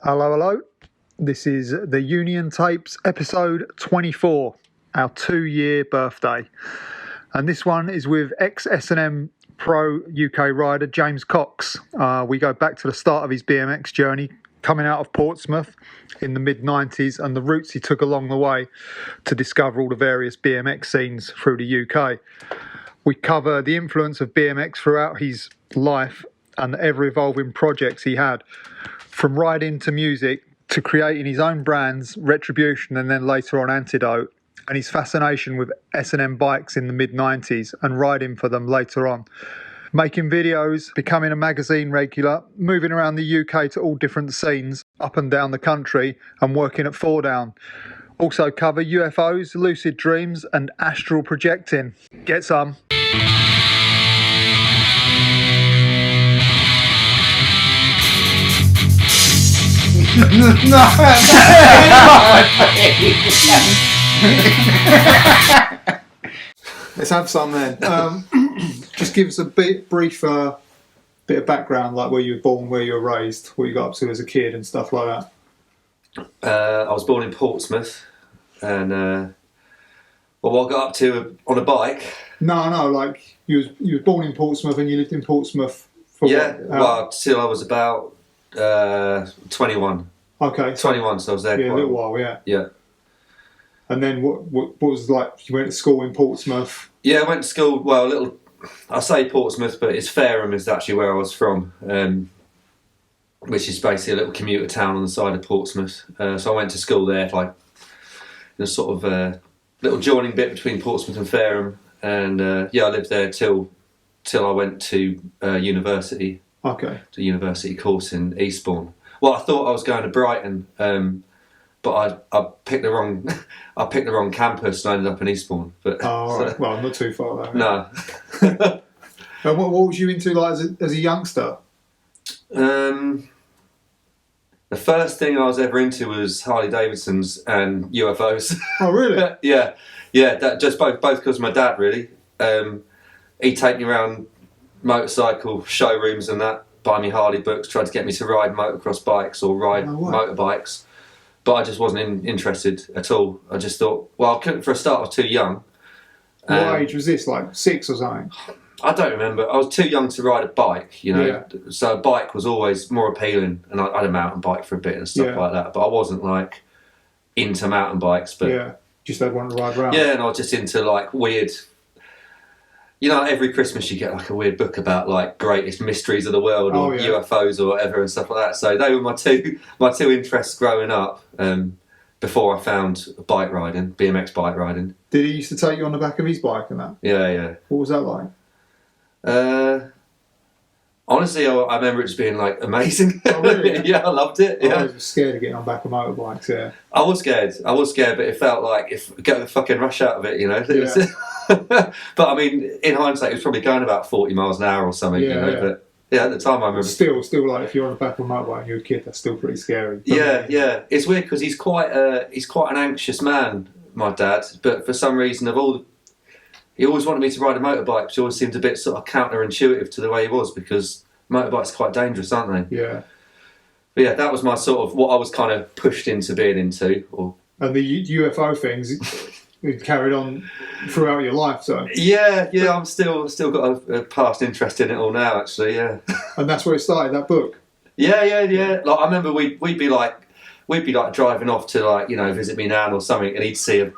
Hello, hello. This is the Union Tapes episode 24, our 2-year birthday. And this one is with ex-S&M Pro UK rider James Cox. We go back to the start of his BMX journey, coming out of Portsmouth in the mid-90s and the routes he took along the way to discover all the various BMX scenes through the UK. We cover the influence of BMX throughout his life and the ever-evolving projects he had, from riding to music to creating his own brands, Retribution and then later on Antidote, and his fascination with S&M bikes in the mid-90s and riding for them later on. Making videos, becoming a magazine regular, moving around the UK to all different scenes up and down the country and working at 4Down. Also cover UFOs, lucid dreams and astral projecting. Get some. Let's have some then. Just give us a brief bit of background, like where you were born, where you were raised, what you got up to as a kid and stuff like that. I was born in Portsmouth, and what I got up to on a bike. No, like you was born in Portsmouth and you lived in Portsmouth for till I was about 21. Okay. 21, so I was there a little while, yeah. Yeah. And then what was it like? You went to school in Portsmouth? Yeah, I went to school, I say Portsmouth, but it's Farren is actually where I was from, which is basically a little commuter town on the side of Portsmouth. So I went to school there, like in a sort of little joining bit between Portsmouth and Farren. And I lived there till I went to university. Okay. To a university course in Eastbourne. Well, I thought I was going to Brighton, but I picked the wrong campus and I ended up in Eastbourne. But right. Well, not too far though. No. And what was you into like as a youngster? The first thing I was ever into was Harley Davidsons and UFOs. Oh, really? Yeah. That just both because of my dad, really. He'd take me around motorcycle showrooms and that, buy me Harley books, tried to get me to ride motocross bikes or ride motorbikes, but I just wasn't interested at all. I just thought, well, I couldn't, for a start, I was too young. What age was this, like 6 or something? I don't remember. I was too young to ride a bike, so a bike was always more appealing, and I had a mountain bike for a bit and stuff like that, but I wasn't like into mountain bikes. But just had one to ride around. Yeah, and I was just into like weird. Every Christmas you get like a weird book about like greatest mysteries of the world or UFOs or whatever and stuff like that. So they were my two interests growing up. Before I found bike riding, BMX bike riding. Did he used to take you on the back of his bike and that? Yeah. What was that like? Honestly, I remember it just being like amazing. Oh, really? Yeah, I loved it. Yeah. I was scared of getting on back of motorbikes. Yeah. I was scared, but it felt like get the fucking rush out of it, Yeah. But I mean, in hindsight, it was probably going about 40 miles an hour or something, But yeah, at the time, I remember. Still, like if you're on the back of a motorbike and you're a kid, that's still pretty scary. Yeah. It's weird because he's quite an anxious man, my dad. But for some reason, he always wanted me to ride a motorbike, which always seemed a bit sort of counterintuitive to the way he was, because motorbikes are quite dangerous, aren't they? Yeah. But yeah, that was my sort of what I was kind of pushed into being into. And the UFO things, it carried on throughout your life, so. Yeah. I'm still got a past interest in it all now, actually. Yeah. And that's where it started. That book. Yeah. Like I remember we'd be like driving off to visit me nan or something, and he'd see a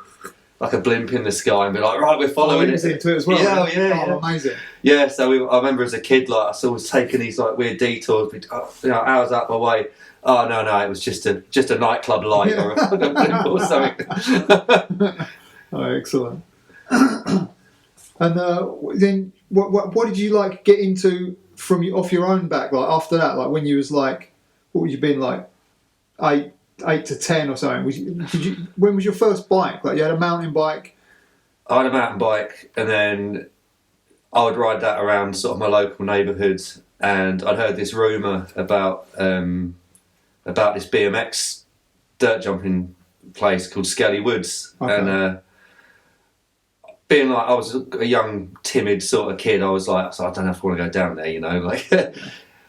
blimp in the sky and be like, right, we're following it. Into it as well. Yeah. Amazing. Yeah, so I remember as a kid, like I was taking these like weird detours, hours out my way. Oh no, it was just a nightclub light or a blimp or something. Oh, excellent. And then what did you like get into off your own back? Like after that, like when you was like, what would you been like, 8 to 10 or something? When was your first bike? Like you had a mountain bike? I had a mountain bike, and then I would ride that around sort of my local neighbourhoods, and I'd heard this rumour about this BMX dirt jumping place called Skelly Woods. Okay. And being like, I was a young, timid sort of kid, I was like, I don't know if I want to go down there,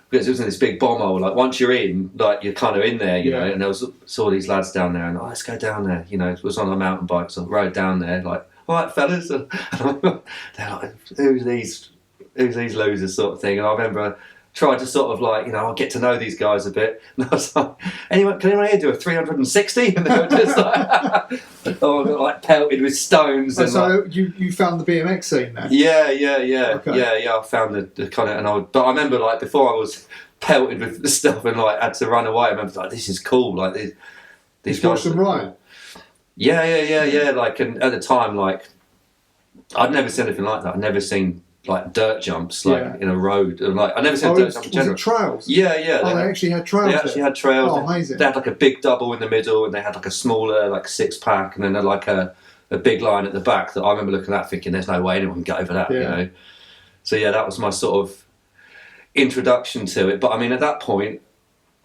because it was in this big bomb hole. Like once you're in, like you're kind of in there, you know. And there was saw these lads down there, and let's go down there. You know, it was on a mountain bike, so I rode down there. Like, all right, fellas, and they're like, who's these losers, sort of thing. And I remember tried to sort of like, you know, I'll get to know these guys a bit. And I was like, can anyone here do a 360? And they were just like, like pelted with stones. Oh, and so like, you found the BMX scene there? Yeah. Okay. I found the kind of, but I remember like before I was pelted with the stuff and like had to run away. I remember like, this is cool. Like these guys. Watched them ride? Yeah. Like, and at the time, like, I'd never seen anything like that. I'd never seen like dirt jumps like in a road, and like I never seen dirt jumps in general. Was it trails? Yeah. They actually had trails. They actually had trails. Oh, amazing! They had like a big double in the middle, and they had like a smaller like 6-pack, and then they're like a big line at the back that I remember looking at thinking, "There's no way anyone can get over that." You know. So yeah, that was my sort of introduction to it. But I mean, at that point,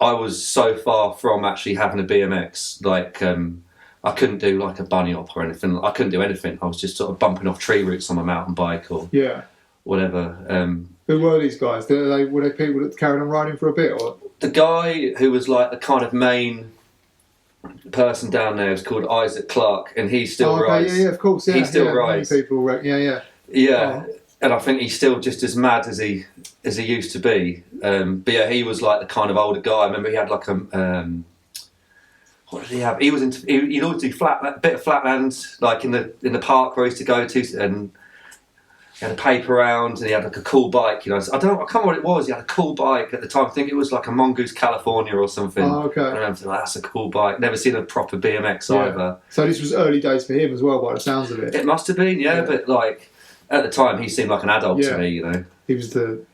I was so far from actually having a BMX. Like I couldn't do like a bunny hop or anything. I couldn't do anything. I was just sort of bumping off tree roots on my mountain bike or whatever. Who were these guys? Were they people that carried on riding for a bit? Or the guy who was like the kind of main person down there was called Isaac Clarke, and he still rides. Yeah, of course. Yeah, he still rides. Many people, yeah. And I think he's still just as mad as he used to be. But yeah, he was like the kind of older guy. I remember he had like a what did he have? He was he'd always do a bit of flatland, like in the park where he used to go to, and he had a paper round, and he had like a cool bike. You know, I can't remember what it was. He had a cool bike at the time. I think it was like a Mongoose California or something. Oh, okay. I remember thinking, that's a cool bike. Never seen a proper BMX either. So this was early days for him as well, by the sounds of it. It must have been, but like at the time, he seemed like an adult to me. You know, he was the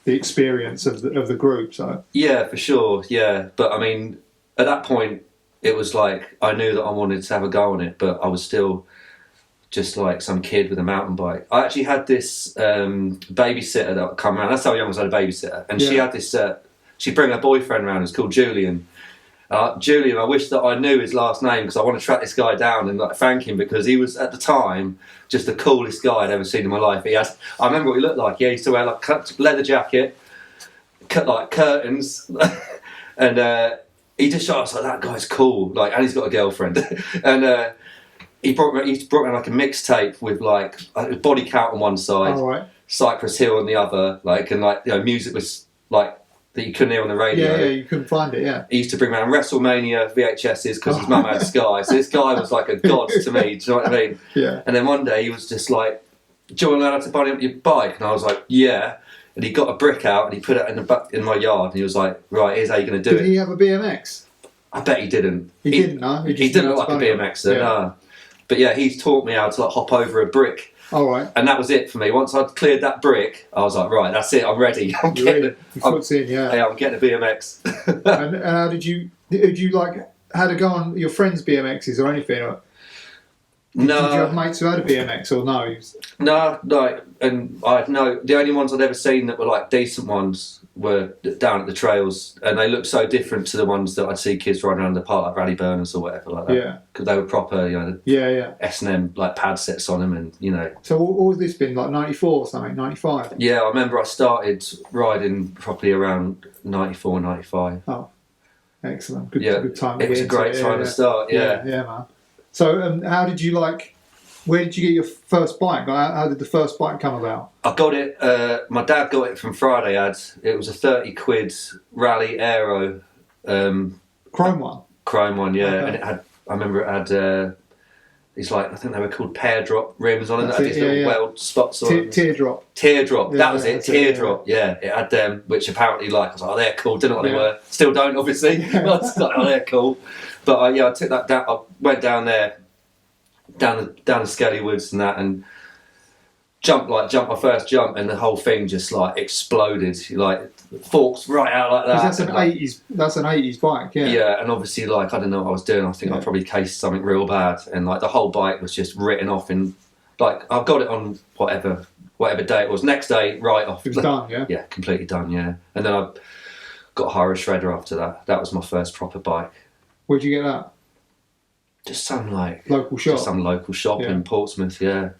experience of the group. So yeah, for sure. Yeah, but I mean, at that point, it was like I knew that I wanted to have a go on it, but I was still just like some kid with a mountain bike. I actually had this babysitter that would come around. That's how young I was. I had a babysitter, and she had this. She'd bring her boyfriend around. It's called Julian. Julian, I wish that I knew his last name because I want to track this guy down and like thank him because he was at the time just the coolest guy I'd ever seen in my life. I remember what he looked like. Yeah, he used to wear like leather jacket, cut like curtains, and he just shot us like that guy's cool. Like, and he's got a girlfriend, and he brought around like a mixtape with like a body count on one side, Cypress Hill on the other, like, and like, you know, music was like that you couldn't hear on the radio. Yeah, you couldn't find it. Yeah, he used to bring around WrestleMania VHSs because his mum had Sky. So this guy was like a god to me. Do you know what I mean? Yeah. And then one day he was just like, "Do you want to learn how to bunny up your bike?" And I was like, "Yeah." And he got a brick out and he put it in my yard and he was like, "Right, here's how you're going to do it." Did he have a BMX? I bet he didn't. He didn't, no? He didn't look like a BMXer, no. But yeah, he's taught me how to like hop over a brick. All right. And that was it for me. Once I'd cleared that brick, I was like, right, that's it, I'm ready. I'm getting a BMX. And how did you like, how to go on your friends' BMXs or anything? Or no. Did you have mates who had a BMX or no? No, and the only ones I'd ever seen that were like decent ones were down at the trails, and they looked so different to the ones that I'd see kids riding around the park, like rally burners or whatever like that. Yeah. Because they were proper, you know, S&M like pad sets on them, and you know. So what has this been, like 94 or something, 95? Yeah, I remember I started riding properly around 94, 95. Oh, excellent. Good time. It was a great time to start, yeah, man. So how did you where did you get your first bike? How did the first bike come about? I got it, my dad got it from Friday ads. It was a 30 quid Rally Aero. Chrome one? Chrome one, yeah. Okay. And I remember it had these like, I think they were called pear drop rims on it. That had these little weld spots on it. Teardrop. Teardrop, that was it, Teardrop, yeah. It had them, which apparently I was like, oh, they're cool. Didn't know what they were. Still don't, obviously. I was like, oh, they're cool. But I took that down. I went down there, down the Skelly Woods and that, and jumped my first jump, and the whole thing just like exploded, like forks right out like that. That's an 80s. That's an 80s bike, yeah. Yeah, and obviously like I didn't know what I was doing. I think I probably cased something real bad, and like the whole bike was just written off. And like I've got it on whatever day it was. Next day, right off. It was done, yeah. Yeah, completely done. Yeah, and then I got to hire a shredder after that. That was my first proper bike. Where'd you get that? Just some like local shop. Just some local shop in Portsmouth, yeah.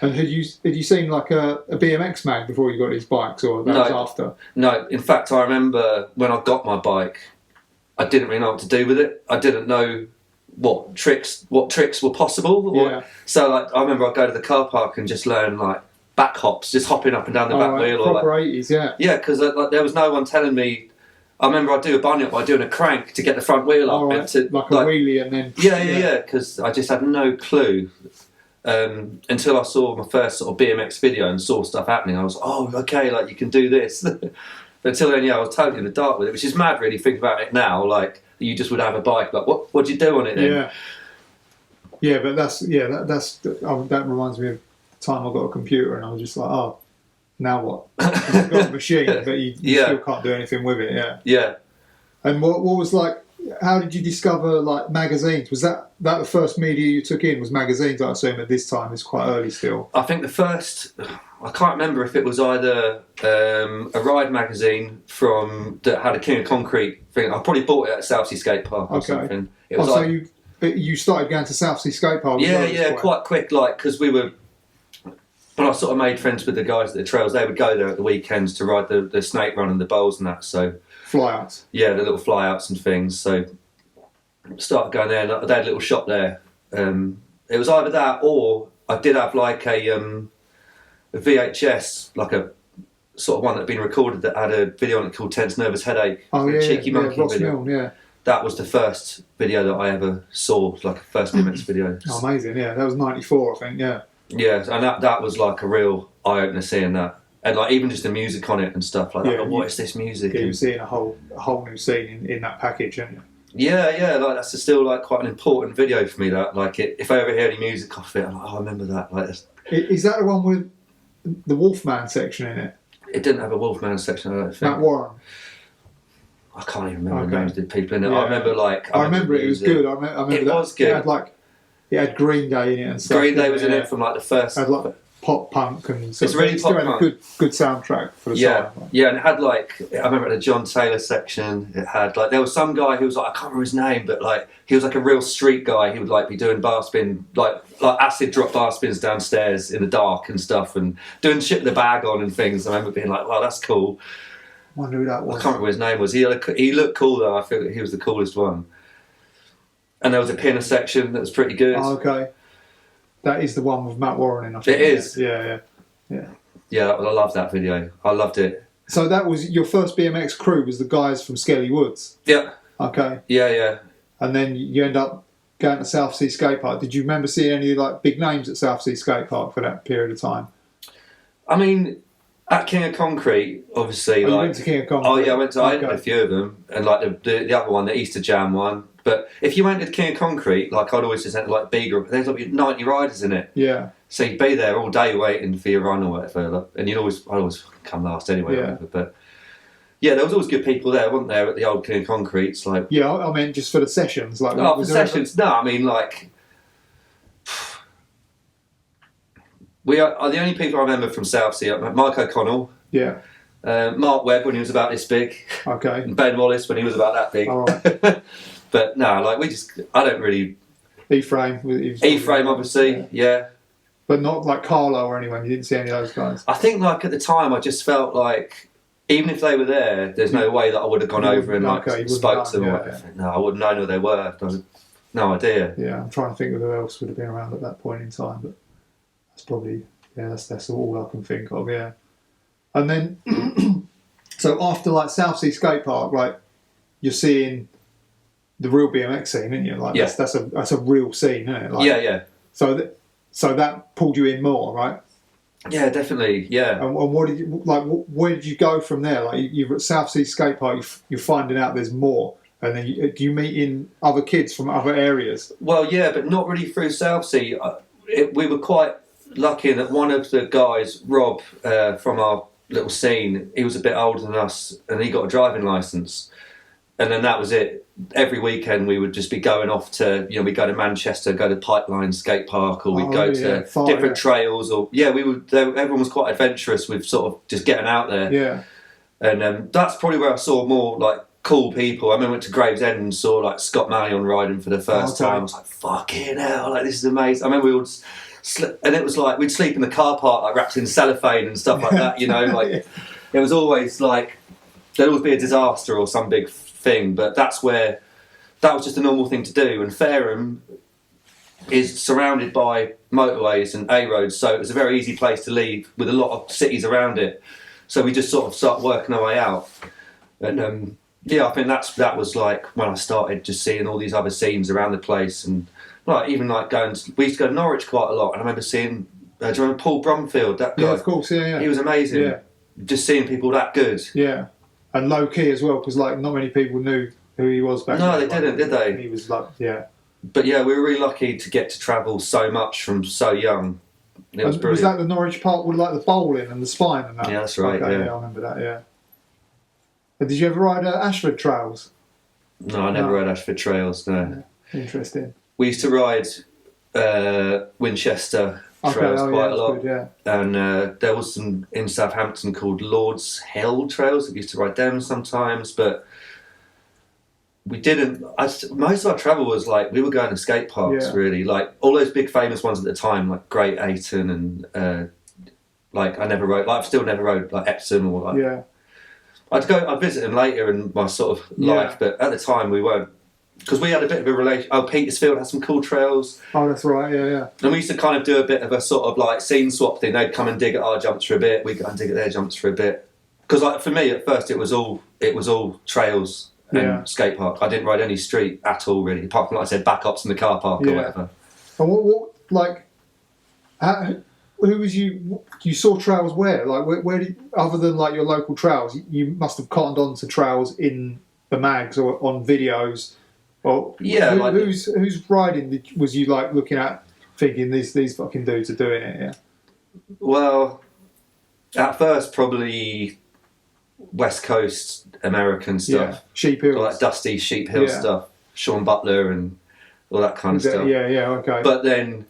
And had you seen like a BMX mag before you got these bikes, or that was after? No, in fact, I remember when I got my bike, I didn't really know what to do with it. I didn't know what tricks were possible. So like, I remember I'd go to the car park and just learn like back hops, just hopping up and down the back wheel. Proper or like, 80s, yeah. Yeah, because like, there was no one telling me. I remember I'd do a bunny up by doing a crank to get the front wheel up. Like a wheelie and then... Yeah, because I just had no clue. Until I saw my first sort of BMX video and saw stuff happening, I was okay, like you can do this. But until then, I was totally in the dark with it, which is mad really think about it now, like you just would have a bike, like what do you do on it then? But that reminds me of the time I got a computer and I was just like, now what? You've got a machine, but you still can't do anything with it. Yeah. And what was like? How did you discover like magazines? Was that the first media you took in? Was magazines? I assume at this time it's quite early still. I think the first. I can't remember if it was either a ride magazine that had a King of Concrete thing. I probably bought it at Southsea Skate Park or something. It was so you started going to Southsea Skate Park? Yeah, quite quick. Like because we were. When I sort of made friends with the guys at the trails, they would go there at the weekends to ride the snake run and the bowls and that. So flyouts. Yeah, the little flyouts and things. So started going there. And they had a little shop there. It was either that or I did have like a VHS, like a sort of one that had been recorded that had a video on it called Tense Nervous Headache. Cheeky Monkey video. That was the first video that I ever saw, like a first BMX video. Oh, amazing! Yeah, that was '94, I think. Yeah. Yeah, and that was like a real eye opener seeing that, and like even just the music on it and stuff like that. Like, what is this music? Yeah, you're seeing a whole new scene in that package, aren't you? Yeah, like that's still like quite an important video for me. That like if I ever hear any music off it, I'm like, I remember that. Like, is that the one with the Wolfman section in it? It didn't have a Wolfman section, I don't think. Matt Warren. I can't even remember the names of the people in it. Yeah. I remember I remember it was good. I remember it was good. It had Green Day in it and stuff. Green Day was in it from like the first. It had like pop punk and stuff. It's really pop punk. Had a good soundtrack for the time. Yeah, and it had like I remember the John Taylor section. It had like there was some guy who was like I can't remember his name, but like he was like a real street guy. He would like be doing bar spin like acid drop bar spins downstairs in the dark and stuff, and doing shit with the bag on and things. I remember being like, wow, that's cool. I wonder who that was. I can't remember what his name was. He looked cool though. I feel like he was the coolest one. And there was a pinner section that was pretty good. Oh, okay. That is the one with Matt Warren in, I think. It is. Yeah. Yeah, I love that video. I loved it. So that was your first BMX crew was the guys from Skelly Woods? Yeah. Okay. Yeah. And then you end up going to Southsea Skate Park. Did you remember seeing any like big names at Southsea Skate Park for that period of time? I mean, at King of Concrete, obviously. You went to King of Concrete? Oh, yeah, I went to a few of them. And like the other one, the Easter Jam one. But if you went to King of Concrete, like I'd always just enter like B group, there's like 90 riders in it. Yeah. So you'd be there all day waiting for your run or whatever, and I'd always come last anyway. Yeah. Whatever, but yeah, there was always good people there, weren't there, at the old King of Concretes? Like I mean just for the sessions, like. Oh, for sessions? No, I mean like we are the only people I remember from Southsea. Mike O'Connell. Yeah. Mark Webb when he was about this big. Okay. And Ben Wallace when he was about that big. All right. But no, like I don't really... E-Frame, obviously, yeah. But not like Carlo or anyone, you didn't see any of those guys? I think like at the time I just felt like, even if they were there, there's no way that I would have gone over and spoke to them. Yeah. No, I wouldn't know who they were. I had no idea. Yeah, I'm trying to think of who else would have been around at that point in time, but that's probably, that's all I can think of, yeah. And then, so after like Southsea Skate Park, like, you're seeing the real BMX scene, isn't you? Like that's a real scene, isn't it? Like, yeah. So that pulled you in more, right? Yeah, definitely. Yeah. And what did you like? Where did you go from there? Like you're at Southsea Skate Park, you're finding out there's more, and then do you meet in other kids from other areas? Well, yeah, but not really through Southsea. We were quite lucky that one of the guys, Rob, from our little scene, he was a bit older than us, and he got a driving licence. And then that was it. Every weekend we would just be going off to, we'd go to Manchester, go to Pipeline Skate Park, or we'd go to different trails, or we would. Everyone was quite adventurous with sort of just getting out there. Yeah. And that's probably where I saw more like cool people. I remember I went to Gravesend and saw like Scott Malyon riding for the first time. I was like, fucking hell, like this is amazing. I remember and it was like we'd sleep in the car park, like wrapped in cellophane and stuff like that. You know, like it was always like there'd always be a disaster or some big thing. But that was just a normal thing to do. And Farren is surrounded by motorways and A roads, so it was a very easy place to leave with a lot of cities around it. So we just sort of start working our way out. And I think that was like when I started just seeing all these other scenes around the place, and like even like we used to go to Norwich quite a lot, and I remember seeing do you remember Paul Bromfield, that guy? Yeah, of course, yeah. He was amazing. Yeah. Just seeing people that good. Yeah. And low key as well, because like not many people knew who he was back then. No, they didn't, did they? He was like, yeah. But yeah, we were really lucky to get to travel so much from so young. It was brilliant. Was that the Norwich part with like the bowling and the spine and that? Yeah, that's right. Okay, yeah, I remember that. Yeah. But did you ever ride Ashford Trails? No, I never rode Ashford Trails. No. Yeah. Interesting. We used to ride Winchester Trails quite a lot. Good, yeah. And there was some in Southampton called Lord's Hill Trails. We used to ride them sometimes, but we didn't. Most of our travel was like we were going to skate parks, really, like all those big famous ones at the time, like Great Ayton and like I never rode. Like I've still never rode like Epsom or like. Yeah. I'd visit them later in my sort of life, but at the time we weren't, because we had a bit of a relation. Oh, Petersfield had some cool trails. Oh, that's right. Yeah. And we used to kind of do a bit of a sort of like scene swap thing. They'd come and dig at our jumps for a bit. We'd go and dig at their jumps for a bit. Because like for me at first it was all trails and skate park. I didn't ride any street at all really, apart from like I said, backups in the car park or whatever. And what like, who was you saw trails where? Like where did, other than like your local trails, you must have cottoned on to trails in the mags or on videos. Or who's riding? Was you like looking at thinking these fucking dudes are doing it? Yeah. Well, at first probably West Coast American stuff, Sheep Hills, like dusty Sheep Hill stuff, Shaun Butler and all that kind of stuff. Yeah, okay. But then,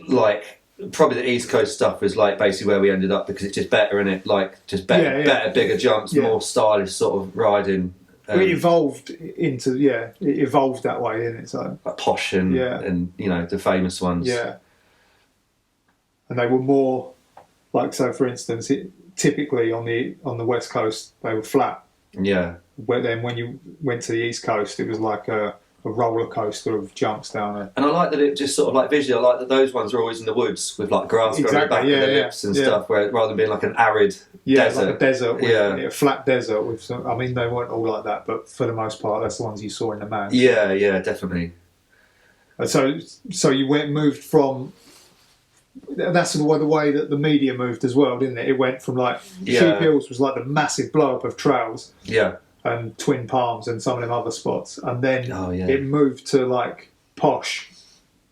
like probably the East Coast stuff is like basically where we ended up because it's just better in it, like just better, bigger jumps, more stylish sort of riding. It evolved into it evolved that way, didn't it? So like Posh and you know the famous ones. Yeah. And they were more like, so for instance, typically on the West Coast they were flat. Yeah. But then when you went to the East Coast, it was like a roller coaster of jumps down there. And I like that it just sort of like visually, I like that those ones are always in the woods with like grass growing back of the lips and stuff, where rather than being like an arid desert. Like a desert, a flat desert with some, I mean they weren't all like that, but for the most part that's the ones you saw in the mags. Yeah, definitely. And so you moved from, that's the way that the media moved as well, didn't it? It went from like Sheep Hills was like the massive blow up of trails. Yeah. And Twin Palms and some of them other spots, and then it moved to like Posh,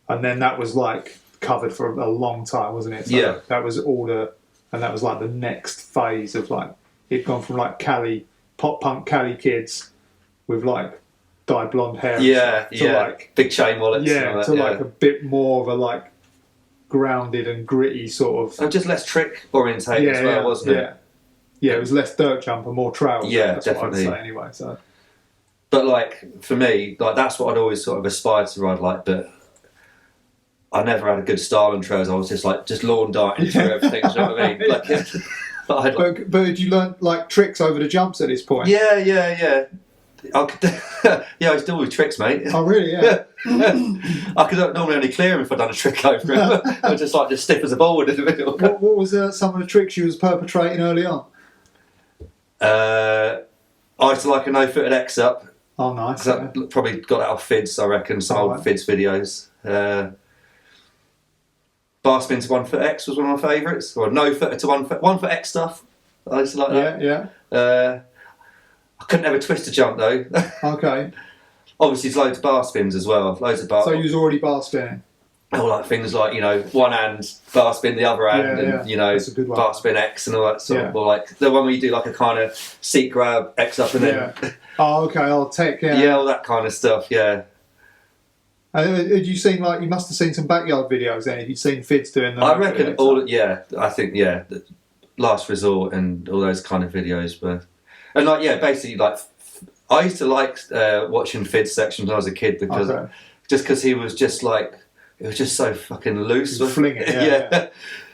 and then that was like covered for a long time, wasn't it? So that was and that was like the next phase of like it'd gone from like Cali pop punk Cali kids with like dyed blonde hair, to like big chain wallets, like a bit more of a like grounded and gritty sort of, and just less trick orientated as well, wasn't it? Yeah, it was less dirt jump and more trails. Yeah, that's definitely. What I'd say anyway. So, but like for me, like that's what I'd always sort of aspired to ride like. But I never had a good style on trails. I was just lawn darting through everything. Do you know what I mean? Like, but did you learn like tricks over the jumps at this point? Yeah. I was doing tricks, mate. Oh, really? Yeah. I could normally only clear him if I'd done a trick over him. I was just stiff as a board in the middle. What was some of the tricks you was perpetrating early on? I used to like a no-footed X up. Oh, nice. I probably got that off Fids, I reckon, some old Fids videos. Bar spin to 1 foot X was one of my favourites. Or no footer to 1 foot X stuff. I used to like that. Yeah. I couldn't ever twist a jump though. Okay. Obviously, there's loads of bar spins as well. Loads of bar. So you was already bar spinning. Or like things like one hand bar spin, the other hand, and bar spin X and all that sort of. Or like the one where you do like a kind of seat grab X up and then. Oh, okay. I'll take. Yeah, all that kind of stuff. Yeah. Had you seen you must have seen some backyard videos then? If you'd seen Fids doing that. I reckon I think Last Resort and all those kind of videos were. And basically, I used to like watching Fid's sections when I was a kid because he was just like it was just so fucking loose. Fling it, yeah.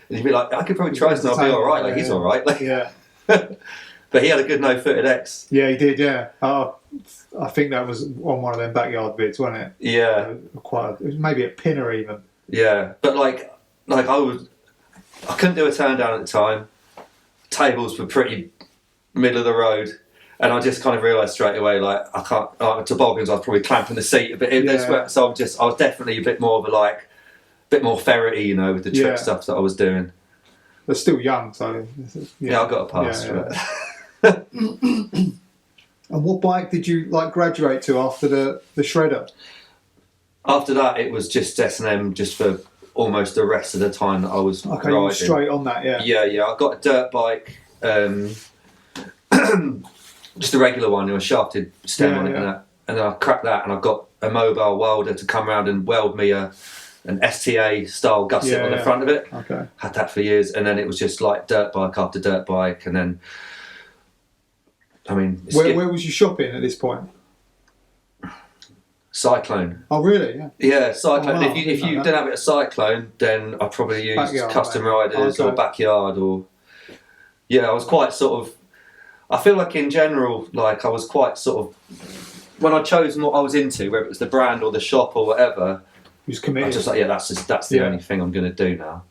And you'd be like, I could probably try this and I'll be all right. Like he's all right. Like, yeah. But he had a good no-footed X. Yeah, he did. Yeah. I think that was on one of them backyard bits, wasn't it? Yeah. It was maybe a pinner even. Yeah, but like I couldn't do a turn down at the time. Tables were pretty middle of the road, and I just kind of realised straight away, like I can't. Toboggans, I was probably clamping the seat a bit. So I was definitely a bit more of a bit more ferrety, you know, with the trick stuff that I was doing. They're still young, so yeah, I got a pass. Yeah. And what bike did you graduate to after the shredder? After that, it was just S&M, just for almost the rest of the time that I was riding. You were straight on that, yeah. Yeah. I got a dirt bike, just a regular one, a shafted stem on it, and then I cracked that, and I got a mobile welder to come around and weld me an STA style gusset on the front of it. Okay. Had that for years, and then it was just like dirt bike after dirt bike, and then. I mean, where was you shopping at this point? Cyclone. Oh, really? Yeah. Yeah, Cyclone. Oh, wow. If you didn't have it at Cyclone, then I'd probably use Backyard, Custom Riders or Backyard or. Yeah, I was quite sort of. I feel like in general, I was quite sort of. When I chose what I was into, whether it was the brand or the shop or whatever, you was committed. I was just like, that's the only thing I'm going to do now.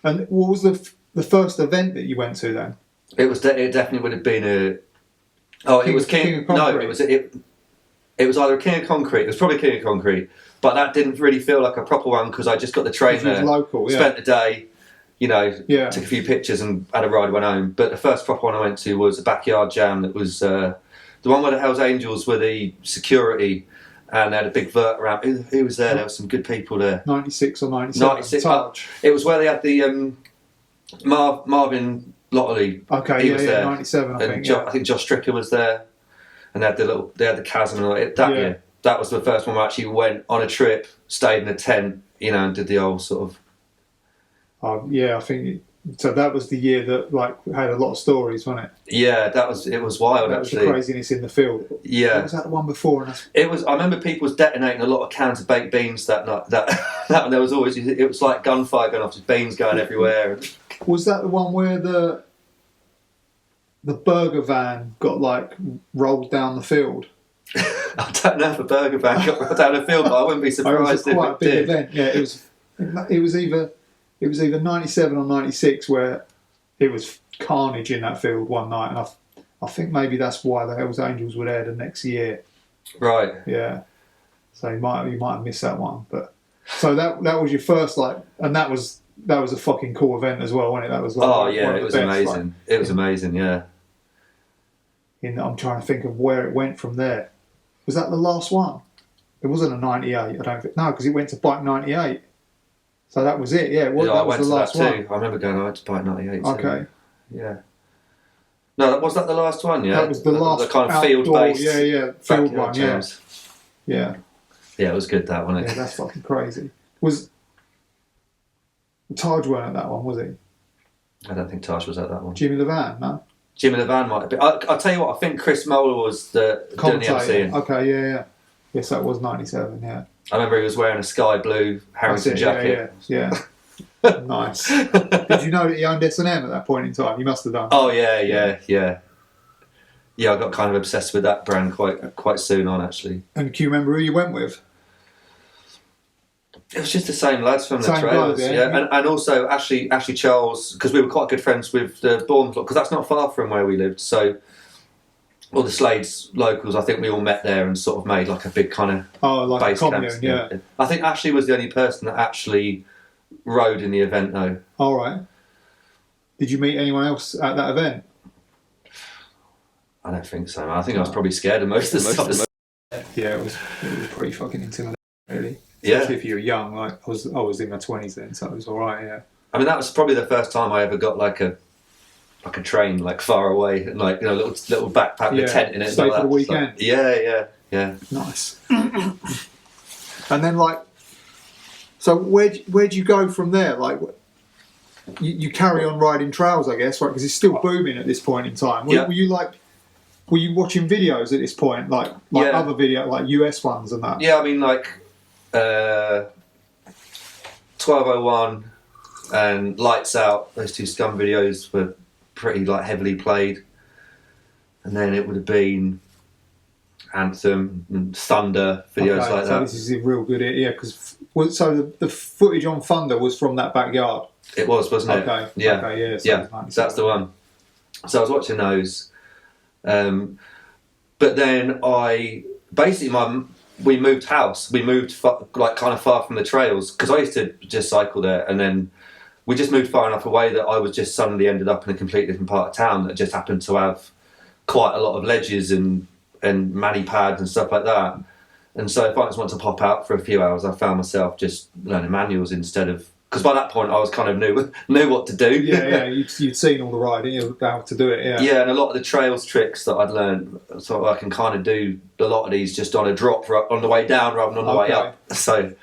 And what was the first event that you went to then? It definitely would have been a. Oh, it was King of Concrete. No, it was either King of Concrete. It was probably King of Concrete, but that didn't really feel like a proper one because I just got the train there. Local, spent the day, took a few pictures and had a ride, went home. But the first proper one I went to was a backyard jam. That was the one where the Hells Angels were the security, and they had a big vert around. Who was there? There were some good people there. 96 or 97. 96. It was where they had the Marvin. Lottery. Okay, he was there. 97. I think. I think Josh Stricker was there, and they had the chasm and all that year. That was the first one where I actually went on a trip, stayed in a tent, and did the old sort of. I think so. That was the year that had a lot of stories, wasn't it? Yeah, it was wild. That was the craziness in the field. Yeah, what was that the one before? It was. I remember people was detonating a lot of cans of baked beans that night. That there was always. It was like gunfire going off, just beans going everywhere. Was that the one where the burger van got rolled down the field? I don't know if a burger van got rolled down the field, but I wouldn't be surprised if it did. Event. Yeah, it was either 97 or 96 where it was carnage in that field one night, and I think maybe that's why the Hells Angels were there the next year. Right. Yeah. So you might have missed that one, but so that was your first and that was a fucking cool event as well, wasn't it? That was it was amazing. It was amazing, yeah. I'm trying to think of where it went from there. Was that the last one? It wasn't a 98, I don't think. No, because it went to Bike 98. So that was it, yeah. That was the last one. I remember going to Bike 98 too. Okay. Yeah. No, was that the last one, yeah? That was the last the kind of outdoor, field-based. Yeah, field one, jams. Yeah. Yeah, it was good, that, wasn't it? Yeah, that's fucking crazy. Taj weren't at that one, was he? I don't think Taj was at that one. Jimmy Levan, no? Jimmy Levan might have been. I'll tell you what, I think Chris Moeller was doing the emceeing. Okay, yeah. Yes, that was 97, yeah. I remember he was wearing a sky blue Harrison jacket. Yeah. Nice. Did you know that he owned S&M at that point in time? You must have done. Oh, yeah. Yeah, I got kind of obsessed with that brand quite soon on, actually. And can you remember who you went with? It was just the same lads from the trails, yeah. And also Ashley Charles, because we were quite good friends with the Bournemouth, because that's not far from where we lived. So all the Slades locals, I think we all met there and sort of made a big kind of base commune, camps. Yeah. I think Ashley was the only person that actually rode in the event, though. All right. Did you meet anyone else at that event? I don't think so. I think I was probably scared of most of the stuff. Yeah, it was pretty fucking intimidating, really. Yeah. If you were young, I was in my 20s then, so it was all right. Yeah. I mean, that was probably the first time I ever got a train far away and little backpack with a tent in it. Stay for the weekend. Yeah. Nice. And then so where'd you go from there? You carry on riding trails, I guess, right? Because it's still booming at this point in time. Were you watching videos at this point, other videos, US ones and that? Yeah, I mean, 1201 and Lights Out. Those two Scum videos were pretty like heavily played. And then it would have been Anthem and Thunder videos like so that. This is a real good, because the footage on Thunder was from that backyard. It was, wasn't it? Okay. Yeah. Okay, That's the one. So I was watching those, but then we moved house. We moved kind of far from the trails because I used to just cycle there, and then we just moved far enough away that I was just suddenly ended up in a completely different part of town that just happened to have quite a lot of ledges and mani pads and stuff like that. And so if I just wanted to pop out for a few hours, I found myself just learning manuals instead of, because by that point I was kind of knew what to do. Yeah, you'd seen all the riding, you knew how to do it. Yeah, and a lot of the trails tricks that I'd learned, so I can kind of do a lot of these just on a drop on the way down rather than on the way up. So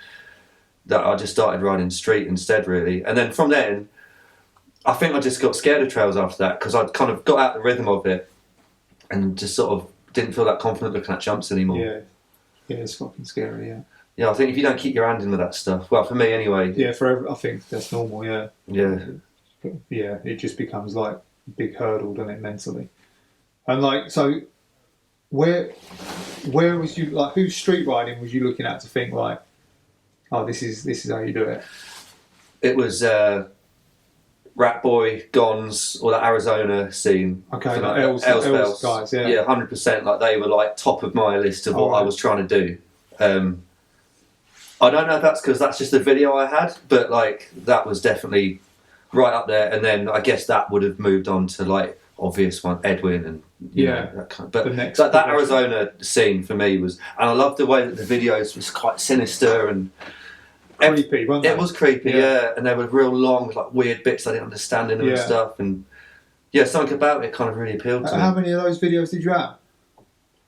that I just started riding street instead, really. And then from then, I think I just got scared of trails after that because I'd kind of got out the rhythm of it and just sort of didn't feel that confident looking at jumps anymore. Yeah, it's fucking scary. Yeah, I think if you don't keep your hand in with that stuff, well, for me anyway. Yeah, I think that's normal. Yeah, it just becomes like a big hurdle, doesn't it, mentally? And like, so where was you, like, whose street riding was you looking at to think like, oh, this is how you do it? It was Rat Boy, Gons, or that Arizona scene. Okay, like Els guys, yeah. Yeah, 100%. Like they were like top of my list of what I was trying to do. I don't know if that's because that's just the video I had, but like that was definitely right up there. And then I guess that would have moved on to like obvious one, Edwin, and you know, that kind of. But that Arizona scene for me was, and I loved the way that the videos was quite sinister and creepy, wasn't it? It was creepy, yeah. And they were real long, like weird bits I didn't understand in them and stuff. And yeah, something about it kind of really appealed to me. How many of those videos did you have?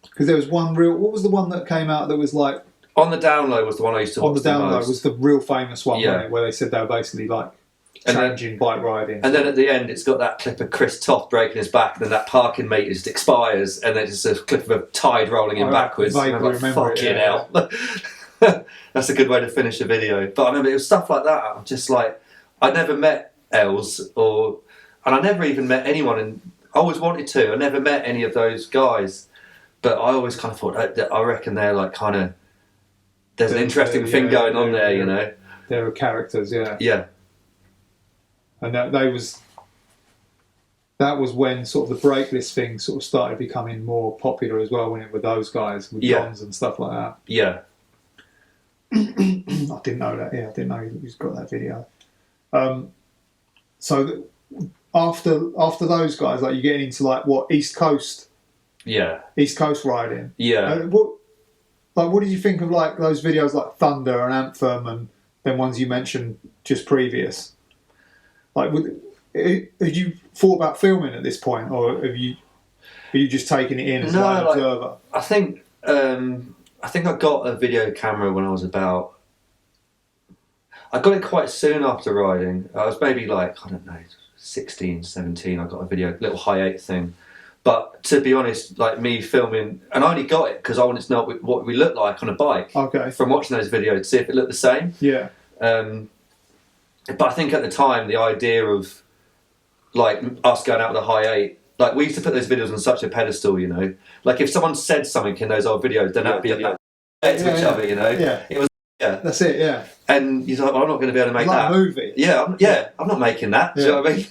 Because there was one what was the one that came out that was like... On the Down Low was the one I used to watch. On the Down Low was the real famous one, yeah. Where they said they were basically like changing bike riding. And then at the end, it's got that clip of Kris Toth breaking his back, and then that parking meter just expires, and then it's a clip of a tide rolling in backwards. I remember fucking hell. That's a good way to finish a video. But I remember it was stuff like that. I'm just like, I'd never met Els, and I never even met anyone, and I always wanted to. I never met any of those guys, but I always kind of thought, I reckon they're like kind of, there's an interesting thing going on there, you know. There are characters, yeah. Yeah. And that was when sort of the breaklist thing sort of started becoming more popular as well, when it with those guys, with Johns and stuff like that. Yeah. I didn't know that. Yeah, I didn't know he's got that video. So after those guys, like, you're getting into like what, East Coast? Yeah. East Coast riding. Yeah. What did you think of like those videos like Thunder and Anthem and then ones you mentioned just previous? Like, had you thought about filming at this point, or are you just taking it in as an observer? I think I got a video camera when I was about... I got it quite soon after riding. I was maybe like, I don't know, 16, 17. I got a little hi8 thing. But to be honest, like me filming, and I only got it because I wanted to know what we looked like on a bike. Okay. From watching those videos to see if it looked the same. Yeah. But I think at the time, the idea of like us going out with a hi8, like we used to put those videos on such a pedestal, you know. Like if someone said something in those old videos, then that'd be about to each other, you know. Yeah. It was. Yeah. That's it. Yeah. And he's like, well, I'm not going to be able to make like that. A movie. Yeah. I'm not making that. Do you know what I mean?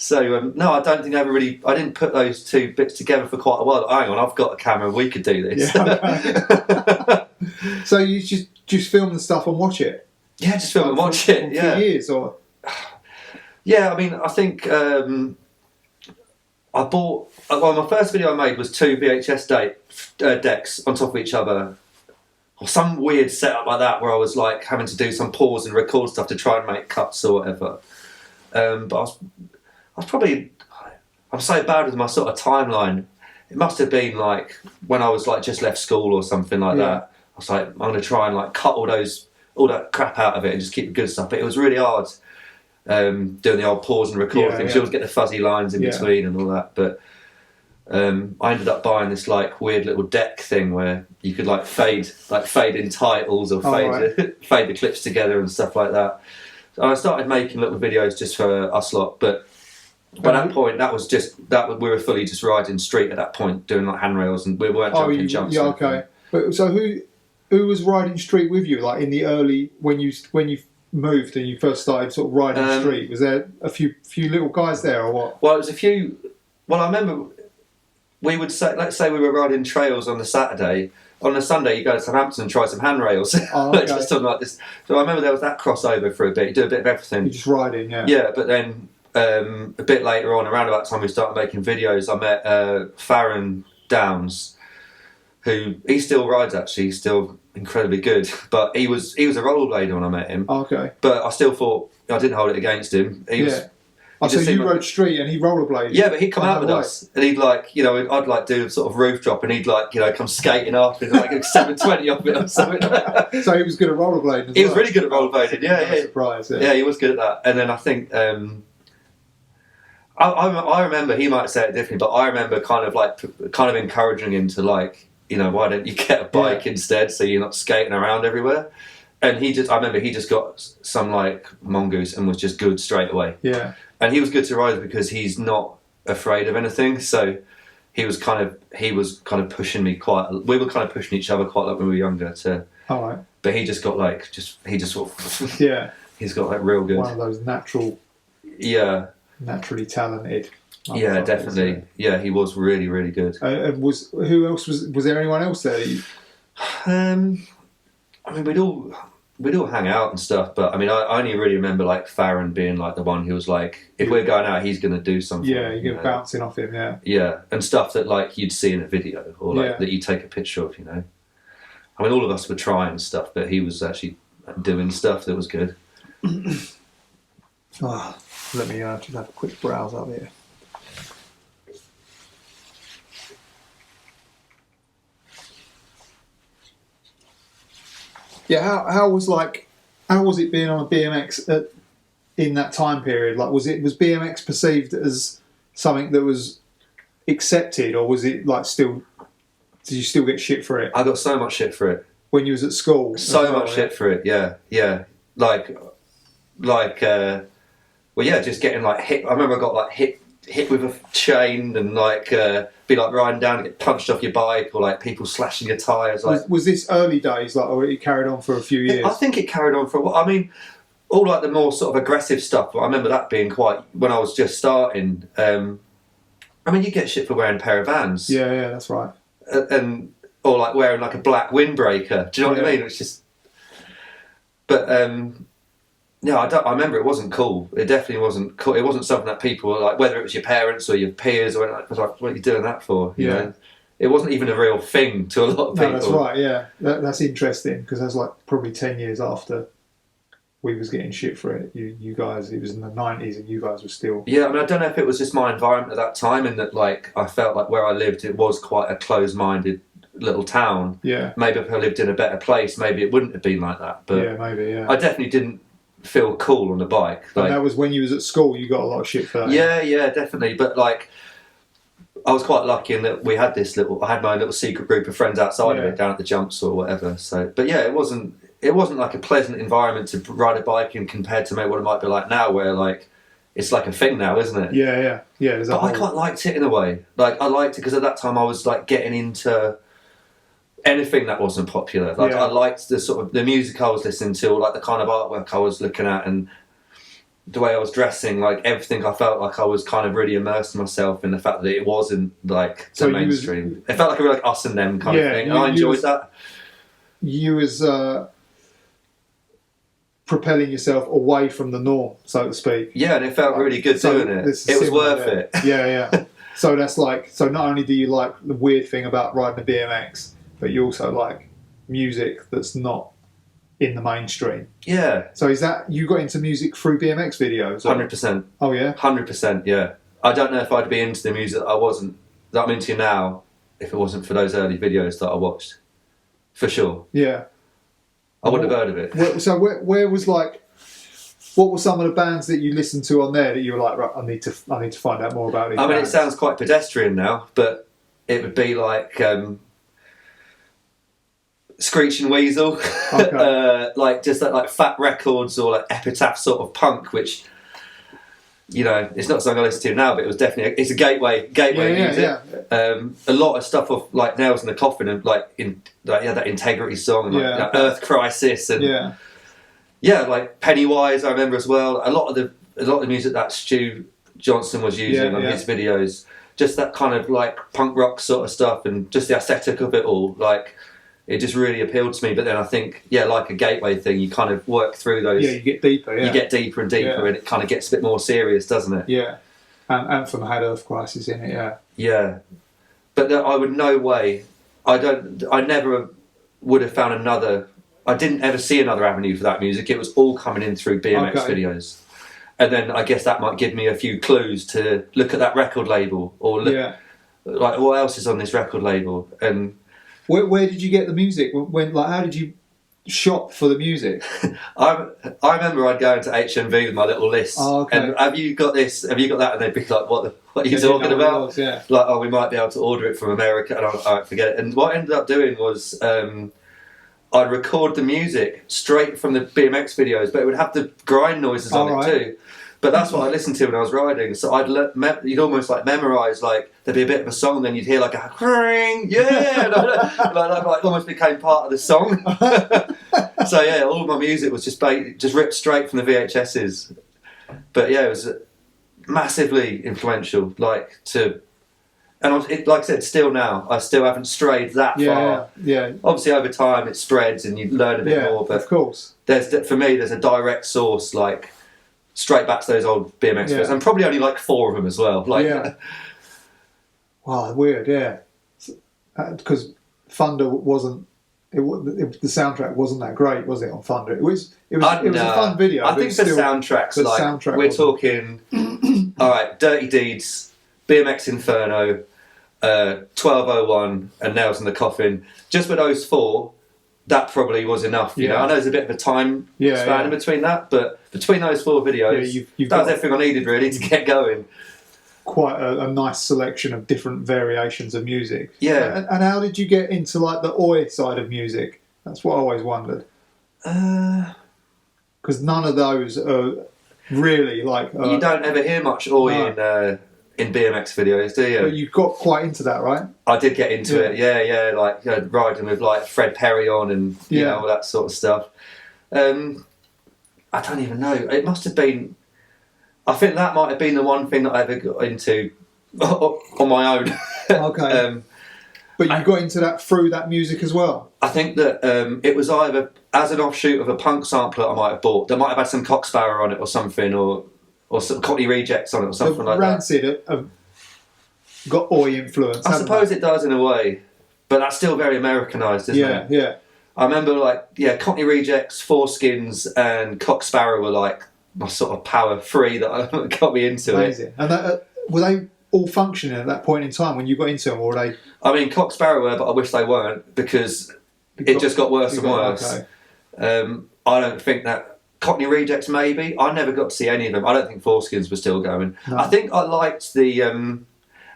So no, I don't think I didn't put those two bits together for quite a while. Hang on, I've got a camera. We could do this. Yeah, okay. So you just film the stuff and watch it. Yeah, just film and watch it. For years, or? Yeah, I mean, I think I bought. Well, my first video I made was 2 VHS decks on top of each other, or some weird setup like that, where I was like having to do some pause and record stuff to try and make cuts or whatever. But I was probably, I'm so bad with my sort of timeline. It must have been like when I was like just left school or something like that. I was like, I'm going to try and like cut all that crap out of it and just keep the good stuff. But it was really hard doing the old pause and record thing. So you always get the fuzzy lines in between and all that. But I ended up buying this like weird little deck thing where you could like fade in titles or fade the clips together and stuff like that. So I started making little videos just for us lot, but by that point, we were fully just riding street at that point, doing like handrails, and we weren't jumping jumps. Yeah, okay. But so who was riding street with you? Like in the early when you moved and you first started sort of riding street, was there a few little guys there or what? Well, it was a few. Well, I remember we would say, let's say we were riding trails on the Saturday. On the Sunday, you go to Southampton and try some handrails. Oh, okay. Just something like this. So I remember there was that crossover for a bit. You do a bit of everything. You're just riding, yeah. Yeah, but then a bit later on, around about the time we started making videos, I met Farren Downs, who he still rides actually. He's still incredibly good, but he was a rollerblader when I met him. Oh, okay. But I still thought I didn't hold it against him. He was. So you rode street and he rollerbladed? Yeah, but he'd come out with us and he'd like, I'd like do a sort of roof drop and he'd like, come skating off and like 720 off it or something. So he was good at rollerblading as He was really good at rollerblading, yeah. Surprise, yeah, he was good at that. And then I think, I remember, he might say it differently, but I remember kind of encouraging him to like, why don't you get a bike instead so you're not skating around everywhere? And I remember he just got some like mongoose and was just good straight away. Yeah. And he was good to ride because he's not afraid of anything. So he was kind of pushing me we were kind of pushing each other quite a lot when we were younger. All right. But he just got like, he just sort of, yeah. He's got like real good. One of those naturally talented. Yeah, definitely. Yeah, he was really, really good. Who else was there anyone else there? I mean, we'd all hang out and stuff, but I mean, I only really remember like Farren being like the one who was like, if we're going out, he's going to do something. Yeah, you're bouncing off him. Yeah. Yeah, and stuff that like you'd see in a video or like that you take a picture of. I mean, all of us were trying stuff, but he was actually doing stuff that was good. Let me just have a quick browse up here. Yeah, how was it being on a BMX in that time period? Like, was BMX perceived as something that was accepted, or was it like did you still get shit for it? I got so much shit for it when you was at school. So much shit for it. Yeah. Just getting like hit. I remember I got like hit with a chain and like be like riding down and get punched off your bike, or like people slashing your tyres. Like, was this early days, like, or it carried on for a few years? I think it carried on for a while. I mean, all like the more sort of aggressive stuff. I remember that being quite when I was just starting. I mean, you get shit for wearing a pair of Vans. Yeah, that's right. Or like wearing like a black windbreaker. Do you know what I mean? It's just. But I remember it wasn't cool. It definitely wasn't cool. It wasn't something that people were like, whether it was your parents or your peers, or like, what are you doing that for? You know? It wasn't even a real thing to a lot of people. No, that's right. Yeah, that's interesting because that's like probably 10 years after we was getting shit for it. You guys, it was in the 90s, and you guys were still. Yeah, I mean, I don't know if it was just my environment at that time, and that like I felt like where I lived, it was quite a closed-minded little town. Yeah. Maybe if I lived in a better place, maybe it wouldn't have been like that. But yeah, maybe. Yeah. I definitely didn't feel cool on the bike. Like, and that was when you was at school. You got a lot of shit for that. Yeah, definitely. But like, I was quite lucky in that I had my little secret group of friends outside of it, down at the jumps or whatever. So, but yeah, it wasn't like a pleasant environment to ride a bike in compared to maybe what it might be like now, where like it's like a thing now, isn't it? Yeah. But I quite liked it in a way. Like I liked it because at that time I was like getting into anything that wasn't popular. Like I liked the sort of the music I was listening to, or like the kind of artwork I was looking at, and the way I was dressing. Like everything, I felt like I was kind of really immersing myself in the fact that it wasn't like the mainstream. It felt like a real like us and them kind of thing, and I enjoyed that. You was propelling yourself away from the norm, so to speak. Yeah, and it felt really good doing it. It was worth it. Yeah. So that's like, so not only do you like the weird thing about riding a BMX, but you also like music that's not in the mainstream. Yeah. So is that, you got into music through BMX videos? 100%. Oh yeah? 100%, yeah. I don't know if I'd be into the music that I'm into now if it wasn't for those early videos that I watched. For sure. Yeah. I wouldn't have heard of it. So where was like, what were some of the bands that you listened to on there that you were like, right, I need to find out more about these bands? It sounds quite pedestrian now, but it would be like Screeching Weasel, Okay. like just like Fat Records or like Epitaph sort of punk, which, you know, it's not something I listen to now, but it was definitely it's a gateway music. A lot of stuff off like Nails in the Coffin and like that Integrity song and like Earth Crisis and like Pennywise I remember as well. A lot of the music that Stu Johnson was using on his videos, just that kind of like punk rock sort of stuff and just the aesthetic of it all, like it just really appealed to me. But then I think, like a gateway thing, you kind of work through those. Yeah, you get deeper. Yeah. You get deeper and deeper, and it kind of gets a bit more serious, doesn't it? Yeah. And Anthem had Earth Crisis in it. Yeah. Yeah, but I would no way. I never would have found another. I didn't ever see another avenue for that music. It was all coming in through BMX videos, and then I guess that might give me a few clues to look at that record label or look like what else is on this record label and. Where did you get the music? How did you shop for the music? I remember I'd go into HMV with my little list. Oh, okay. And have you got this? Have you got that? And they'd be like, "What are you talking about?" Yeah. Like, "Oh, we might be able to order it from America." And I forget it. And what I ended up doing was I'd record the music straight from the BMX videos, but it would have the grind noises on it too. But that's what I listened to when I was riding. So you'd almost like memorise, like there'd be a bit of a song, then you'd hear like a ring, like almost became part of the song. So yeah, all of my music was just ripped straight from the VHSs. But yeah, it was massively influential. Like I said, still now I still haven't strayed that far. Yeah. Obviously, over time it spreads and you learn a bit more. But of course, for me, there's a direct source like. Straight back to those old BMX videos, and probably only like 4 of them as well. Wow, weird, because Thunder wasn't. The soundtrack wasn't that great, was it? On Thunder, it was a fun video. I think the soundtracks, we're talking. All right, Dirty Deeds, BMX Inferno, 1201, and Nails in the Coffin. Just with those 4. That probably was enough, you know. I know there's a bit of a time span in between that, but between those 4 videos, that was everything I needed really to get going. Quite a nice selection of different variations of music. Yeah. And how did you get into like the Oi side of music? That's what I always wondered. Because none of those are really like. You don't ever hear much Oi in BMX videos, do you? But you got quite into that, right? I did get into it, like riding with like Fred Perry on and you know all that sort of stuff. I don't even know. It must have been. I think that might have been the one thing that I ever got into on my own. Okay. But you got into that through that music as well. I think that it was either as an offshoot of a punk sampler I might have bought. That might have had some Cocksparrow on it or something, or some Cockney Rejects on it or something like Rancid that. Rancid got Oi influence. I suppose it does in a way, but that's still very Americanised, isn't it? Yeah. I remember Cockney Rejects, Foreskins, and Cocksparrow were like my sort of power 3 that got me into it. And were they all functioning at that point in time when you got into them, or were they? I mean, Cocksparrow were, but I wish they weren't because it just got worse and worse. Okay. I don't think that. Cockney Rejects, maybe. I never got to see any of them. I don't think Foreskins were still going. No. I think I liked the.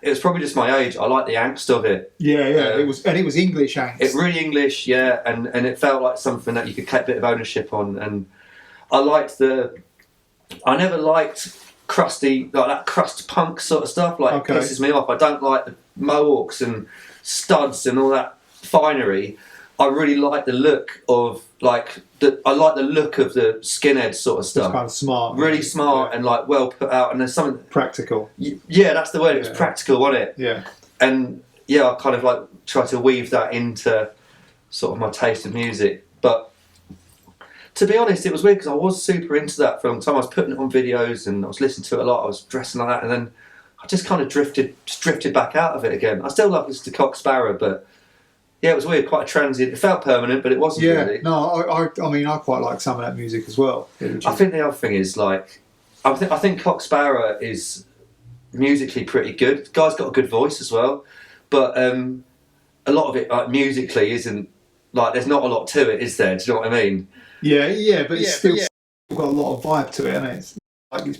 It was probably just my age. I liked the angst of it. Yeah. It was English angst. It really English, and it felt like something that you could take a bit of ownership on. And I liked I never liked crusty, like that crust punk sort of stuff. It pisses me off. I don't like the mohawks and studs and all that finery. I really like the look of I like the look of the skinhead sort of stuff. It's kind of smart, really smart, and like well put out. And there's something practical. Yeah, that's the word. It was practical, wasn't it? Yeah. And I kind of like try to weave that into sort of my taste of music. But to be honest, it was weird because I was super into that for a long time. I was putting it on videos and I was listening to it a lot. I was dressing like that, and then I just kind of drifted back out of it again. I still love listening to Cocksparrow, but. Yeah, it was weird, quite a transient. It felt permanent, but it wasn't really. No, I mean, I quite like some of that music as well. I think the other thing is, I think Cocksparrow is musically pretty good. The guy's got a good voice as well, but a lot of it, musically, isn't, there's not a lot to it, is there? Do you know what I mean? Yeah, but it's still got a lot of vibe to it, isn't it?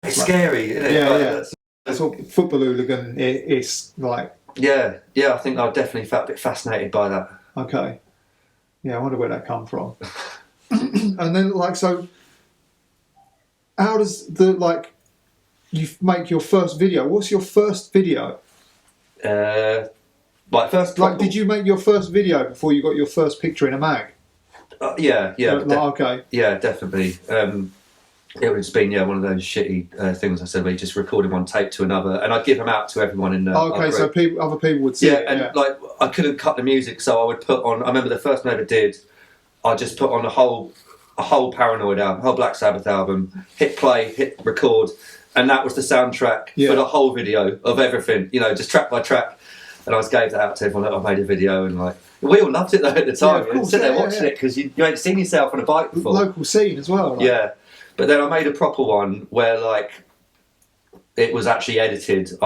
It's scary, isn't it? Yeah. That's what Football Hooligan is like. Yeah, I think I definitely felt a bit fascinated by that. Okay. Yeah, I wonder where that come from. And then, like, so how does you make your first video? What's your first video? Did you make your first video before you got your first picture in a mag? Yeah. Okay. Yeah, definitely. It would have been one of those shitty things I said where you just recorded one tape to another, and I'd give them out to everyone in the. Okay, so other people would see it. And like I couldn't cut the music, so I would put on. I remember the first one I ever did. I just put on a whole Paranoid album, a whole Black Sabbath album. Hit play, hit record, and that was the soundtrack for the whole video of everything. Just track by track. And I gave that out to everyone that I made a video, and like we all loved it though at the time. Yeah, sit there watching it because you ain't seen yourself on a bike before. Local scene as well. Like. Yeah, but then I made a proper one where like it was actually edited. It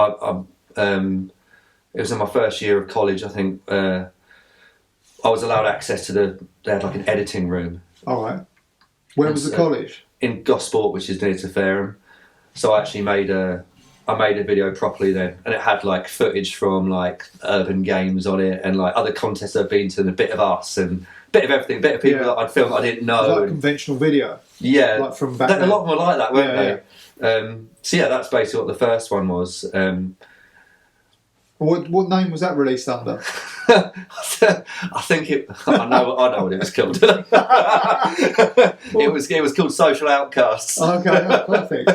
was in my first year of college, I think. I was allowed access to they had like an editing room. All right. Where was the college? In Gosport, which is near to Farren. So I actually made a video properly then, and it had like footage from like urban games on it, and like other contests I've been to, and a bit of us, and a bit of everything, a bit of people that I'd filmed I didn't know. It was like conventional video. Yeah, like from back then. A lot more like that, weren't they? So yeah, that's basically what the first one was. What name was that released under? I think it. I know what it was called. It was called Social Outcasts. Okay, perfect.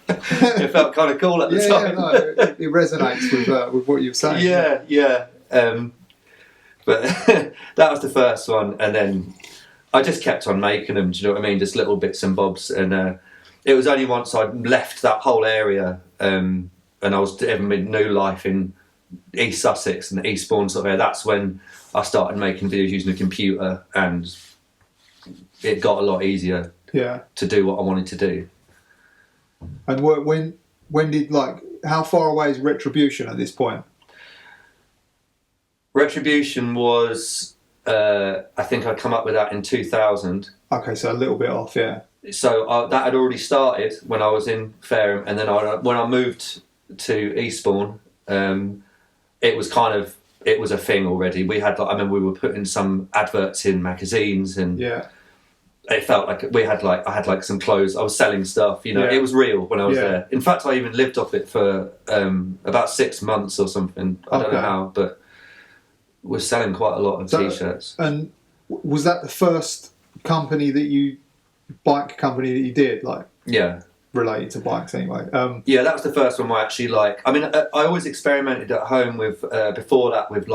It felt kind of cool at the time. No, it resonates with what you're saying. Yeah. But that was the first one, and then I just kept on making them. Do you know what I mean? Just little bits and bobs, and it was only once I'd left that whole area, and I was having my new life in East Sussex and Eastbourne sort of area. That's when I started making videos using a computer, and it got a lot easier. To do what I wanted to do. And when did how far away is Retribution at this point? Retribution was I think I come up with that in 2000. Okay, so a little bit off, yeah. So that had already started when I was in Farren, and then when I moved to Eastbourne, it was a thing already. We had I remember we were putting some adverts in magazines, and it felt like I had some clothes. I was selling stuff, It was real when I was there. In fact, I even lived off it for about 6 months or something. I don't know how, but we're selling quite a lot of t-shirts. And was that the first bike company that you did? Related to bikes anyway. Yeah, that was the first one where I actually I always experimented at home with before that with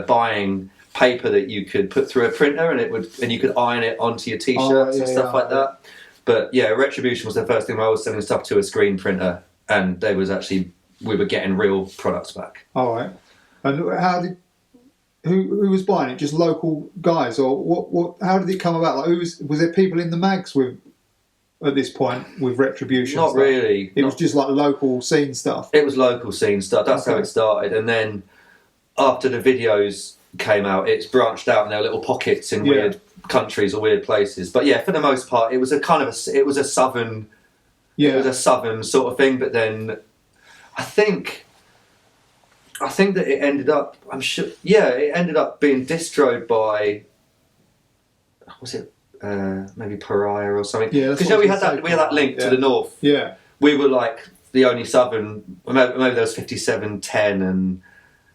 buying paper that you could put through a printer, and you could iron it onto your t-shirts and stuff like that. But yeah, Retribution was the first thing where I was selling stuff to a screen printer, and we were getting real products back. All right. And who was buying it? Just local guys, or what? How did it come about? Was there people in the mags at this point with Retribution? Not really. It was just local scene stuff. It was local scene stuff. That's how it started, and then after the videos came out, it's branched out in their little pockets in weird countries or weird places. But yeah, for the most part, it was a southern, it was a southern sort of thing. But then I think that it ended up. It ended up being distroed by. Was it maybe Pariah or something? Yeah, because we had that link to the north. Yeah, we were the only southern. Maybe there was 5710 and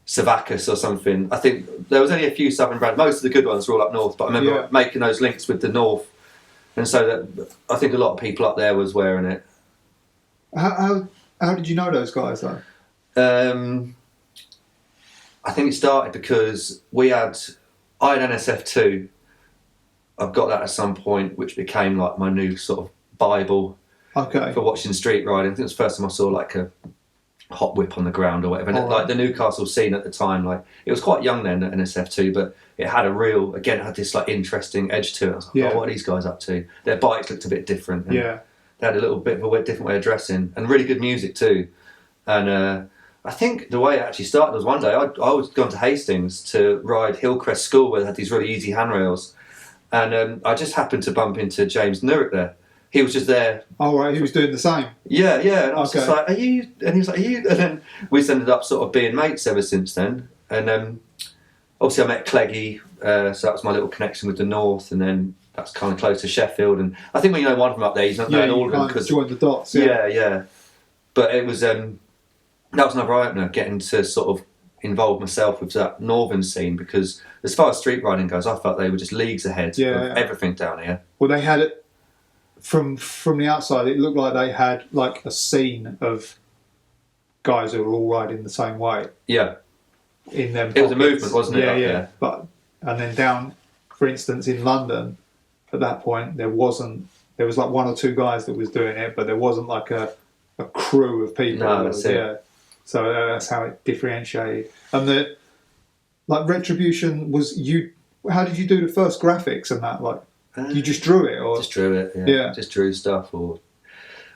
Savacus or something. I think there was only a few southern brands. Most of the good ones were all up north, but I remember making those links with the north, and so that I think a lot of people up there was wearing it. How did you know those guys though? I think it started because I had NSF2. I've got that at some point, which became my new sort of Bible for watching street riding. I think it was the first time I saw a hot whip on the ground or whatever. And the Newcastle scene at the time, it was quite young then at NSF2, but it had had this interesting edge to it. I was like, what are these guys up to? Their bikes looked a bit different. And they had a little bit of a different way of dressing, and really good music too. And I think the way it actually started was one day I was going to Hastings to ride Hillcrest School, where they had these really easy handrails, and I just happened to bump into James Newrick there. he was just there. Oh, right, he was doing the same. Yeah, yeah. And I was Okay. just like, are you? And he was like, are you? And then we just ended up sort of being mates ever since then. And obviously I met Clarkie, so that was my little connection with the north, and then that's kind of close to Sheffield. And I think when you know one from up there, he's not knowing all of them because joined the dots. Yeah. But it was that was another eye opener, getting to sort of involve myself with that northern scene, because as far as street riding goes, I felt they were just leagues ahead of everything down here. Well, they had it from the outside. It looked like they had like a scene of guys who were all riding the same way. Yeah. In them, it was a movement, wasn't it? Yeah. But and then down, for instance, in London, at that point there was like one or two guys that was doing it, but there wasn't like a crew of people. No, that's it. Yeah. So that's how it differentiated. And the like Retribution was you. How did you do the first graphics and that? Like you just drew it, or just drew it? Yeah. Just drew stuff, or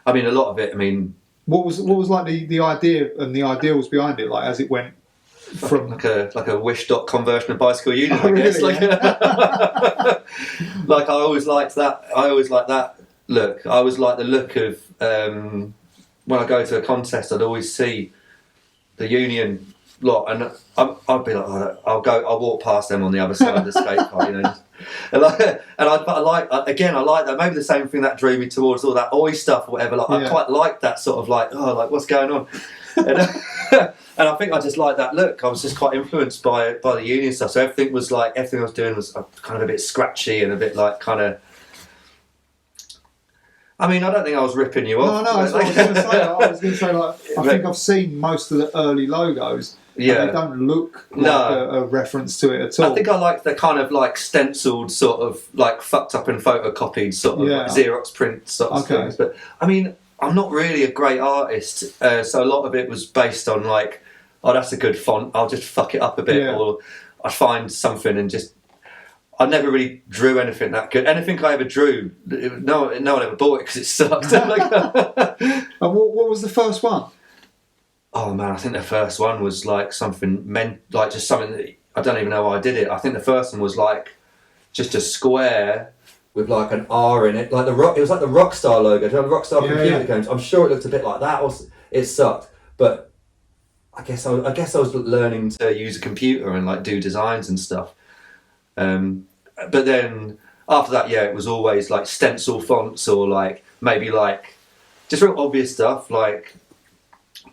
I mean, a lot of it. I mean, what was like the idea and the ideals behind it? Like as it went from like a Wish.com version of Bicycle Union, I guess. Really, yeah. Like I always liked that. I always liked that look. I always like the look of when I go to a contest, I'd always see the Union lot, and I'd be like, oh, I'll walk past them on the other side of the skate park, you know. I like that. Maybe the same thing that drew me towards all that oi stuff or whatever. Like I quite like that sort of like, oh, like what's going on. And I think I just like that look. I was just quite influenced by the Union stuff. So everything was like, everything I was doing was kind of a bit scratchy and a bit like kind of. I mean, I don't think I was ripping you off. No, that's what I was going to say. I was going to say, like, I think I've seen most of the early logos. Yeah. And they don't look like a reference to it at all. I think I like the kind of like stenciled sort of like fucked up and photocopied sort of like Xerox print sort of things. But I mean, I'm not really a great artist, so a lot of it was based on like, oh, that's a good font, I'll just fuck it up a bit, or I find something and just. I never really drew anything that good. Anything I ever drew, no one ever bought it because it sucked. And what was the first one? Oh man, I think the first one was like something like just something that I don't even know why I did it. I think the first one was like just a square with like an R in it, like it was like the Rockstar logo. Do you know the Rockstar computer games? I'm sure it looked a bit like that. It sucked, but I guess I was learning to use a computer and like do designs and stuff. But then after that, it was always like stencil fonts or like maybe like just real obvious stuff like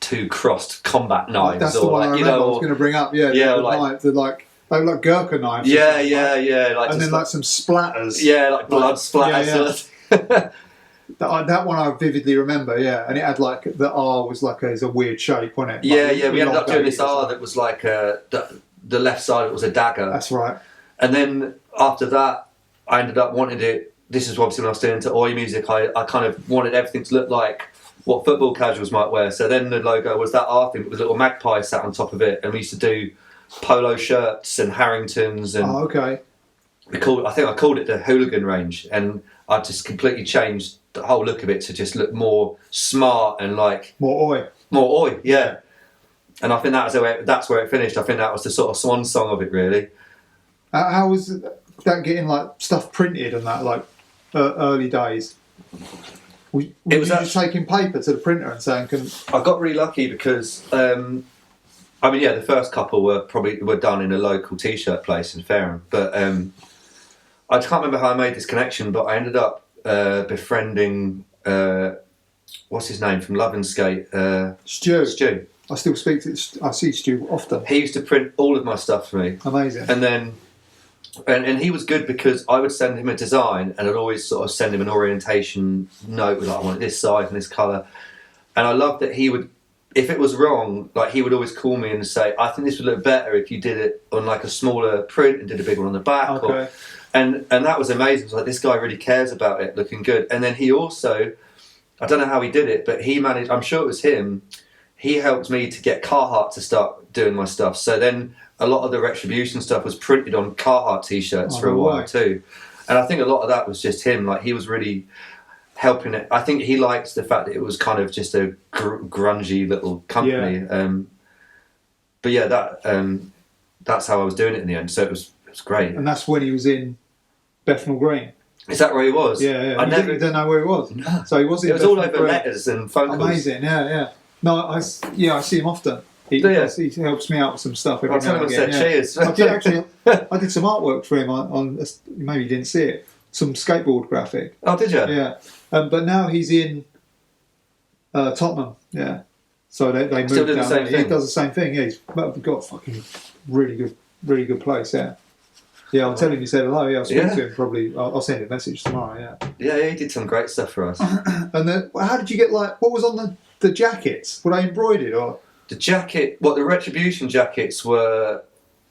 two crossed combat knives. That's or the one like, I remember. I was going to bring up. Yeah, the knives, they were like Gurkha knives. Yeah. Like, and then like some splatters. Yeah, like blood splatters. Yeah. That one I vividly remember. Yeah, and it had like the R was like a weird shape, wasn't it? Yeah. We ended up doing this R that was like the left side of it was a dagger. That's right. And then after that, I ended up wanting it. This is obviously when I was doing into oi music. I kind of wanted everything to look like what football casuals might wear. So then the logo was that R thing with a little magpie sat on top of it, and we used to do polo shirts and Harringtons. And okay. I think I called it the hooligan range, and I just completely changed the whole look of it to just look more smart and like more oi. Yeah. And I think that's where it finished. I think that was the sort of swan song of it, really. How was that getting like stuff printed and that like early days? Was you just taking paper to the printer and saying, I got really lucky because the first couple were done in a local t-shirt place in Farren, but I can't remember how I made this connection, but I ended up befriending what's his name from Love and Skate, Stu. I still speak to. I see Stu often. He used to print all of my stuff for me. Amazing. And then. And he was good because I would send him a design and I'd always sort of send him an orientation note with like, I want this size and this colour. And I loved that he would, if it was wrong, like he would always call me and say, I think this would look better if you did it on like a smaller print and did a big one on the back. Okay. And that was amazing. It was like, this guy really cares about it looking good. And then he also, I don't know how he did it, but he managed, I'm sure it was him, he helped me to get Carhartt to start doing my stuff. So then a lot of the Retribution stuff was printed on Carhartt t-shirts for a while too. And I think a lot of that was just him. Like he was really helping it. I think he liked the fact that it was kind of just a grungy little company. Yeah. But yeah, that's how I was doing it in the end. So it was great. And that's when he was in Bethnal Green. Is that where he was? Yeah. I never didn't know where he was. No. So he was. It was all over letters and phone calls. Amazing. Yeah. No, I see him often. He helps me out with some stuff every now and again. Cheers. I did actually. I did some artwork for him on maybe you didn't see it. Some skateboard graphic. Oh, did you? Yeah. But now he's in Tottenham. Yeah. So they moved Still doing down the same there. thing. He does the same thing. Yeah, he's got a fucking really good place. Yeah. Yeah, I'll tell him you said hello. Yeah, I'll speak to him probably. I'll send him a message tomorrow. Yeah. Yeah, he did some great stuff for us. And then, how did you get what was on the jackets? Were they embroidered or? The jacket, the Retribution jackets were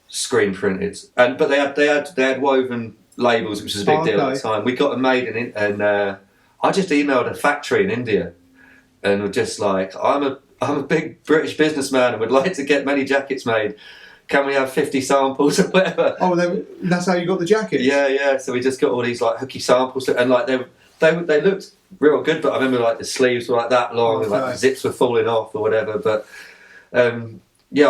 screen printed, but they had woven labels, which was a big deal at the time. We got them made and I just emailed a factory in India, and was just like, I'm a big British businessman and would like to get many jackets made. Can we have 50 samples or whatever? Oh, that's how you got the jackets? Yeah. So we just got all these hooky samples, and they looked real good. But I remember the sleeves were that long, and the zips were falling off or whatever. But I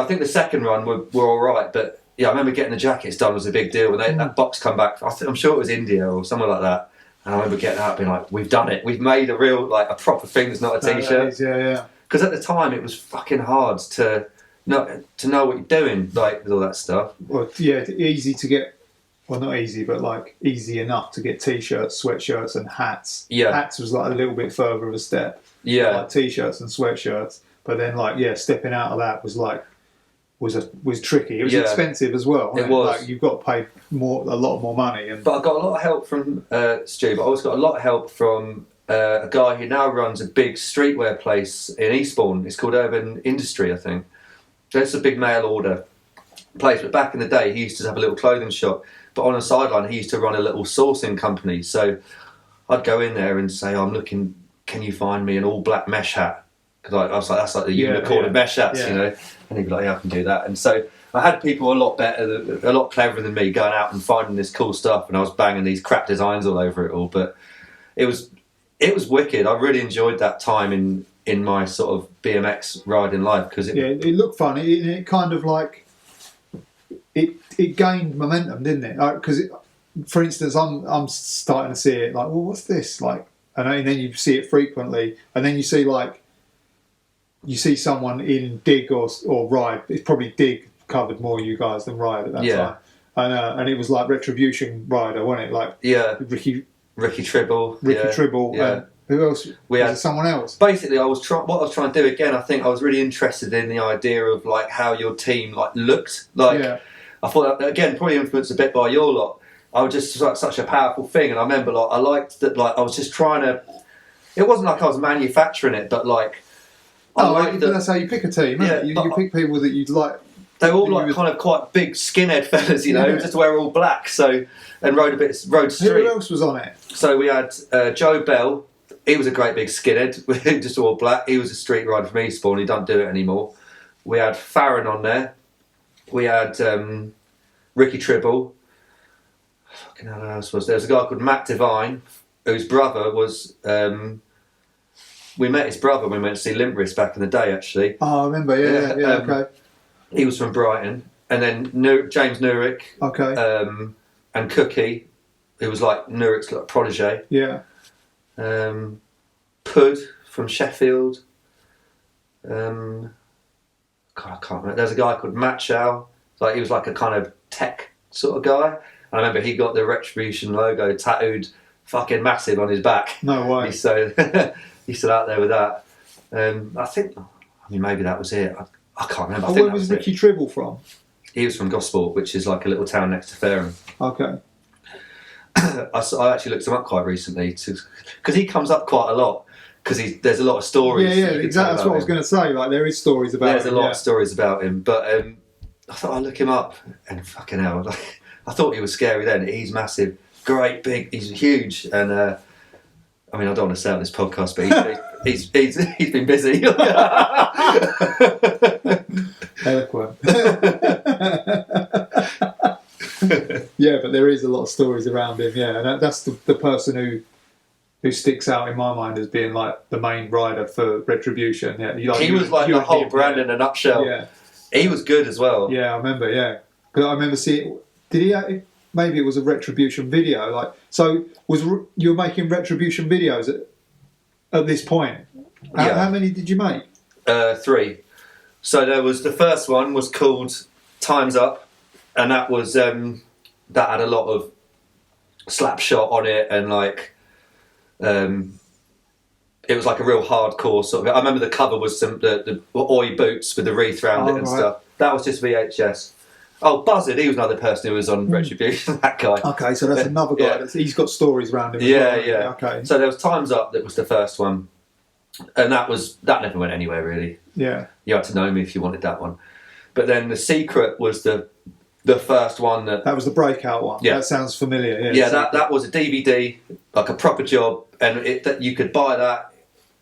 think the second run were all right. But I remember getting the jackets done was a big deal. When that box come back, I'm sure it was India or somewhere like that. And I remember getting that, being like, "We've done it. We've made a real a proper thing that's not a t-shirt." Yeah. Because at the time it was fucking hard to know what you're doing, with all that stuff. Well, yeah, easy to get. Well, not easy, but easy enough to get t-shirts, sweatshirts, and hats. Yeah, hats was a little bit further of a step. Yeah, t-shirts and sweatshirts, but then stepping out of that was was tricky. It was expensive as well. It was. You've got to pay a lot more money. But I got a lot of help from Stu. But I also got a lot of help from a guy who now runs a big streetwear place in Eastbourne. It's called Urban Industry, I think. So it's a big mail order place. But back in the day, he used to have a little clothing shop. But on the sideline, he used to run a little sourcing company. So I'd go in there and say, I'm looking, can you find me an all black mesh hat? Because I was like, that's the unicorn of mesh hats, And he'd be like, yeah, I can do that. And so I had people a lot cleverer than me going out and finding this cool stuff. And I was banging these crap designs all over it all. But it was wicked. I really enjoyed that time in my sort of BMX riding life. Because it looked fun. It kind of it gained momentum, didn't it? Because, for instance, I'm starting to see it well, what's this? And then you see it frequently, and then you see you see someone in dig or ride. It's probably dig covered more you guys than ride at that time. And it was Retribution rider, wasn't it? Ricky Tribble. Tribble. Yeah. Who else? Was it someone else? Basically, what I was trying to do again. I think I was really interested in the idea of how your team looked. I thought that, again, probably influenced a bit by your lot. I was just such a powerful thing, and I remember I liked that. I was just trying to. It wasn't I was manufacturing it, but that's how you pick a team. Yeah, you pick people that you'd like. They were all kind of quite big skinhead fellas, just wear all black. So and rode street. Who else was on it? So we had Joe Bell. He was a great big skinhead, just all black. He was a street rider from Eastbourne. He don't do it anymore. We had Farren on there. We had Ricky Tribble. Fucking hell, who else was there? There was a guy called Matt Devine, whose brother was. We met his brother when we went to see Limbriss back in the day, actually. Oh, I remember. Yeah. Okay. He was from Brighton, and then James Newrick. Okay. And Cookie, who was Newrick's protege. Yeah. Pud from Sheffield. God, I can't remember. There's a guy called Matt Chow. He was a kind of tech sort of guy. And I remember he got the Retribution logo tattooed fucking massive on his back. No way. He's still out there with that. I think, maybe that was it. I can't remember. Where was Ricky Tribble from? He was from Gosport, which is a little town next to Farren. Okay. I actually looked him up quite recently because he comes up quite a lot because there's a lot of stories. Yeah, exactly. That's what I was going to say. There is stories about him. There's a lot of stories about him, but I thought I'd look him up and fucking hell, I thought he was scary then. He's massive, great, big, he's huge, and I don't want to say on this podcast, but he's been busy. Eloquent. Yeah, but there is a lot of stories around him. Yeah, and that's the person who sticks out in my mind as being the main rider for Retribution. Yeah, he was the whole brand in a nutshell. Yeah, he was good as well. Yeah, I remember. Yeah, because I remember seeing. Did maybe it was a Retribution video. Like, so you were making Retribution videos at this point? How many did you make? 3. So there was the first one was called Time's Up, and that was that had a lot of slap shot on it, and like it was like a real hardcore sort of. I remember the cover was the Oi boots with the wreath around it and stuff. That was just VHS. Oh, Buzzard, he was another person who was on Retribution. That guy. Okay, so that's another guy. Yeah. He's got stories around him. Yeah. Okay. So there was Time's Up. That was the first one, and that never went anywhere really. Yeah. You had to know me if you wanted that one. But then The Secret was the first one that was the breakout one. Yeah. That sounds familiar. Yeah, that was a DVD, like a proper job, and that you could buy that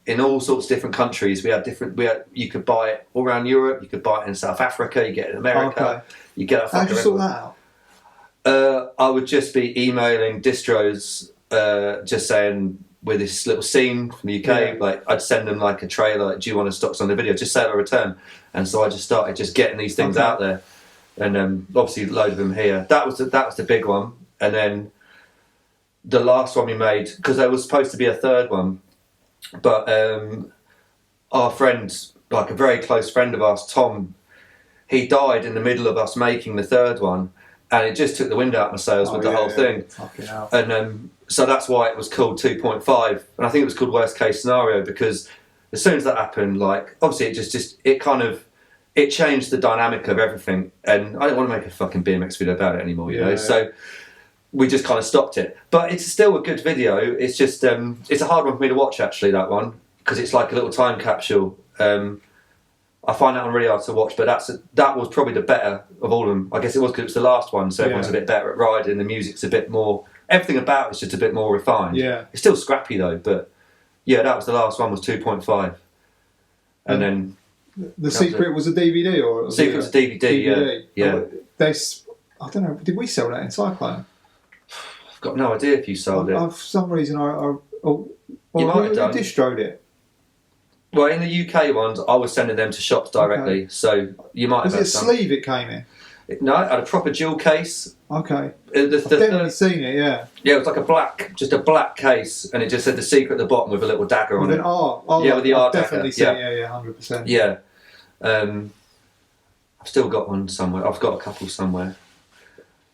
in all sorts of different countries. You could buy it all around Europe. You could buy it in South Africa. You get it in America. Okay. You get it. How'd you sort that out? I would just be emailing distros, just saying, with this little scene from the UK, like I'd send them like a trailer, like, do you want to stock some of the video? Just say it'll return. And so I just started just getting these things out there, and obviously a load of them here. That was the big one, and then the last one we made, because there was supposed to be a third one, but our friend, like a very close friend of ours, Tom, he died in the middle of us making the third one, and it just took the wind out of my sails with the whole thing. Fucking hell. And so that's why it was called 2.5, and I think it was called Worst Case Scenario, because as soon as that happened, like obviously it changed the dynamic of everything, and I didn't want to make a fucking BMX video about it anymore, you know. So we just kind of stopped it. But it's still a good video. It's just it's a hard one for me to watch, actually, that one, because it's like a little time capsule. I find that one really hard to watch, but that was probably the better of all of them. I guess it was because it was the last one, so everyone's a bit better at riding. The music's a bit more. Everything about it's just a bit more refined. Yeah, it's still scrappy though, but yeah, that was the last one. Was 2.5, and then The Secret was a DVD, or Secret was a DVD. Yeah. I don't know. Did we sell that in Cyclone? I've got no idea if you sold it. For some reason, You might have done. Distroed it. Well, in the UK ones, I was sending them to shops directly, so you might have. Was it a sleeve it came in? No, it had a proper jewel case. Okay. I've definitely seen it, yeah. Yeah, it was like a black case, and it just said The Secret at the bottom with a little dagger on it. Yeah, with the R dagger. Definitely seen it, yeah, 100%. Yeah. I've still got one somewhere. I've got a couple somewhere.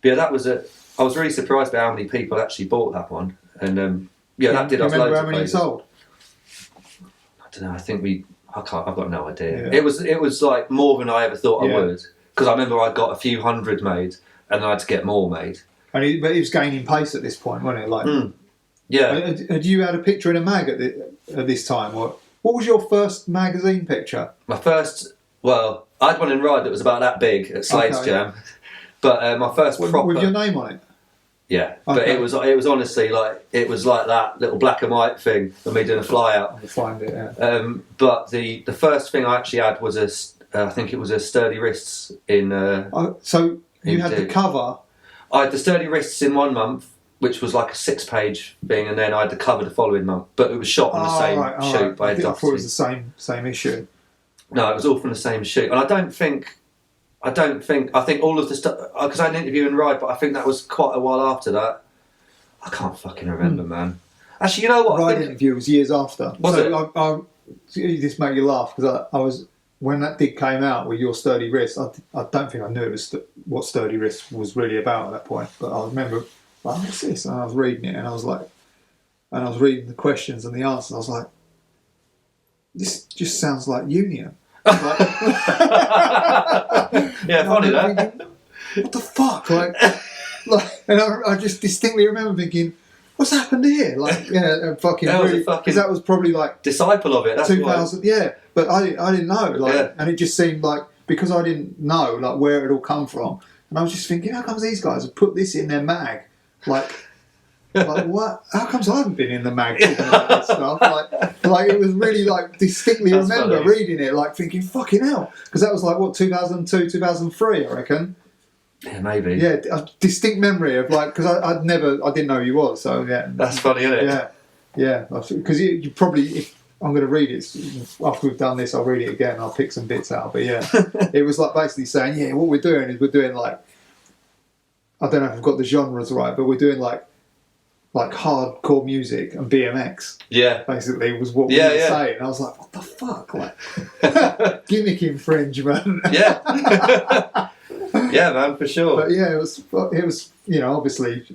But yeah, that was it. I was really surprised by how many people actually bought that one, and that did us loads of remember how many you sold? I don't know. I think I've got no idea. Yeah. It was like more than I ever thought I would, because I remember I got a few hundred made, and I had to get more made. But it was gaining pace at this point, wasn't it? Like, yeah. Had you had a picture in a mag at this time? What was your first magazine picture? My first, I had one in Ride that was about that big at Slade's Jam, but my first proper with your name on it. Yeah, but it was honestly like it was like that little black and white thing of me doing a fly out. I'll find it. Yeah. But the first thing I actually had was I think it was a Sturdy Wrists in. So you had the cover. I had the Sturdy Wrists in 1 month, which was like a 6-page thing, and then I had the cover the following month. But it was shot on the same shoot by Docherty. I thought it was the same issue. No, it was all from the same shoot, and I think all of the stuff, because I had an interview in Ride, but I think that was quite a while after that. I can't fucking remember, man. Actually, you know what? Ride interview was years after. Was it? This made you laugh, because I was, when that dig came out with your Sturdy Wrists, I don't think I knew it was what Sturdy Wrists was really about at that point, but I remember, what's this? And I was reading it, and I was reading the questions and the answers, and I was like, this just sounds like Union. Yeah, funny that. What the fuck? And I just distinctly remember thinking, what's happened here? Because that was probably like disciple of it. That's 2000. Yeah, but I didn't know. And it just seemed like, because I didn't know where it all come from, and I was just thinking, how comes these guys have put this in their mag? Like what? How comes I haven't been in the mag talking about this stuff? Like it was really distinctly remember reading it, thinking, fucking hell, because that was 2002, 2003, I reckon. Yeah, maybe. Yeah, a distinct memory of because I didn't know who you was. So yeah, that's funny, isn't it? Yeah, because you probably, if I'm going to read it after we've done this, I'll read it again. I'll pick some bits out. But yeah, it was basically saying, what we're doing is we're doing I don't know if I've got the genres right, but we're doing like hardcore music and BMX. Yeah. Basically was what we were saying. And I was like, what the fuck? Like gimmick infringement. Yeah. Yeah, man, for sure. But yeah, it was obviously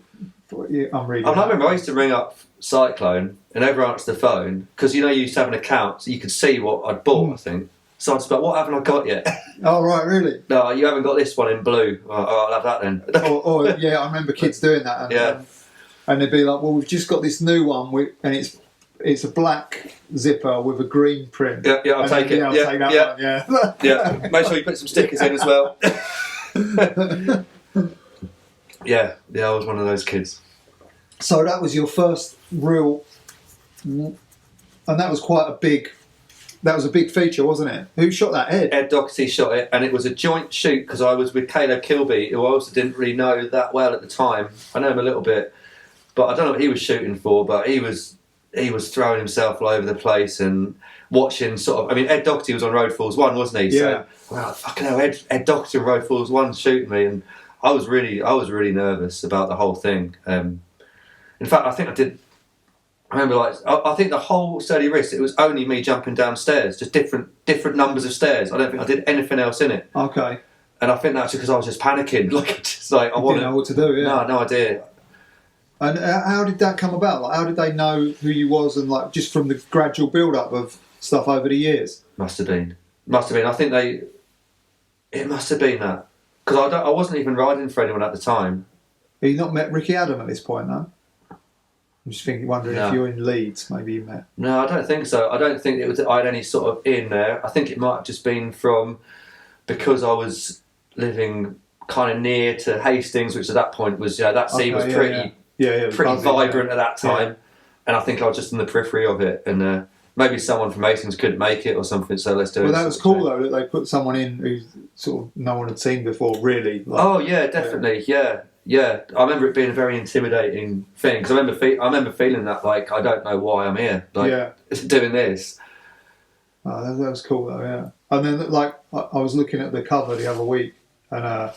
I'm reading. I remember I used to ring up Cyclone and everyone answered the phone because you used to have an account so you could see what I'd bought, I think. So I'd just be like, what haven't I got yet? Oh, right, really? No, you haven't got this one in blue. Oh, I'll have that then. or yeah, I remember kids doing that. And, and they'd be like, well, we've just got this new one and it's a black zipper with a green print. Yeah, I'll take it. Yeah, I'll take that one, yeah. Yeah, make sure you put some stickers in as well. Yeah, I was one of those kids. So that was your first real, and that was quite a big feature, wasn't it? Who shot that? Ed Docherty shot it, and it was a joint shoot because I was with Caleb Kilby, who I also didn't really know that well at the time. I know him a little bit, but I don't know what he was shooting for, but he was throwing himself all over the place and watching sort of. I mean, Ed Docherty was on Road Falls 1, wasn't he? Yeah. So, well, fucking hell, Ed Docherty on Road Falls 1 shooting me, and I was really nervous about the whole thing. In fact, I remember, I think the whole Sturdy Wrist, it was only me jumping downstairs, just different numbers of stairs. I don't think I did anything else in it. Okay. And I think that's because I was just panicking, I didn't know what to do. Yeah. No idea. And how did that come about? Like, how did they know who you was, and like just from the gradual build-up of stuff over the years? Must have been. I think it must have been that because I wasn't even riding for anyone at the time. Have you not met Ricky Adam at this point, though? I'm just wondering if you're in Leeds, maybe you met. No, I don't think so. I don't think I had any sort of in there. I think it might have just been because I was living kind of near to Hastings, which at that point was that scene was pretty vibrant at that time, and I think I was just in the periphery of it, and maybe someone from Hastings couldn't make it or something. So let's do it. Well, that was cool though that they put someone in who sort of no one had seen before, really. Like, oh yeah, definitely, yeah. I remember it being a very intimidating thing because I remember feeling that like I don't know why I'm here, doing this. Oh, that was cool though, yeah. And then like I was looking at the cover the other week, and I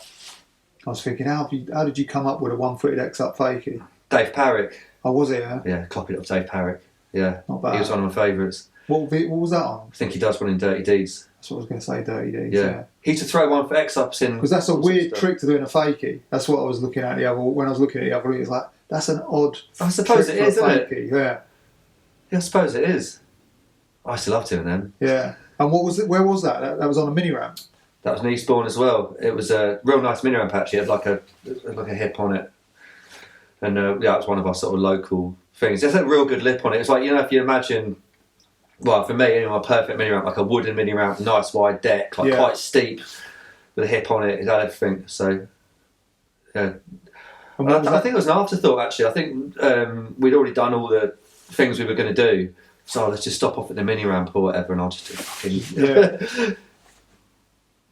was thinking, how did you come up with a one-footed X-up fakie? Dave Parrick. Oh, was it? Yeah, copied it off Dave Parrick. Yeah, not bad. He was one of my favourites. What was that on? I think he does one in Dirty Deeds. That's what I was going to say, Dirty Deeds. Yeah. He used to throw one for X-ups in. Because that's a weird trick to do in a fakie. That's what I was looking at when I was looking at the other week. It's like, that's an odd I suppose it is, isn't it? Yeah. Yeah, I suppose it is. I used to love doing them. Yeah. And what was it? Where was that? That was on a mini ramp. That was in Eastbourne as well. It was a real nice mini ramp actually. It had like a hip on it. And that was one of our sort of local things. There's a real good lip on it. It's like, if you imagine, well, for me, anyway, a perfect mini ramp, like a wooden mini ramp, nice wide deck, quite steep, with a hip on it. It had everything. So, yeah. I think it was an afterthought actually. I think we'd already done all the things we were going to do. So let's just stop off at the mini ramp or whatever, and I'll just do fucking. Yeah.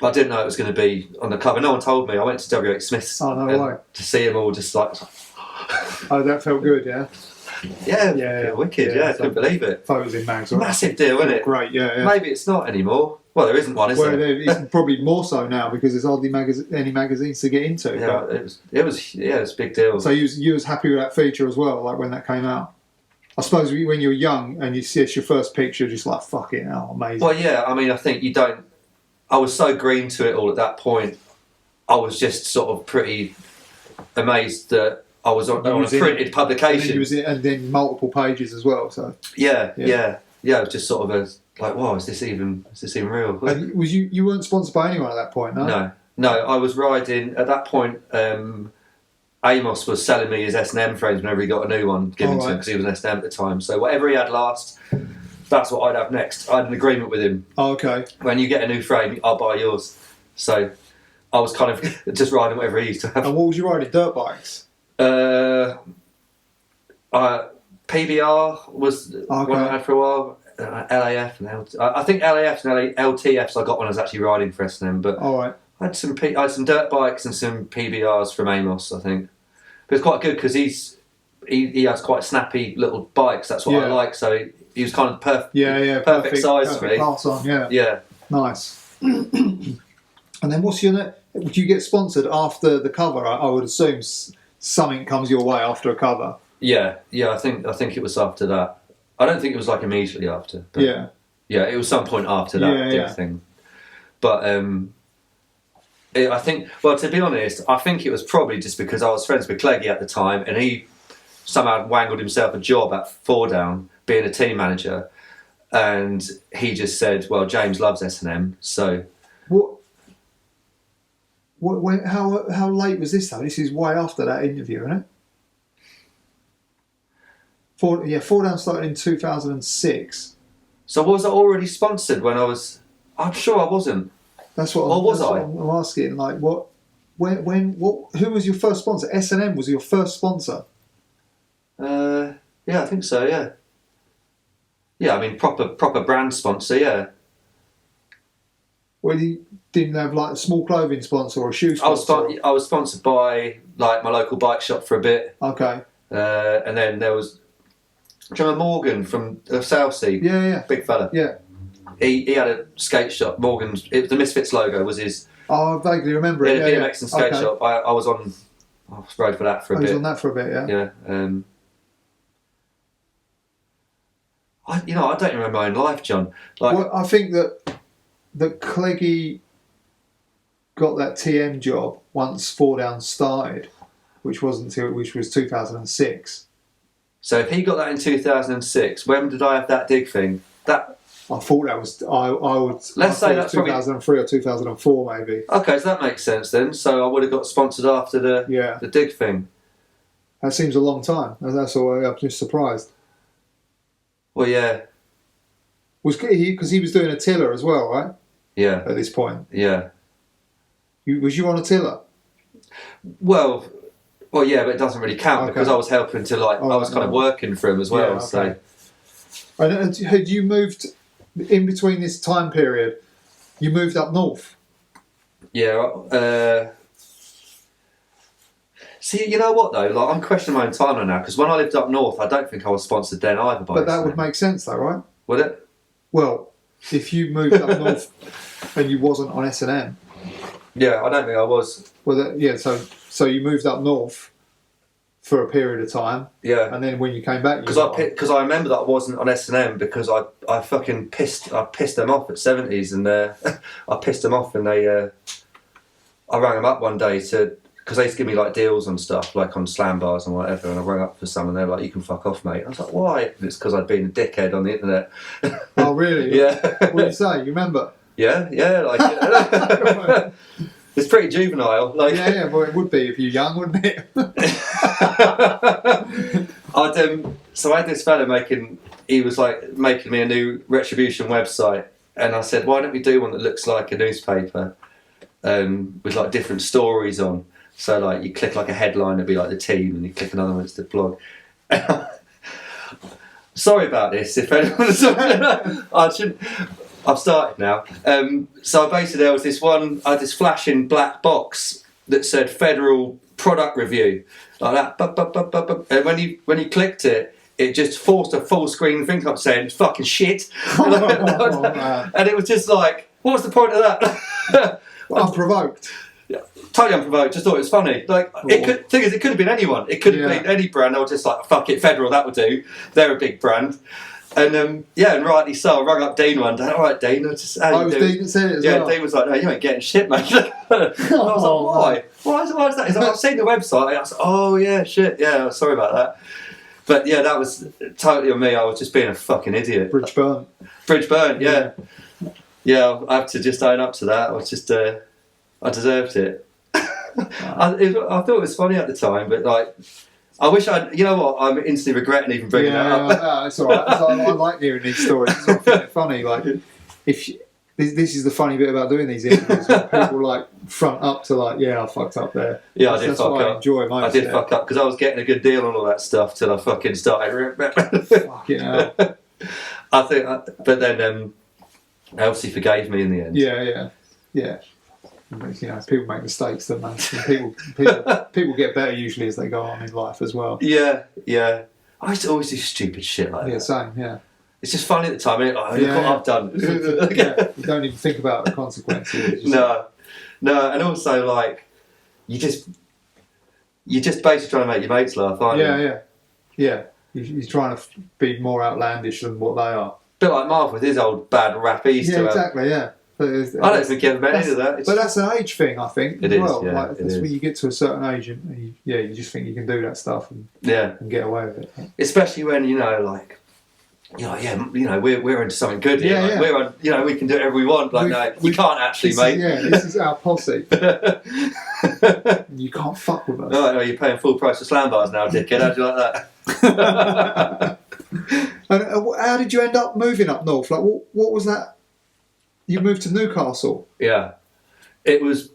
I didn't know it was going to be on the cover. No one told me. I went to WH Smith's to see them all, just like. Oh, that felt good, yeah. Yeah, wicked. Yeah, I couldn't believe it. Photos in mags, massive deal, isn't it? Great, yeah. Maybe it's not anymore. Well, there isn't one, is there? It's probably more so now because there's hardly any magazines to get into. Yeah, but it was a big deal. So you was happy with that feature as well, like when that came out. I suppose when you're young and you see it's your first picture, just like fuck it, amazing. Well, yeah. I mean, I think you don't. I was so green to it all at that point. I was just sort of pretty amazed that I was on a printed publication, and then multiple pages as well. So yeah. It was just sort of like, wow, is this even real? And was you weren't sponsored by anyone at that point, no? No. I was riding at that point. Amos was selling me his S&M frames whenever he got a new one given to him because he was an S&M at the time. So whatever he had last, that's what I'd have next. I had an agreement with him. Oh, okay. When you get a new frame, I'll buy yours. So I was kind of just riding whatever he used to have. And what was you riding? Dirt bikes? PBR was one I had for a while. LAF and LT. I think LAFs and LTFs I got when I was actually riding for S&M. But I had some dirt bikes and some PBRs from Amos, I think. But it's quite good because he has quite snappy little bikes. That's what I like. So he was kind of perfect size for me. Pass on, yeah. Nice. And then what's your Would you get sponsored after the cover? I would assume something comes your way after a cover. Yeah. I think it was after that. I don't think it was like immediately after. But Yeah. Yeah, it was some point after that thing. But I think, well, to be honest, I think it was probably just because I was friends with Clarkie at the time, and he somehow wangled himself a job at Four Down, being a team manager, and he just said, "Well, James loves S&M, so." How late was this though? This is way after that interview, isn't it? Four Down started in 2006. So was I already sponsored when I was? I'm sure I wasn't. That's what. Or was I? I'm asking. Like, what? Who was your first sponsor? S&M was your first sponsor. Yeah, I think so. Yeah. Yeah, I mean proper brand sponsor. Yeah. Well, you didn't have like a small clothing sponsor or a shoe sponsor. I was sponsored by like my local bike shop for a bit. Okay. And then there was. Do you remember Morgan from Southsea? Yeah. Big fella. Yeah. He had a skate shop. Morgan's. The Misfits logo was his. Oh, I vaguely remember it. Yeah. BMX and skate shop. I was on. I rode for that for a bit. I was on that for a bit. Yeah. Yeah. I don't remember my own life, John. Like, well, I think that Clarkie got that TM job once Four Down started, which was 2006. So if he got that in 2006, when did I have that dig thing? That I thought that was Let's say that's 2003 or 2004 maybe. Okay, so that makes sense then. So I would have got sponsored after the dig thing. That seems a long time. That's all. I'm just surprised. Well, yeah. Because he was doing a tiller as well, right? Yeah. At this point. Yeah. Was you on a tiller? Well, yeah, but it doesn't really count because I was helping to I was kind of working for him as well. Yeah, okay. So. And had you moved in between this time period? You moved up north. Yeah. See, you know what though? Like, I'm questioning my own timeline now because when I lived up north, I don't think I was sponsored then either. But that would make sense, though, right? Would it? Well, if you moved up north and you wasn't on S&M. Yeah, I don't think I was. Well, so you moved up north for a period of time. Yeah. And then when you came back, because I remember that I wasn't on S&M because I fucking pissed them off at 70s and I pissed them off and I rang them up one day because they used to give me like deals on stuff, like on slam bars and whatever, and I rang up for some and they were like, "You can fuck off, mate." I was like, "Why?" And it's because I'd been a dickhead on the internet. Oh, really? Yeah. What did you say? You remember? Yeah, like it's pretty juvenile. Like, yeah, well, it would be if you're young, wouldn't it? So I had this fella making me a new Retribution website, and I said, "Why don't we do one that looks like a newspaper, with like different stories on?" So like you click like a headline, it'd be like the team, and you click another one, it's the blog. Sorry about this. If anyone's, I've started now. So basically, there was this flashing black box that said Federal Product Review, like that. And when you clicked it, it just forced a full screen thing up saying "fucking shit," and it was just like, what was the point of that? Unprovoked. Totally unprovoked. Just thought it was funny. Like it could have been anyone. It could have been any brand. I was just like, "Fuck it, Federal, that would do." They're a big brand. And and rightly so. I rang up Dean one day. "All right, Dean, how you doing?" Dean that said it as well. Dean was like, "No, you ain't getting shit, mate." I was like, "Why? Why is that?" He's like, "I've seen the website." I was like, "Oh yeah, shit, yeah, sorry about that." But yeah, that was totally on me. I was just being a fucking idiot. Bridge burnt, yeah. Yeah, I have to just own up to that. I was just, I deserved it. I thought it was funny at the time, but like, I wish you know what? I'm instantly regretting even bringing that up. Yeah, it's all right. I like hearing these stories. It's funny. Like, this is the funny bit about doing these interviews. People like front up to like, "Yeah, I fucked up there." Yeah, I did That's fuck what up. I enjoy most. I did fuck up because I was getting a good deal on all that stuff till I fucking started. Fucking hell. I think, but then Elsie forgave me in the end. Yeah. You know, people make mistakes, don't they? People get better usually as they go on in life as well. Yeah. I used to always do stupid shit like that. Yeah, same. Yeah. It's just funny at the time. Look what I've done. You don't even think about the consequences. No. No, and also like you're just basically trying to make your mates laugh, aren't you? Yeah. He's trying to be more outlandish than what they are. A bit like Marv with his old bad rap he used to have. Exactly, yeah. I don't think he ever met any of that. But that's an age thing, I think. It as is, well. yeah. Like, that's when you get to a certain age and you just think you can do that stuff and get away with it. Especially when, like, we're into something good here. Yeah, like, we're on, we can do whatever we want. Like, you can't actually, mate. This is our posse. You can't fuck with us. Oh, you're paying full price for slam bars now, dickhead. How do you like that? And how did you end up moving up north? Like, what was that? You moved to Newcastle. Yeah, it was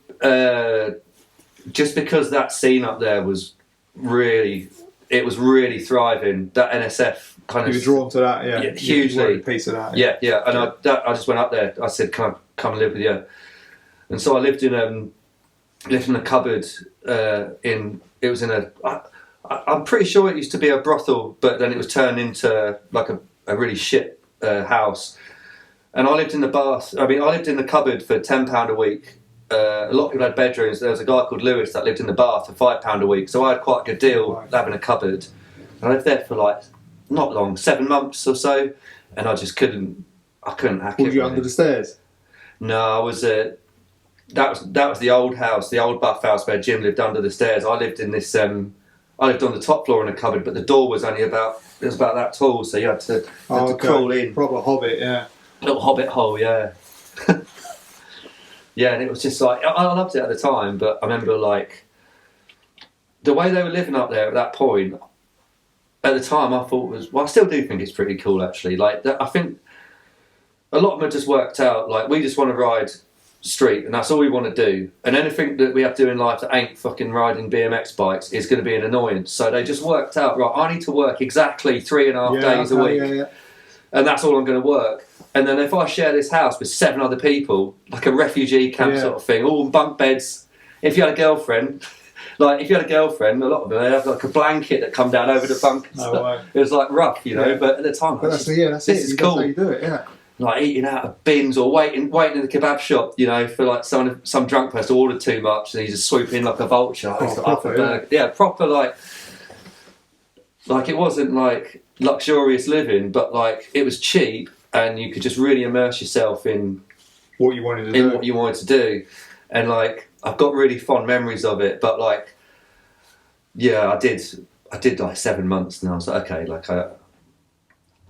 just because that scene up there was really thriving. That NSF kind of. You were drawn to that, yeah. Hugely. You were a piece of that. Yeah. And I just went up there. I said, "Can I come and live with you?" And so I lived in a cupboard. I'm pretty sure it used to be a brothel, but then it was turned into like a really shit house. And I lived in the bath. I lived in the cupboard for £10 a week. A lot of people had bedrooms. There was a guy called Lewis that lived in the bath for £5 a week. So I had quite a good deal having a cupboard. And I lived there for not long, 7 months or so. And I just couldn't hack it. Were you under the stairs? No, I was. That was the old house, the old buff house where Jim lived under the stairs. I lived in this. I lived on the top floor in a cupboard, but the door was only about that tall, so you had to crawl in. Proper hobbit, yeah. Little hobbit hole, yeah. Yeah, and it was just like, I loved it at the time, but I remember the way they were living up there at that point, at the time I thought I still do think it's pretty cool actually. I think a lot of them just worked out, we just want to ride street and that's all we want to do. And anything that we have to do in life that ain't fucking riding BMX bikes is going to be an annoyance. So they just worked out, right, I need to work exactly 3.5 days a week. Yeah. And that's all I'm going to work. And then if I share this house with 7 other people, like a refugee camp sort of thing, all bunk beds. If you had a girlfriend, a lot of them, they have a blanket that come down over the bunk. It was rough, but at the time, that's this it. is cool. That's how you do it, yeah. Eating out of bins or waiting in the kebab shop, for some drunk person who ordered too much and you just swoop in like a vulture. Proper, proper it wasn't luxurious living, but it was cheap. And you could just really immerse yourself in what you wanted to do. And I've got really fond memories of it. But I did 7 months, and I was like, okay,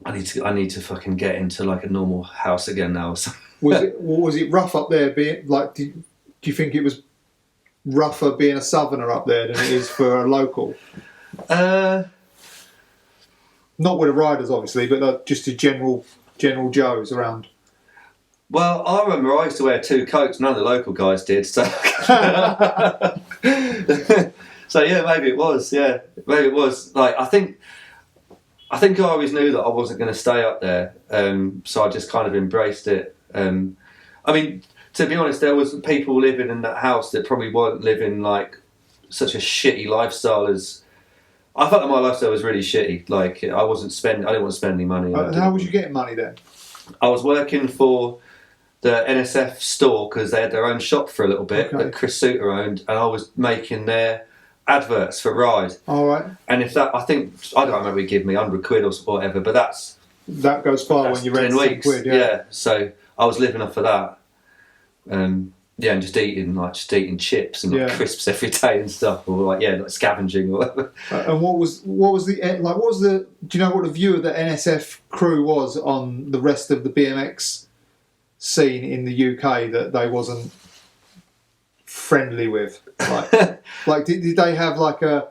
I need to fucking get into a normal house again now. Was it rough up there? Being do you think it was rougher being a southerner up there than it is for a local? Not with the riders, obviously, but just the general Joes around. Well, I remember I used to wear 2 coats. None of the local guys did. So, so yeah, maybe it was. Yeah, maybe it was. I think I always knew that I wasn't going to stay up there. So I just kind of embraced it. To be honest, there was people living in that house that probably weren't living such a shitty lifestyle as. I felt that my lifestyle was really shitty. I didn't want to spend any money. How was you getting money then? I was working for the NSF store because they had their own shop for a little bit that Kris Suter owned, and I was making their adverts for Ride. All right. And I don't remember he gave me £100 or whatever, but that goes far when you rent 10 quid. Yeah. So I was living off of that. And just eating chips and crisps every day and stuff, or scavenging or whatever. And what was the do you know what the view of the NSF crew was on the rest of the BMX scene in the UK that they wasn't friendly with? Did they have a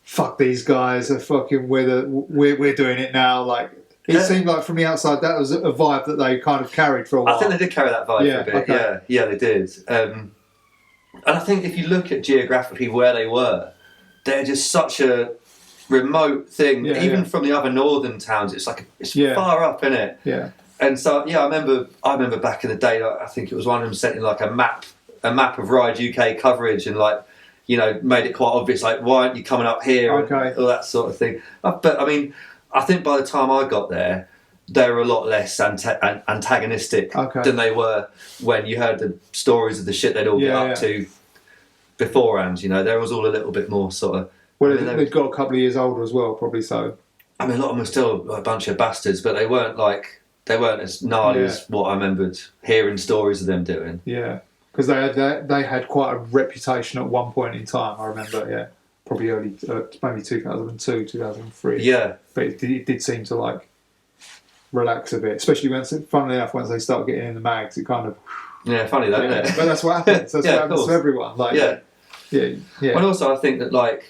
fuck these guys are fucking we're doing it now? It seemed like from the outside that was a vibe that they kind of carried for a while. I think they did carry that vibe for a bit. Okay. Yeah, they did. And I think if you look at geographically where they were, they're just such a remote thing. Even from the other northern towns, it's far up, isn't it? Yeah. And so I remember back in the day. I think it was one of them sent in a map of Ride UK coverage and made it quite obvious. Why aren't you coming up here? Okay. And all that sort of thing. But I think by the time I got there, they were a lot less antagonistic than they were when you heard the stories of the shit they'd all get up to beforehand. You know, there was all a little bit more sort of. Well, they've got a couple of years older as well, probably so. I mean, a lot of them were still a bunch of bastards, but they weren't as gnarly as what I remembered hearing stories of them doing. Yeah, because they had quite a reputation at one point in time. I remember, probably early, maybe 2002, 2003. Yeah, but it did seem to like relax a bit, especially funnily enough, once they start getting in the mags, it kind of. Yeah, funny though, isn't it? But that's what happens. That's what happens to everyone. Like, yeah. Well, also I think that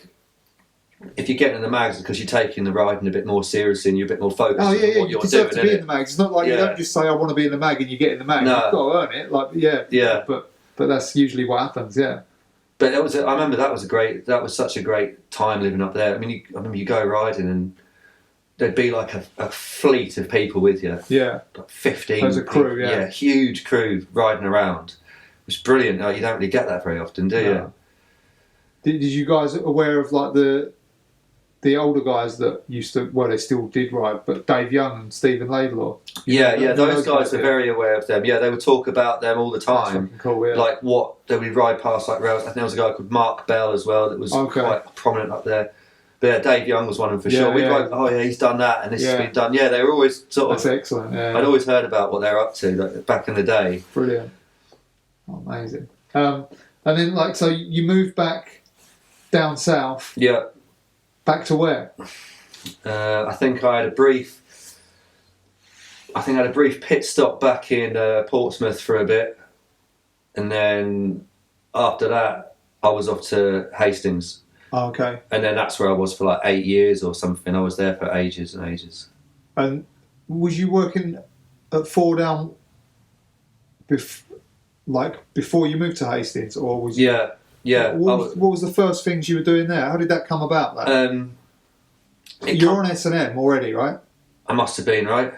if you're getting in the mags, because you're taking the riding a bit more seriously and you're a bit more focused on what you're doing. You deserve to be in the mags. It's not like you don't just say I want to be in the mag and you get in the mag. No. You've got to earn it. But that's usually what happens. Yeah. But I remember that was such a great time living up there. I mean, I remember you go riding and there'd be like a fleet of people with you. Yeah. Like 15. There's a crew. People, huge crew riding around. It was brilliant. You don't really get that very often, do you? Did you guys aware of like the older guys that used to, well, they still did ride, but Dave Young and Stephen Laidlaw? Those guys were very aware of them. Yeah, they would talk about them all the time. That's cool, yeah. Like they would ride past like rails. I think there was a guy called Mark Bell as well that was quite prominent up there. But yeah, Dave Young was one of them for sure. We'd like, he's done that and this has been done. Yeah, they were always sort of... That's excellent, yeah. I'd always heard about what they were up to back in the day. Brilliant. Oh, amazing. And then, so you moved back down south. Yeah. Back to where? I think I had a brief pit stop back in Portsmouth for a bit, and then after that I was off to Hastings. Oh, okay. And then that's where I was for like 8 years or something. I was there for ages and ages. And was you working at Four Down before you moved to Hastings, or was you? Yeah. What was the first things you were doing there? How did that come about? You're on S&M already, right? I must have been, right?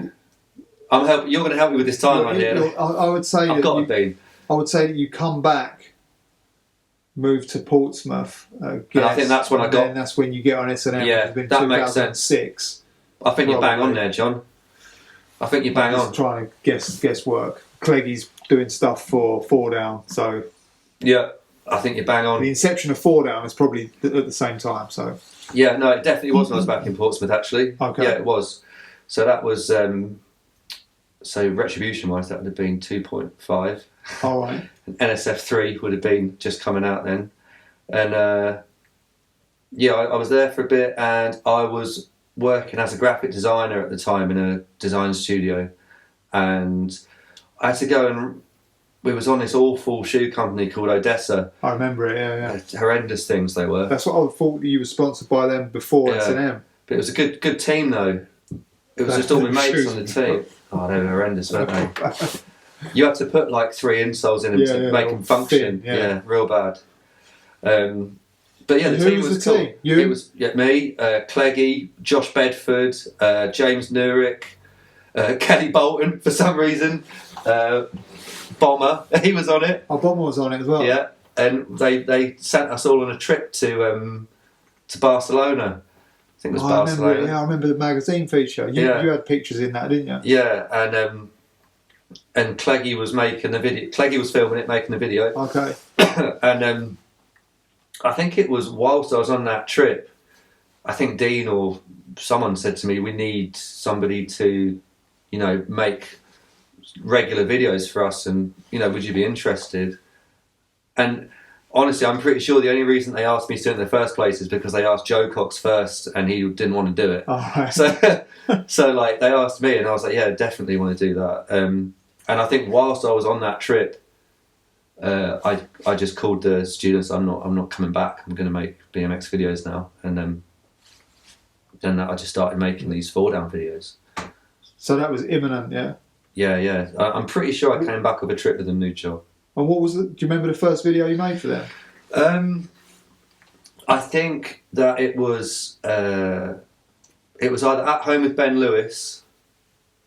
You're going to help me with this timeline here. I would say I've got to be. I would say that you come back, move to Portsmouth. And I think that's when Then that's when you get on S&M. Yeah, that makes sense. I think you're bang on there, John. I think you're bang on. Trying to guess work. Cleggie's doing stuff for Four Down, so yeah. I think you're bang on. The inception of Four Down is probably at the same time. So yeah, no, it definitely was when I was back in Portsmouth. Actually, okay. Yeah, it was. So that was so retribution-wise, that would have been 2.5. All right. And NSF3 would have been just coming out then, and I was there for a bit, and I was working as a graphic designer at the time in a design studio, and I had to go and. We was on this awful shoe company called Odessa. I remember it, yeah. Horrendous things they were. That's what I thought you were sponsored by them before S&M. But it was a good team though. It was just all my mates on the team. Oh, they were horrendous, weren't they? You had to put like 3 insoles in them to make them function. Thin, yeah, real bad. But yeah, the team was cool. Team? You? It was me, Clarkie, Josh Bedford, James Newrick, Kelly Bolton for some reason. Bomber, he was on it. Oh, Bomber was on it as well. Yeah, and they sent us all on a trip to Barcelona. I think it was Barcelona. I remember the magazine feature. You had pictures in that, didn't you? Yeah, and Clarkie was making the video. Clarkie was filming it, making the video. Okay. And I think it was whilst I was on that trip, I think Dean or someone said to me, "We need somebody to, make regular videos for us, and would you be interested?" And honestly, I'm pretty sure the only reason they asked me to do it in the first place is because they asked Joe Cox first and he didn't want to do it. Oh, right. So like they asked me and I was like, yeah, definitely want to do that. And I think whilst I was on that trip, I just called the students, I'm not coming back, I'm going to make BMX videos now. And then I just started making these 4-down videos. So that was imminent, yeah? Yeah. I'm pretty sure I came back with a trip with them, Newcastle. And what was it? Do you remember the first video you made for them? I think that it was either At Home with Ben Lewis,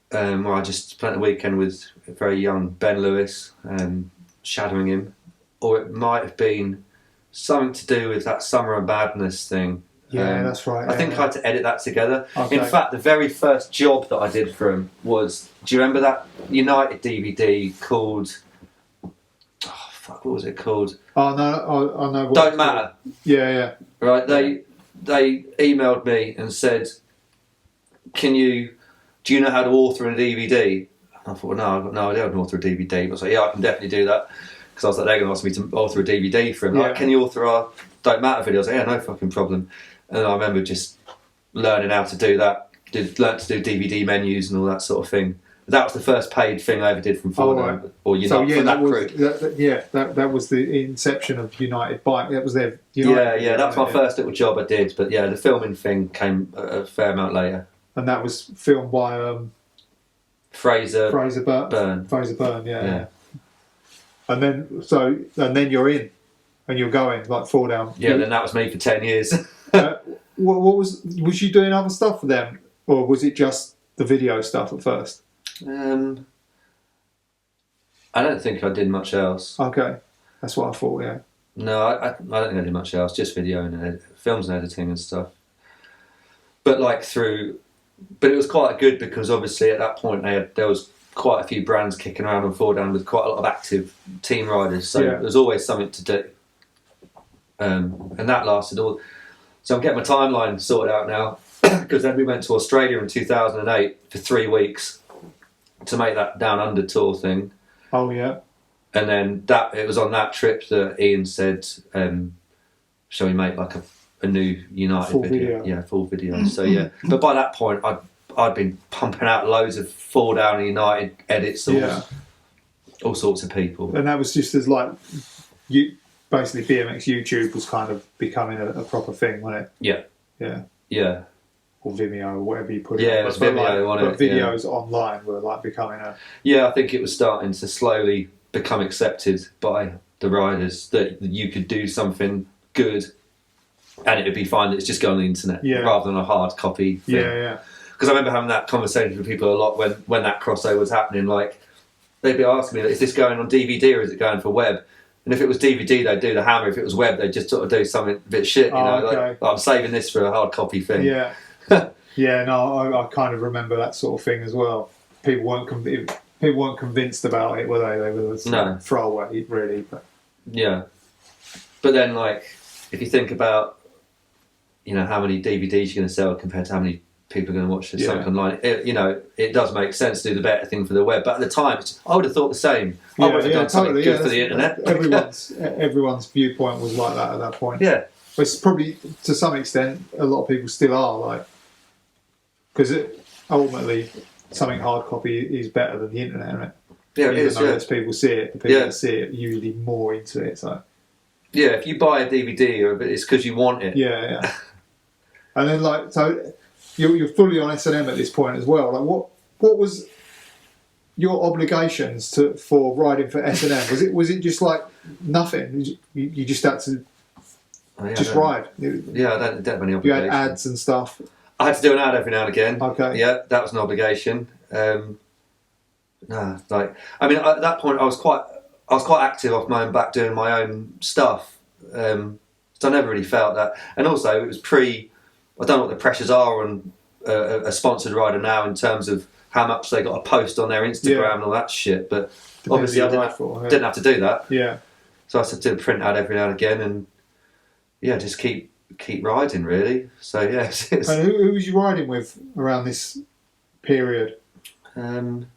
where I just spent the weekend with a very young Ben Lewis, shadowing him, or it might have been something to do with that Summer of Madness thing. Yeah, that's right. I think I had to edit that together. Okay. In fact, the very first job that I did for him was, do you remember that United DVD called, oh fuck, what was it called? Oh no, I know. Don't Matter. Yeah. Right, they emailed me and said, do you know how to author a DVD? I thought, well, no, I've got no idea how to author a DVD. I was like, yeah, I can definitely do that. Because I was like, they're going to ask me to author a DVD for him. Like, can you author our Don't Matter video? I was like, yeah, no fucking problem. And I remember just learning how to do that. Learned to do DVD menus and all that sort of thing. That was the first paid thing I ever did from Ford or United. So that was the inception of United Bike. That was their United. Yeah, that was my first little job I did. But yeah, the filming thing came a fair amount later. And that was filmed by Fraser Byrne. Fraser Byrne, yeah. And then you're in, and you're going like fall down. Yeah, then that was me for 10 years. What was you doing other stuff for them, or was it just the video stuff at first? I don't think I did much else. Okay, that's what I thought. Yeah. No, I don't think I did much else. Just video and films and editing and stuff. But it was quite good because obviously at that point there was quite a few brands kicking around on Four Down with quite a lot of active team riders. So there was always something to do. And that lasted all. So I'm getting my timeline sorted out now because then we went to Australia in 2008 for 3 weeks to make that Down Under tour thing. Oh yeah. And then it was on that trip that Ian said, shall we make like a new United full video? Yeah, full video. So yeah, but by that point I'd been pumping out loads of Fall Down and United edits, all sorts of people. And that was just as like basically BMX YouTube was kind of becoming a proper thing, wasn't it? Yeah. Or Vimeo, or whatever you put it. Yeah, it was Vimeo, but videos online were like becoming a. Yeah, I think it was starting to slowly become accepted by the riders that you could do something good, and it would be fine that it's just going on the internet rather than a hard copy thing. Yeah. Because I remember having that conversation with people a lot when that crossover was happening. Like, they'd be asking me, is this going on DVD or is it going for web? And if it was DVD, they'd do the hammer. If it was web, they'd just sort of do something a bit shit, like I'm saving this for a hard copy thing. Yeah. Yeah, no, I kind of remember that sort of thing as well. People weren't convinced about it, were they? They were throwaway, really. But. Yeah. But then, like, if you think about, how many DVDs you're going to sell compared to how many people are going to watch something online, it does make sense to do the better thing for the web. But at the time, I would have thought the same. I would have done something good for the internet. Everyone's viewpoint was like that at that point. Yeah. But it's probably, to some extent, a lot of people still are, like, because ultimately something hard copy is better than the internet, isn't it? Yeah, it is. Even though less people see it, the people that see it are usually more into it. So. Yeah, if you buy a DVD, it's because you want it. Yeah. And then, so you're fully on S&M at this point as well. Like, what was your obligations for riding for S&M? Was it just like nothing? You just had to ride? Yeah, I don't have any obligations. You had ads and stuff. I had to do an ad every now and again. Okay. Yeah, that was an obligation. At that point, I was quite active off my own back doing my own stuff. So I never really felt that. And also, it was I don't know what the pressures are on a sponsored rider now in terms of how much they got to post on their Instagram and all that shit. But obviously, I didn't have to do that. Yeah. So I had to do a print ad every now and again, and just keep riding, really. So yeah. And who was you riding with around this period? And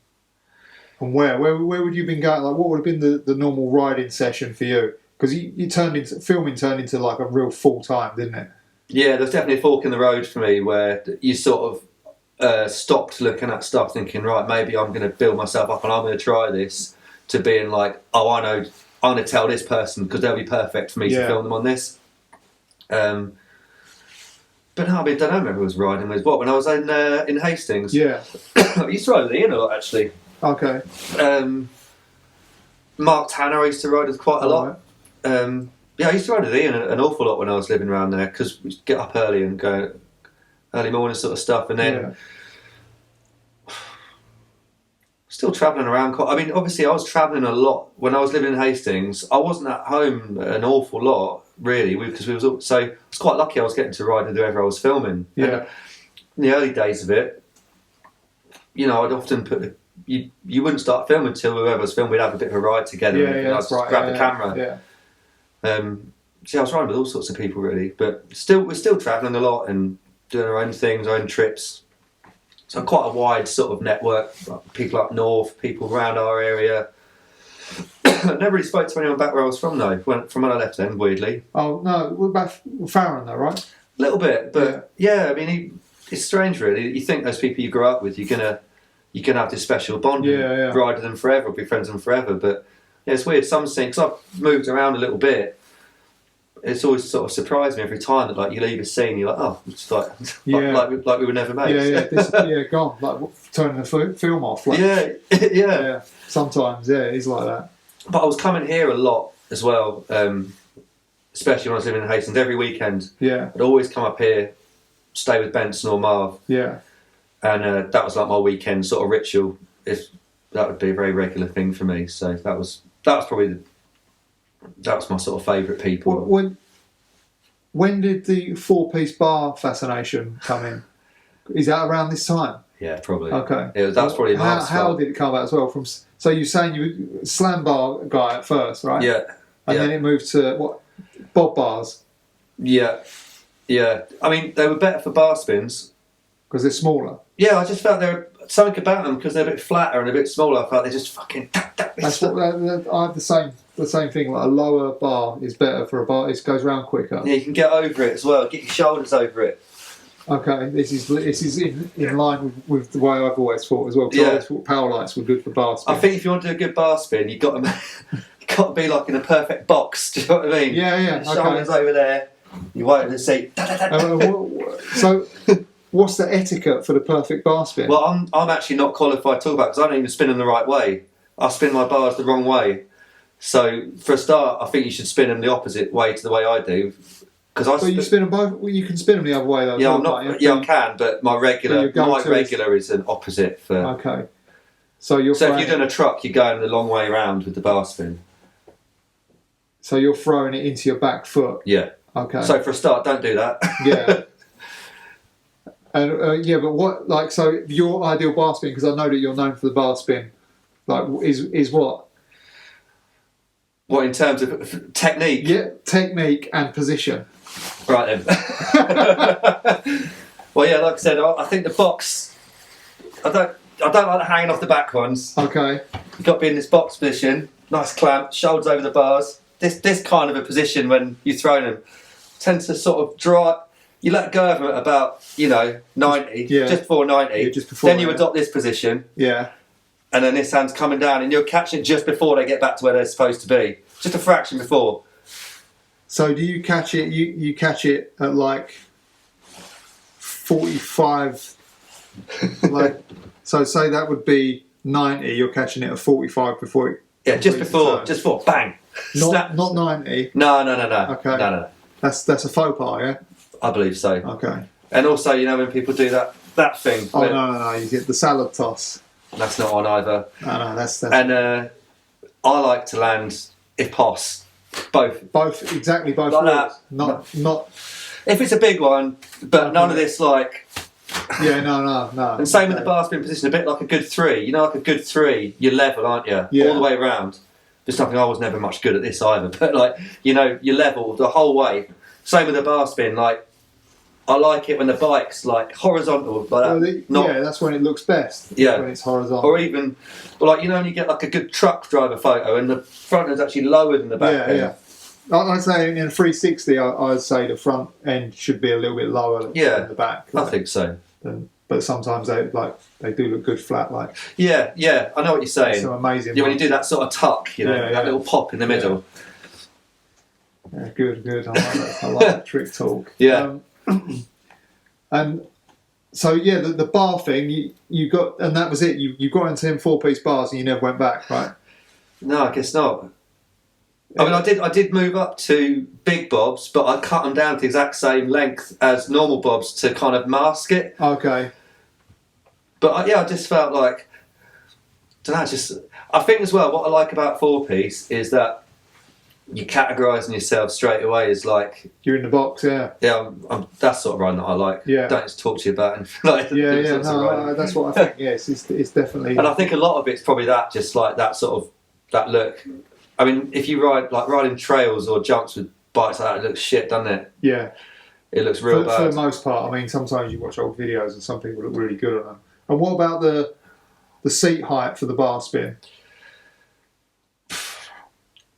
where would you have been going? Like, what would have been the normal riding session for you? Because filming turned into like a real full time, didn't it? Yeah, there's definitely a fork in the road for me where you sort of stopped looking at stuff, thinking, right, maybe I'm going to build myself up and I'm going to try this, to being like, oh, I know, I'm going to tell this person because they'll be perfect for me to film them on this. But no, I don't remember who I was riding with. When I was in Hastings? Yeah. I used to ride with Ian a lot, actually. Okay. Mark Tanner I used to ride with quite a lot. Right. I used to ride with Ian an awful lot when I was living around there because we get up early and go early morning sort of stuff, and then Still travelling around. I mean, obviously, I was travelling a lot when I was living in Hastings. I wasn't at home an awful lot, really, because we was all, so I was quite lucky. I was getting to ride with whoever I was filming. Yeah. And in the early days of it, you know, I'd often put you wouldn't start filming until whoever was filming. We'd have a bit of a ride together. Yeah, and I'd just grab the camera. Yeah. So I was riding with all sorts of people, really, but we're still travelling a lot and doing our own things, our own trips. So quite a wide sort of network, like people up north, people around our area. I never really spoke to anyone back where I was from though, from when I left then, weirdly. Oh no, what about Farren though, right? A little bit, but yeah I mean, it's strange really. You think those people you grew up with, you're gonna have this special bond, and ride with them forever, be friends with them forever. But yeah, it's weird. Some things, because I've moved around a little bit. It's always sort of surprised me every time that like you leave a scene, you're like, oh, it's like like we were never mates. Gone, like turning the film off. Like, yeah. Sometimes, it's like that. But I was coming here a lot as well, especially when I was living in Hastings. Every weekend, I'd always come up here, stay with Benson or Marv. Yeah, and that was like my weekend sort of ritual. That would be a very regular thing for me. So that was probably that was my sort of favourite people. When did the 4-piece bar fascination come in? Is that around this time? Yeah, probably. Okay. That's probably how did it come about as well? So you're saying you were slam bar guy at first, right? Yeah. And then it moved to what? Bob bars. Yeah. I mean, they were better for bar spins because they're smaller. Yeah, I just felt there was something about them because they're a bit flatter and a bit smaller. I felt they just fucking. That's what I have the same thing. Like a lower bar is better for a bar. It goes round quicker. Yeah, you can get over it as well. Get your shoulders over it. Okay, this is in line with the way I've always thought as well. Because I always thought power lights were good for bar spins. I think if you want to do a good bar spin, you've got to be like in a perfect box. Do you know what I mean? Yeah. Shoulders over there. You wait in the seat. So, what's the etiquette for the perfect bar spin? Well, I'm actually not qualified to talk about because I don't even spin them the right way. I spin my bars the wrong way. So for a start, I think you should spin them the opposite way to the way I do. Because you spin them both. Well, you can spin them the other way though. Yeah, I can, but my regular is an opposite for. Okay. So if you're doing a truck, you're going the long way around with the bar spin. So you're throwing it into your back foot. Yeah. Okay. So for a start, don't do that. Yeah. And but what so your ideal bar spin, because I know that you're known for the bar spin, is what? What in terms of technique? Yeah, technique and position. Right then. Well, yeah, like I said, I think the box. I don't like the hanging off the back ones. Okay. You've got to be in this box position, nice clamp, shoulders over the bars. This kind of a position when you throw them tends to sort of draw. You let go of them at about 90, just before 90. Yeah, just before. Then you adopt this position. Yeah. And then this hand's coming down, and you're catching it just before they get back to where they're supposed to be, just a fraction before. So do you catch it? You catch it at like 45. So say that would be 90. You're catching it at 45 before it. Yeah, just before, bang. Not 90. No. Okay. No. That's a faux pas, yeah. I believe so. Okay. And also, when people do that thing. Oh no! You get the salad toss. That's not on either. No, that's. And I like to land, if possible, both. Both exactly both. Like that. Not. If it's a big one, but none of this like. Yeah, no. And same with the bar spin position, a bit like a good 3. Like a good 3, you're level, aren't you? Yeah. All the way around. There's something I was never much good at this either, but you're level the whole way. Same with the bar spin, I like it when the bike's horizontal, like that. That's when it looks best. Yeah, when it's horizontal. Or even, when you get a good truck driver photo and the front end's actually lower than the back end. Yeah. I'd say in a 360, I'd say the front end should be a little bit lower than the back. I think so. But sometimes they do look good flat. Yeah, I know what you're saying. Some amazing. Yeah, when you do that sort of tuck, that little pop in the middle. Yeah, good. I like that. I like that trick talk. Yeah. And so the bar thing you got, and that was it. You got into them 4-piece bars and you never went back, right? No, I guess not. I mean, I did move up to big bobs, but I cut them down to the exact same length as normal bobs to kind of mask it. Okay. But I just felt like don't know, I think as well, what I like about four-piece is that you're categorising yourself straight away as like... You're in the box, yeah. Yeah, I'm that sort of riding that I like. Yeah. Don't just talk to you about anything like no, that's what I think, yes, it's definitely... And I think a lot of it's probably that, just like that sort of, that look. I mean, if you riding trails or jumps with bikes like that, it looks shit, doesn't it? Yeah. It looks real bad. For the most part, I mean, sometimes you watch old videos and some people look really good on them. And what about the seat height for the bar spin?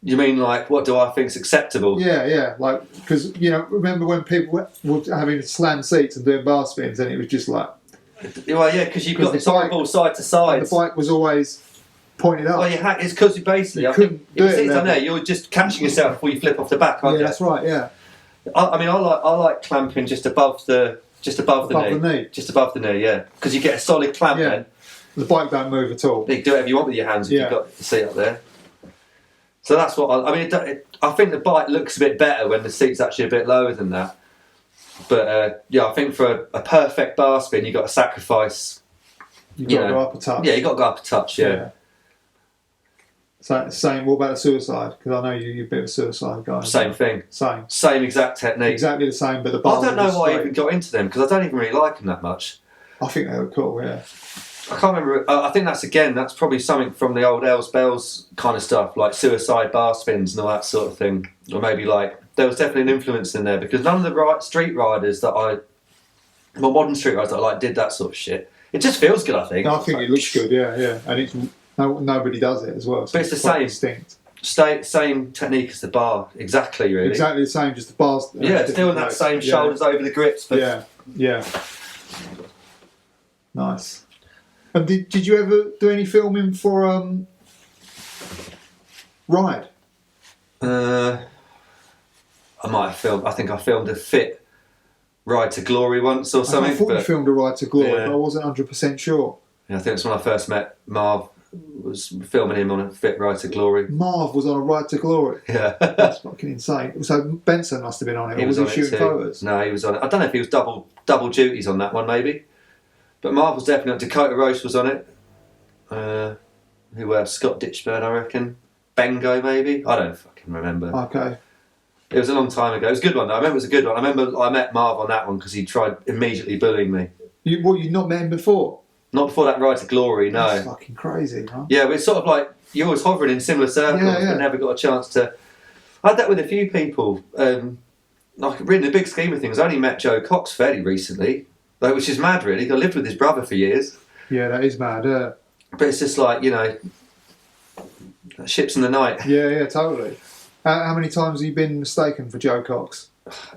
You mean like, what do I think's acceptable? Yeah, like, because, you know, remember when people were having slam seats and doing bar spins and it was just like... Well, yeah, because you've got the horrible side to side. The bike was always pointed up. Well, it's because basically, I think, if you sit down there, you're just catching yourself before you flip off the back, aren't you? Yeah, that's right, yeah. I mean, I like clamping just above the knee. Just above the knee, yeah. Because you get a solid clamp then. The bike don't move at all. You can do whatever you want with your hands if you've got the seat up there. So that's what I think the bike looks a bit better when the seat's actually a bit lower than that. But I think for a perfect bar spin, you've got to sacrifice. You've got to go up a touch. Yeah, you've got to go up a touch, yeah. So, same, what about the suicide? Because I know you're a bit of a suicide guy. Same thing. Same exact technique. Exactly the same, but the bars I don't know why I even got into them, because I don't even really like them that much. I think they were cool, yeah. I can't remember. I think that's probably something from the old Els Bells kind of stuff, like suicide bar spins and all that sort of thing. Or maybe like, there was definitely an influence in there, because none of the street riders modern street riders that I like did that sort of shit. It just feels good, I think. No, I think it looks good, yeah. And it's nobody does it as well. So but it's the same. Distinct. Same technique as the bar, exactly, really. Exactly the same, just the bars. Still in that same shoulders over the grips. But yeah. Nice. And did you ever do any filming for Ride? I might have filmed. I think I filmed a fit Ride to Glory once or something. I thought you filmed a Ride to Glory, Yeah. but I wasn't 100% sure. Yeah, I think it's when I first met Marv. Was filming him on a fit Ride to Glory. Marv was on a Ride to Glory. Yeah, that's fucking insane. So Benson must have been on it. Or was he shooting photos? No, he was on it. I don't know if he was double duties on that one, maybe. But Marv was definitely on. Dakota Roast was on it. Who else? Scott Ditchburn, I reckon. Bengo, maybe. I don't fucking remember. Okay. It was a long time ago. It was a good one, though. I remember it was a good one. I remember I met Marv on that one because he tried immediately bullying me. You'd not met him before? Not before that Ride to Glory, no. That's fucking crazy, huh? Yeah, but it's sort of like you're always hovering in similar circles, but never got a chance to. I had that with a few people. Like, in the big scheme of things, I only met Joe Cox fairly recently, which is mad, really. I lived with his brother for years. Yeah, that is mad. But it's just like, ships in the night. Yeah, totally. How many times have you been mistaken for Joe Cox?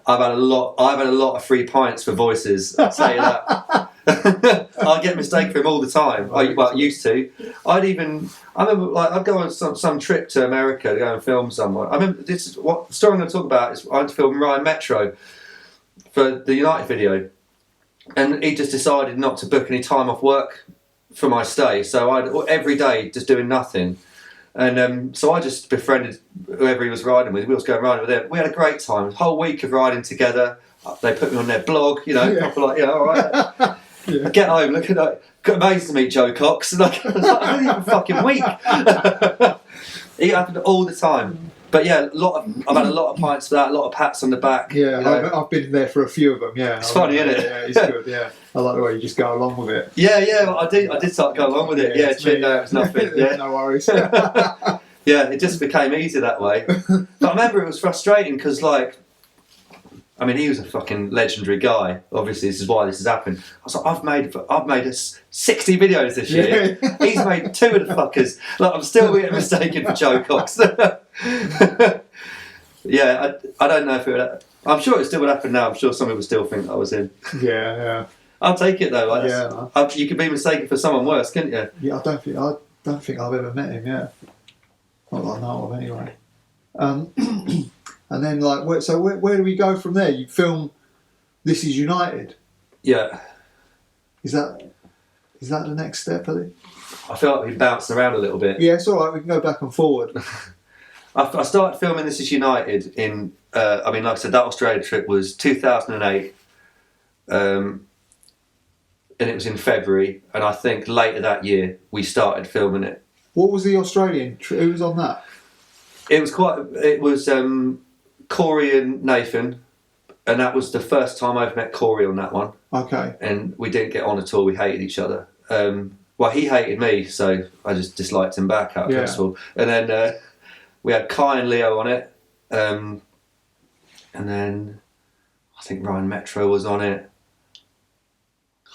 I've had a lot of free pints for voices. I'll tell you that. I get mistaken for him all the time. I used to. I remember, I'd go on some trip to America to go and film somewhere. I remember the story I'm going to talk about is I had to film Ryan Metro for the United video, and he just decided not to book any time off work for my stay. So every day just doing nothing. And so I just befriended whoever he was riding with. We was going riding with him. We had a great time. A whole week of riding together. They put me on their blog, proper like, all right. I get home, look at that. Got amazed to meet Joe Cox. And I was like, I don't even fucking week. It happened all the time. But yeah, I've had a lot of pints for that, a lot of pats on the back. Yeah, I've been there for a few of them, yeah. It's funny, isn't it? Yeah, it's good, yeah. I like the way you just go along with it. Yeah, I did start going along with it. Yeah, no, it's nothing. Yeah. No worries. Yeah, it just became easy that way. But I remember it was frustrating because, he was a fucking legendary guy. Obviously, this is why this has happened. I was like, I've made 60 videos this year. Yeah. He's made 2 of the fuckers. I'm still getting mistaken for Joe Cox. Yeah, I don't know if it would. I'm sure it still would happen now. I'm sure some people still think I was in. Yeah. I'll take it though. You could be mistaken for someone worse, couldn't you? Yeah, I don't think I've ever met him. Yeah, not that I know of anyway. And then where do we go from there? You film This Is United. Yeah. Is that the next step? I feel like we've bounced around a little bit. Yeah, it's all right. We can go back and forward. I started filming This Is United in. Like I said, that Australia trip was 2008. and it was in February, and I think later that year we started filming it. What was the Australian? Who was on that? It was Corey and Nathan, and that was the first time I've met Corey on that one. Okay. And we didn't get on at all. We hated each other. Well, he hated me, so I just disliked him back out of principle. And then we had Kai and Leo on it, and then I think Ryan Metro was on it.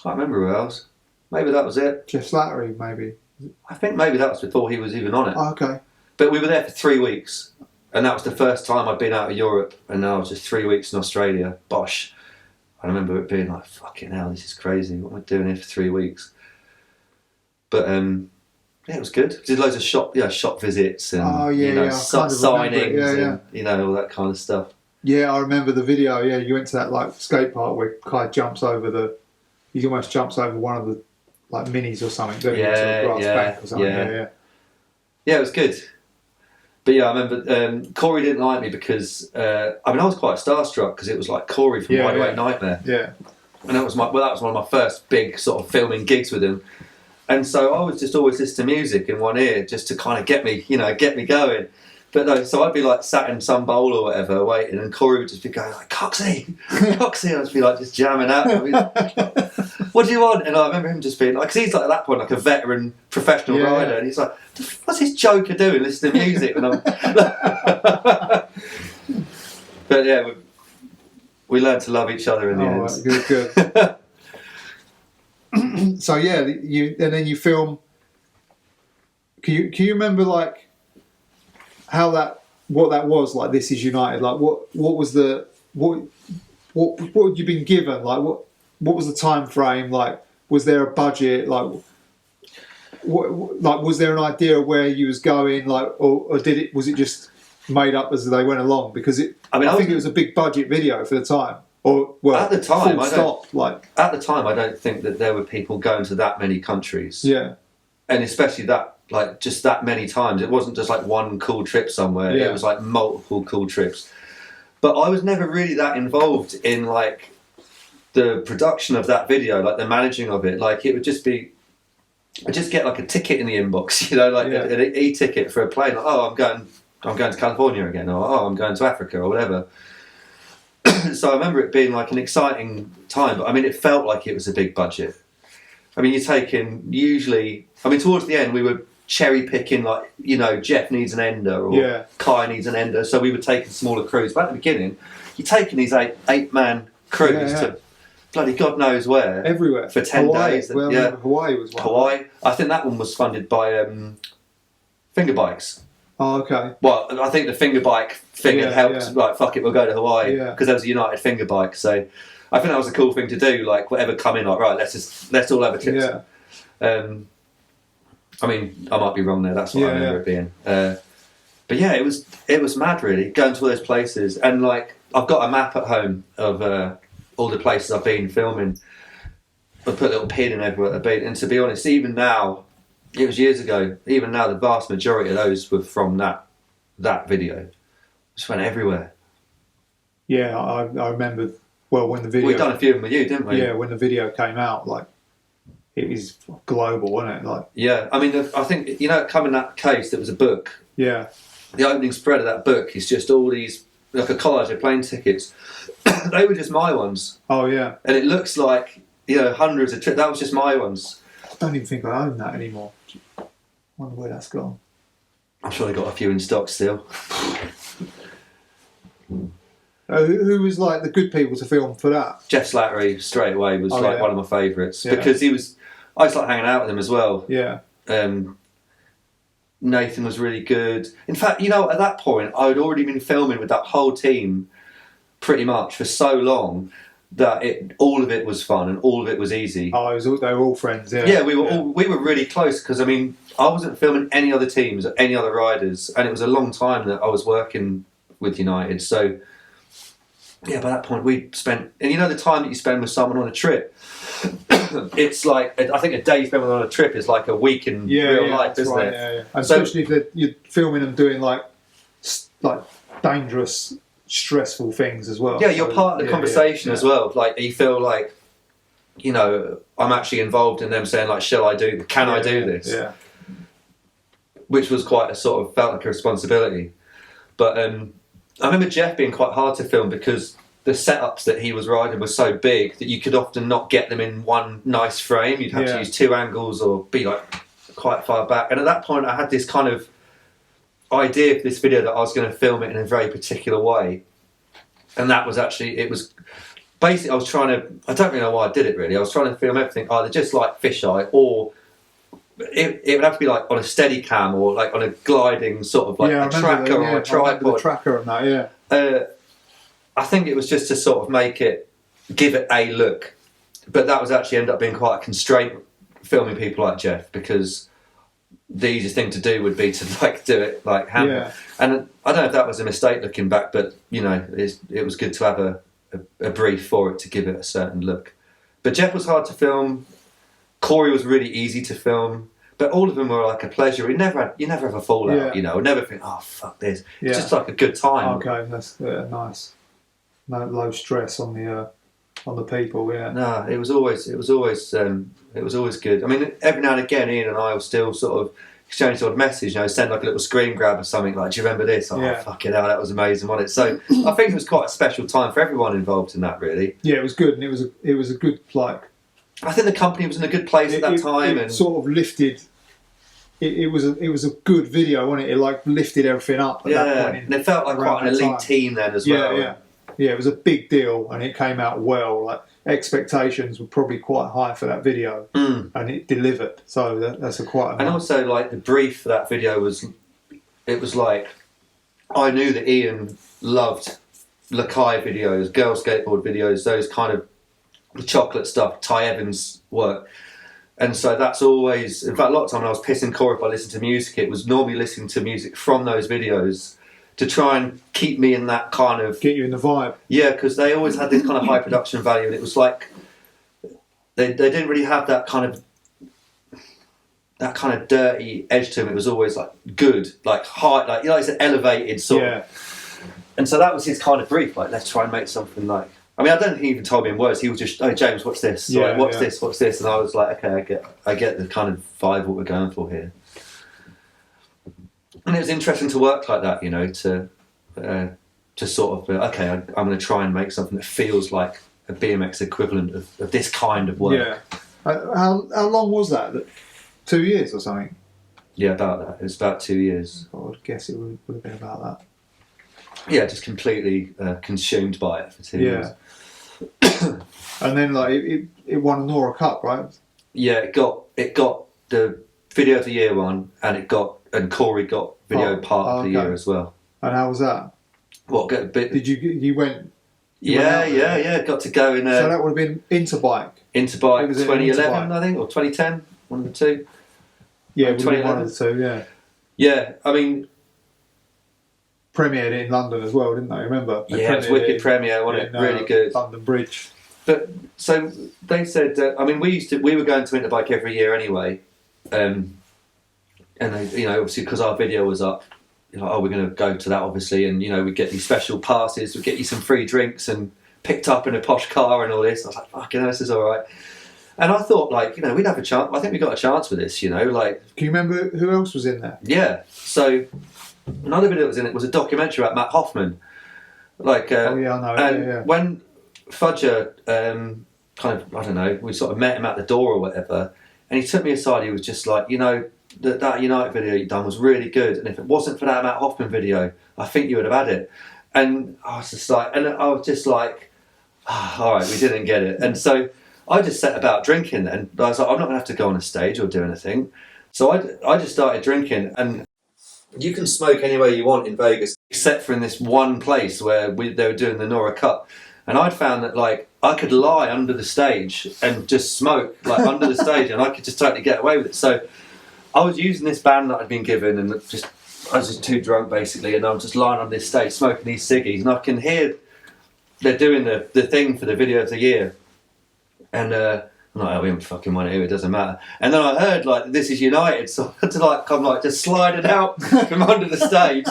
Can't remember who else. Maybe that was it. Geoff Slattery, maybe. I think maybe that was before he was even on it. Oh, okay. But we were there for 3 weeks, and that was the first time I'd been out of Europe, and now I was just 3 weeks in Australia. Bosh. I remember it being like, fucking hell, this is crazy. What am I doing here for 3 weeks? But yeah, it was good. Did loads of shop visits and signings and all that kind of stuff. Yeah, I remember the video. Yeah, you went to that like skate park where Kai jumps over he almost jumps over one of the like minis or something, don't you? Into the grass bank or something. Yeah, it was good. But yeah, I remember Corey didn't like me because I was quite starstruck because it was like Corey from Wide Awake Nightmare. Yeah, and that was one of my first big sort of filming gigs with him. And so I was just always listening to music in one ear just to kind of get me going. But no, so I'd be like sat in some bowl or whatever waiting, and Corey would just be going like, Coxie! Coxie! I'd just be like just jamming out. What do you want? And I remember him just being like, because he's like at that point like a veteran professional rider, and he's like, what's this joker doing listening to music? And I'm but yeah, we learned to love each other in the end. Right, good. So yeah, then you film. Can you remember like what that was like? This Is United. Like what was the what had you been given? Like what was the time frame? Like was there a budget? Like was there an idea of where you was going? Like or was it just made up as they went along? Because I think it was a big budget video for the time. Or at the time, I don't think that there were people going to that many countries. Yeah, and especially that just that many times. It wasn't just like one cool trip somewhere. Yeah. It was like multiple cool trips. But I was never really that involved in like the production of that video, like the managing of it. Like it would just be, I'd just get like a ticket in the inbox, an e-ticket for a plane. Like, I'm going to California again, or I'm going to Africa, or whatever. So I remember it being like an exciting time, but it felt like it was a big budget. You're taking towards the end we were cherry picking, like, Geoff needs an ender, or Kai needs an ender, so we were taking smaller crews. But at the beginning, you're taking these eight-man crews to bloody God knows where. Everywhere. For 10 days. Hawaii was one. Hawaii. I think that one was funded by Finger Bikes. Oh, okay. Well, I think the finger bike thing had helped. Yeah. Like, fuck it, we'll go to Hawaii because there was a United finger bike. So I think that was a cool thing to do. Like, whatever come in, like, right, let's all have a trip. Yeah. I might be wrong there. That's what I remember it being. But yeah, it was mad, really, going to all those places. And like, I've got a map at home of all the places I've been filming. I put a little pin in everywhere I've been. And to be honest, even now. It was years ago. Even now, the vast majority of those were from that video. Just went everywhere. Yeah, I remember. Well, when the video, we've done a few of them with you, didn't we? Yeah, when the video came out, like it was global, wasn't it? Like, yeah, I think coming that case, there was a book. Yeah. The opening spread of that book is just all these like a collage of plane tickets. They were just my ones. Oh yeah. And it looks like hundreds of trips. That was just my ones. I don't even think I own that anymore. I wonder where that's gone. I'm sure they got a few in stock still. Who was like the good people to film for that? Geoff Slattery straight away was one of my favourites because I just like hanging out with him as well. Yeah. Nathan was really good. In fact, at that point I had already been filming with that whole team pretty much for so long that all of it was fun and all of it was easy. Oh, they were all friends. Yeah. Yeah, we were really close because I wasn't filming any other teams or any other riders, and it was a long time that I was working with United. So yeah, by that point we spent, and the time that you spend with someone on a trip, it's like I think a day spent on a trip is like a week in real life, isn't it? Yeah. And especially if you're filming them doing like dangerous, stressful things as well. Yeah, you're part of the conversation as well. Like you feel like you know, I'm actually involved in them saying like, can I do this? Yeah. Which was quite a sort of, felt like a responsibility. But I remember Geoff being quite hard to film because the setups that he was riding were so big that you could often not get them in one nice frame. You'd have to use 2 angles or be like quite far back. And at that point I had this kind of idea for this video that I was going to film it in a very particular way. And that was actually, it was basically, I was trying to, I don't really know why I did it really. I was trying to film everything either just like fisheye, or it would have to be like on a steady cam or like on a gliding sort of like a tracker or a tripod. The tracker on that, I think it was just to sort of give it a look. But that was actually ended up being quite a constraint filming people like Geoff, because the easiest thing to do would be to like do it like hand. Yeah. And I don't know if that was a mistake looking back, but you know, it was good to have a brief for it to give it a certain look. But Geoff was hard to film. Corey was really easy to film, but all of them were like a pleasure. You never have a fallout, you know. Never think, oh fuck this. Yeah. It's just like a good time. Okay, that's nice. No low stress on the people. Yeah. No, it was always good. I mean, every now and again, Ian and I will still sort of exchange sort of message, you know, send like a little screen grab or something like, do you remember this? Oh, fuck it out, that was amazing, wasn't it? So I think it was quite a special time for everyone involved in that, really. Yeah, it was good, and it was a good, like, I think the company was in a good place at that time, and sort of lifted. It was a good video, wasn't it? It like lifted everything up at that point. And it felt like quite an elite team then as well. Yeah, it was a big deal, and it came out well. Like, expectations were probably quite high for that video, and it delivered. So that's quite. And also, like, the brief for that video was like, I knew that Ian loved Lakai videos, girl skateboard videos, those kind of the chocolate stuff, Ty Evans work. And so that's always, in fact, a lot of time when I was pissing Corey if I listened to music, it was normally listening to music from those videos to try and keep me in that kind of... Get you in the vibe. Yeah, because they always had this kind of high production value, and it was like, they didn't really have that kind of dirty edge to them. It was always like good, like high, like, you know, it's an elevated sort of... And so that was his kind of brief, like, let's try and make something like... I mean, I don't think he even told me in words. He was just, oh, James, what's this? So like, what's this? And I was like, okay, I get the kind of vibe what we're going for here. And it was interesting to work like that, you know, to sort of, okay, I'm going to try and make something that feels like a BMX equivalent of this kind of work. Yeah. How long was that? 2 years or something? Yeah, about that. It was about 2 years. I would guess it would have been about that. Yeah, just completely consumed by it for 2 years. And then, like, it won a Nora Cup, right? Yeah, it got the Video of the Year one, and Corey got Video Part of the Year as well. And how was that? What? Did you went? Yeah. Got to go in. So that would have been Interbike. 2011, I think, or 2010, one of the two. Yeah, it would have been one of the two. Yeah. Yeah, I mean. Premiered in London as well, didn't they? Remember? Yeah, it was wicked premiere, wasn't it? Really good. London Bridge. But so they said, I mean, we were going to Interbike every year anyway, and they, you know, obviously because our video was up, you know, we're going to go to that obviously, and you know, we get these special passes, we get you some free drinks, and picked up in a posh car and all this. I was like, fucking hell, this is all right. And I thought, like, you know, we'd have a chance. I think we got a chance with this, you know, like. Can you remember who else was in there? Yeah, so. Another video that was in it was a documentary about Matt Hoffman. Like, I know. And when Fudger, kind of, I don't know, we sort of met him at the door or whatever, and he took me aside. He was just like, you know, that United video you'd done was really good, and if it wasn't for that Matt Hoffman video, I think you would have had it. And I was just like, all right, we didn't get it. And so I just set about drinking then. I was like, I'm not going to have to go on a stage or do anything. So I just started drinking, and you can smoke anywhere you want in Vegas, except for in this one place where they were doing the Nora Cup. And I'd found that, like, I could lie under the stage and just smoke, like, under the stage, and I could just totally get away with it. So I was using this band that I'd been given, and I was just too drunk, basically, and I was just lying on this stage smoking these ciggies, and I can hear they're doing the thing for the Video of the Year. And I'm like, oh, we haven't fucking won it here, it doesn't matter. And then I heard, like, This Is United, so I had to, like, come, like, just sliding out from under the stage.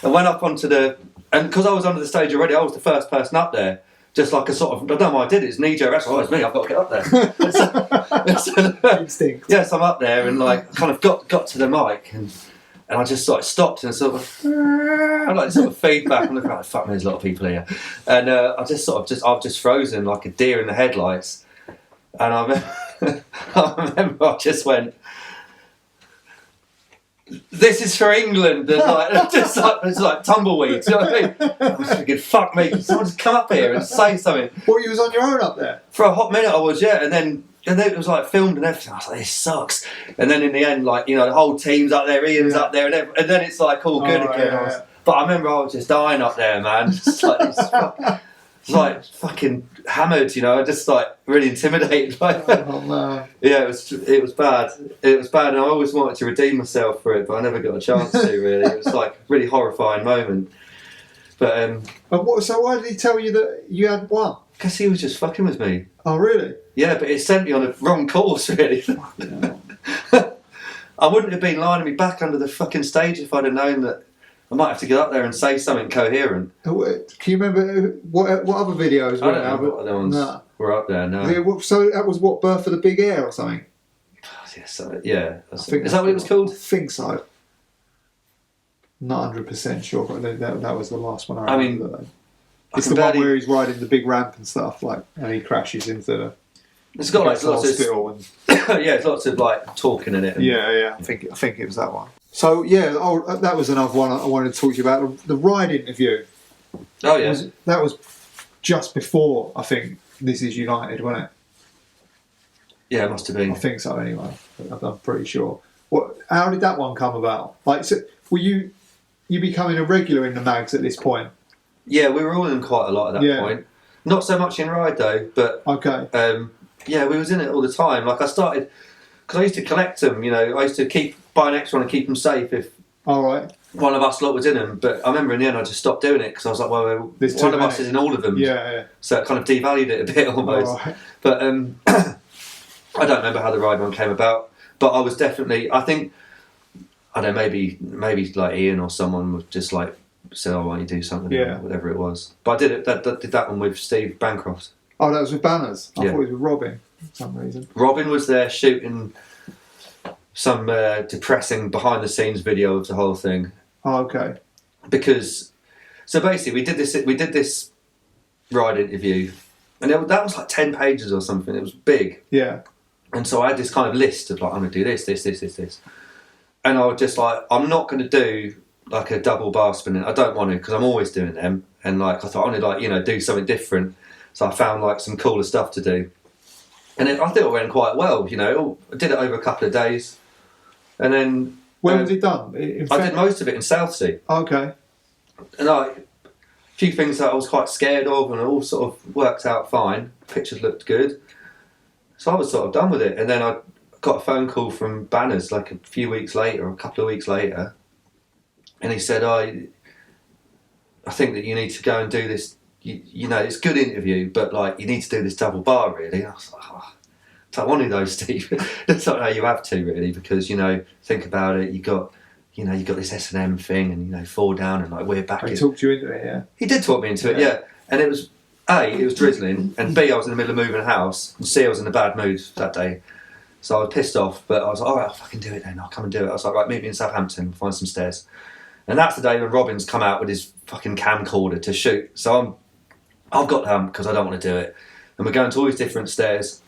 I went up onto and because I was under the stage already, I was the first person up there, just like a sort of, I don't know why I did it, it's knee-jerk reaction. Oh, it's me, I've got to get up there. Instinct. Yes, I'm up there and like kind of got to the mic and I just sort of stopped and sort of like sort of feedback. I'm looking like, fuck me, there's a lot of people here. And I've just frozen like a deer in the headlights. And I remember I just went, this is for England, and like it's like tumbleweed. Do you know what I mean? I was thinking, fuck me, can someone just come up here and say something? Well, you was on your own up there for a hot minute. I was, yeah, and then it was like filmed and everything. I was like, this sucks. And then in the end, like the whole team's up there, Ian's up there, and then it's like all good again. Yeah. But I remember I was just dying up there, man. Just like it's like fucking hammered, just like really intimidated. Oh man. Yeah, it was bad. It was bad, and I always wanted to redeem myself for it, but I never got a chance to. Really, it was like a really horrifying moment. But so why did he tell you that you had won? Because he was just fucking with me. Oh really? Yeah, but it sent me on a wrong course, really. I wouldn't have been lining me back under the fucking stage if I'd have known that I might have to get up there and say something coherent. Can you remember what other videos were I don't know what other ones were up there, no. Yeah, so that was what, Birth of the Big Air or something? Yeah. Is that what it was called? I think so. Not 100% sure, but that was the last one I remember. It's the one where he's riding the big ramp and stuff, like, and he crashes into the... It's got like lots of... yeah, it's lots of like talking in it. Yeah, I think it was that one. So yeah, that was another one I wanted to talk to you about. The ride interview. Oh yeah. That was just before, I think, This Is United, wasn't it? Yeah, it must have been. I think so anyway. I'm pretty sure. How did that one come about? Like, so were you becoming a regular in the mags at this point? Yeah, we were all in quite a lot at that point. Not so much in ride though, but okay. Yeah, we was in it all the time. Like I started, because I used to collect them. I used to buy an extra one and keep them safe if one of us lot was in them. But I remember in the end I just stopped doing it because I was like, well, one of us is in all of them. Yeah. So it kind of devalued it a bit almost. But I don't remember how the ride one came about. But I was definitely, I think, I don't know, maybe like Ian or someone was just like said, "Oh, why don't you do something?" Whatever it was. But I did that one with Steve Bancroft. Oh, that was with Banners. I thought it was with Robin for some reason. Robin was there shooting some depressing behind the scenes video of the whole thing. Oh, okay. Because so basically we did this ride interview, and that was like 10 pages or something. It was big. Yeah. And so I had this kind of list of like, I'm going to do this. And I was just like, I'm not going to do like a double bar spinning. I don't want to because I'm always doing them. And like I thought I wanted to do something different. So I found like some cooler stuff to do. And I thought it went quite well. I did it over a couple of days. And then... When was it done? I did most of it in Southsea. Okay. And a few things that I was quite scared of and it all sort of worked out fine. Pictures looked good. So I was sort of done with it. And then I got a phone call from Banners like a few weeks later, or a couple of weeks later. And he said, I think that you need to go and do this. It's a good interview, but like you need to do this double bar really. I was like, I don't want to though, Steve. That's not how you have to really, because think about it. You got this S&M thing, and fall down and like we're back. He talked you into it, yeah. He did talk me into it, yeah. And it was it was drizzling, and B, I was in the middle of moving a house, and C, I was in a bad mood that day. So I was pissed off, but I was like, all right, I'll fucking do it then. I'll come and do it. I was like, right, meet me in Southampton, find some stairs. And that's the day when Robin's come out with his fucking camcorder to shoot. So I've got them because I don't want to do it. And we're going to all these different stairs.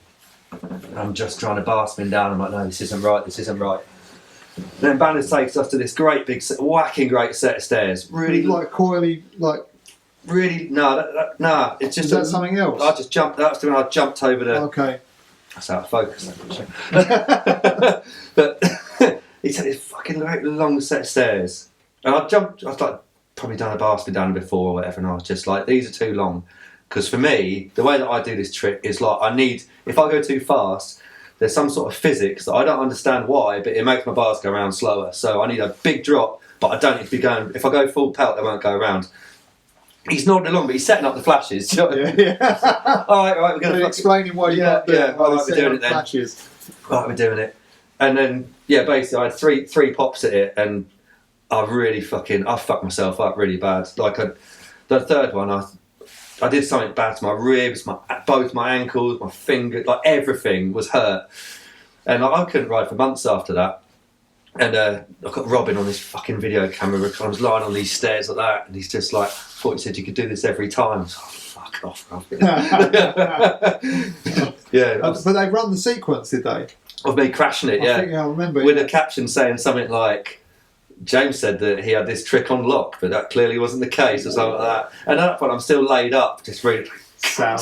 And I'm just trying to bar spin down. I'm like, no, this isn't right. And then Banners takes us to this great big, whacking great set of stairs. Really like coily, like. Really, no. It's just. Is that something else? I just jumped. That's when I jumped over the. Okay. That's out of focus. But he said it's fucking great long set of stairs. And I jumped, I was like, probably done a bar spin down before or whatever, and I was just like, these are too long. Because for me, the way that I do this trick is like, if I go too fast, there's some sort of physics that I don't understand why, but it makes my bars go around slower. So I need a big drop, but I don't need to be going, if I go full pelt, they won't go around. He's nodding along, but he's setting up the flashes. Yeah. All right, we're going to explaining why you're not doing it. All right, we're doing it then. Flashes. Right, we're doing it. And then, basically I had three pops at it, and I fucked myself up really bad. Like the third one, I did something bad to my ribs, both my ankles, my fingers, like everything was hurt. And I couldn't ride for months after that. And I got Robin on his fucking video camera. I was lying on these stairs like that, and he's just like, I thought you said you could do this every time. So, fuck off, Robin. Yeah. But they run the sequence, did they? Of me crashing it, yeah. I think I remember. With a caption saying something like, James said that he had this trick on lock, but that clearly wasn't the case, or something like that. And at that point, I'm still laid up, just really sound.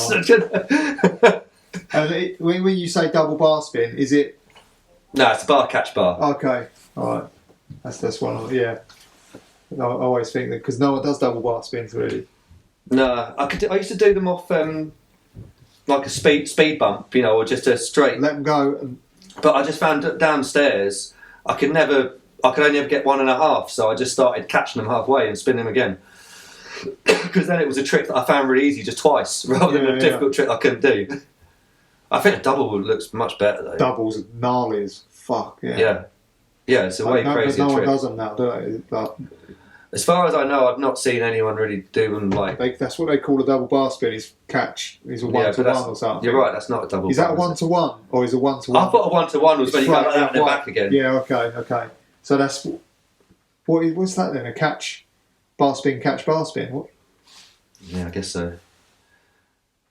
And when you say double bar spin, is it? No, it's a bar catch bar. Okay, all right. That's one. Yeah. I always think that because no one does double bar spins really. No, I used to do them off like a speed bump, you know, or just a straight. Let them go. But I just found that downstairs I could only ever get 1.5, so I just started catching them halfway and spinning them again. Because then it was a trick that I found really easy, just twice, rather than a difficult trick I couldn't do. I think a double looks much better though. Doubles gnarly as fuck. Yeah, it's a way crazier no trick. one does them now, do they? But as far as I know, I've not seen anyone really do them like. That's what they call a double bar spin. Is catch is a 1-to-1 or something. You're right. That's not a double. Is that a 1-to-1 or is a 1-to-1? I thought a 1-to-1 was when you go like that and then back again. Yeah. Okay. So that's what's that then? A catch bar spin, catch bar spin. What? Yeah, I guess so.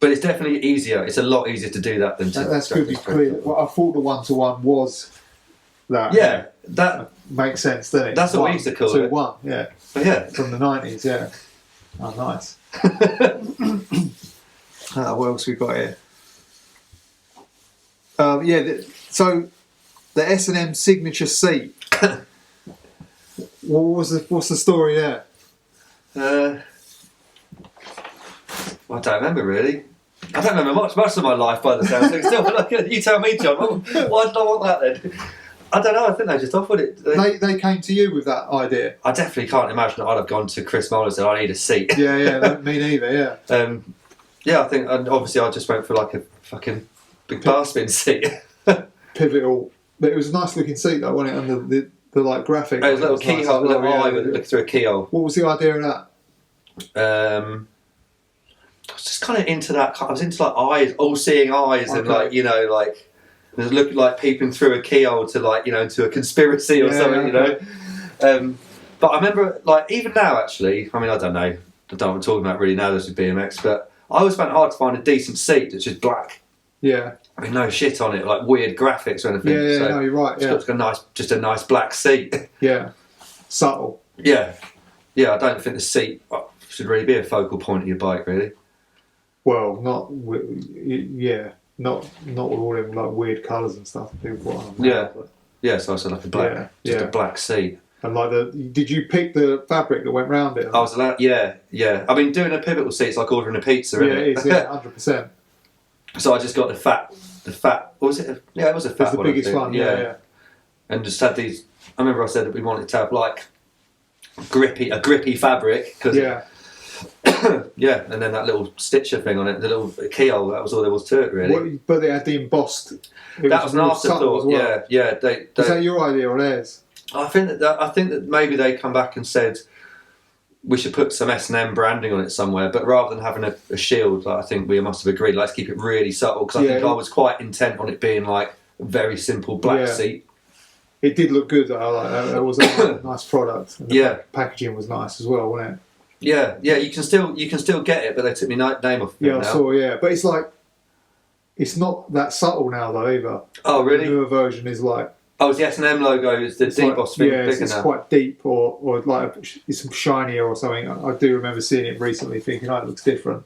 But it's definitely easier. It's a lot easier to do that than to. That's good to be clear. Well, I thought the 1-to-1 was that. Yeah, that makes sense, doesn't it? That's what we used to call it. 2-1, yeah. But yeah, from the 90s, yeah. Oh, nice. What else we got here? So the S&M signature seat. What's the story there? I don't remember really. I don't remember much of my life by the sound of things. Still, you tell me, John. Why did I want that then? I don't know. I think they just offered it. They came to you with that idea. I definitely can't imagine that I'd have gone to Kris Moeller and said, "I need a seat." Yeah. Me neither. Yeah. Yeah, I think, and obviously, I just went for like a fucking big bar spin seat. Pivotal, but it was a nice looking seat though, wasn't it? And the like graphic. It was a little keyhole, nice little eye looking through a keyhole. What was the idea of that? I was just kind of into that. I was into like eyes, all-seeing eyes, and like it looked like peeping through a keyhole to like into a conspiracy or something, you know. But I remember like even now actually. I mean, I don't know. I don't know what I'm talking about really now. This is BMX, but I always found it hard to find a decent seat that's just black. Yeah. I mean, no shit on it, like weird graphics or anything. Yeah, no, you're right. Yeah. It's got a nice black seat. Yeah. Subtle. Yeah. I don't think the seat should really be a focal point of your bike, really. Well, not with all them like weird colours and stuff. So I said like a black, a black seat. And like did you pick the fabric that went round it? I was allowed, yeah. I mean, doing a pivotal seat's like ordering a pizza, isn't it? It is, 100%. So I just got the fat. What was it? Yeah, it was a fat one. It was the biggest one. Yeah. And just had these. I remember I said that we wanted to have like a grippy fabric because and then that little stitcher thing on it, the little keyhole. That was all there was to it, really. But they had the embossed. That was an afterthought. Well. Yeah. Was that your idea or theirs? I think that maybe they come back and said we should put some S&M branding on it somewhere, but rather than having a shield, like, I think we must have agreed, let's keep it really subtle, because I think I was quite intent on it being like a very simple black seat. It did look good though. Like, it was a nice product. And the packaging was nice as well, wasn't it? Yeah. You can still get it, but they took my name off. Yeah, I saw. Yeah, but it's like it's not that subtle now though either. Oh really? The newer version is like. Oh, it's the S&M logo is the deboss thing bigger now. It's quite deep or like it's shinier or something. I do remember seeing it recently thinking, it looks different.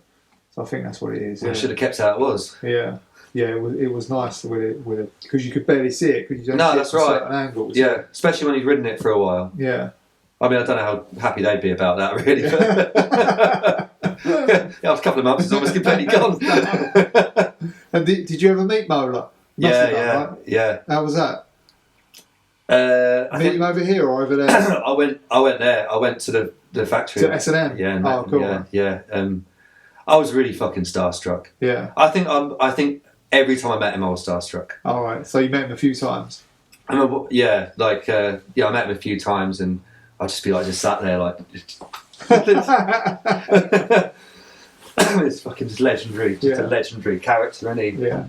So I think that's what it is. I should have kept how it was. Yeah, it was nice with it because you could barely see it because you don't see that's it from right. certain angles. Yeah, especially when you'd ridden it for a while. Yeah. I mean, I don't know how happy they'd be about that, really. After a couple of months, it's almost completely gone. And did you ever meet Moeller? Yeah. How was that? Meet him over here or over there? I went there. I went to the factory. To S&M? Yeah. Cool. Yeah. I was really fucking starstruck. Yeah. I think every time I met him, I was starstruck. All right. So you met him a few times. I remember, I met him a few times, and I'd just be like, just sat there, like. It's fucking just legendary, just a legendary character, isn't he? Yeah.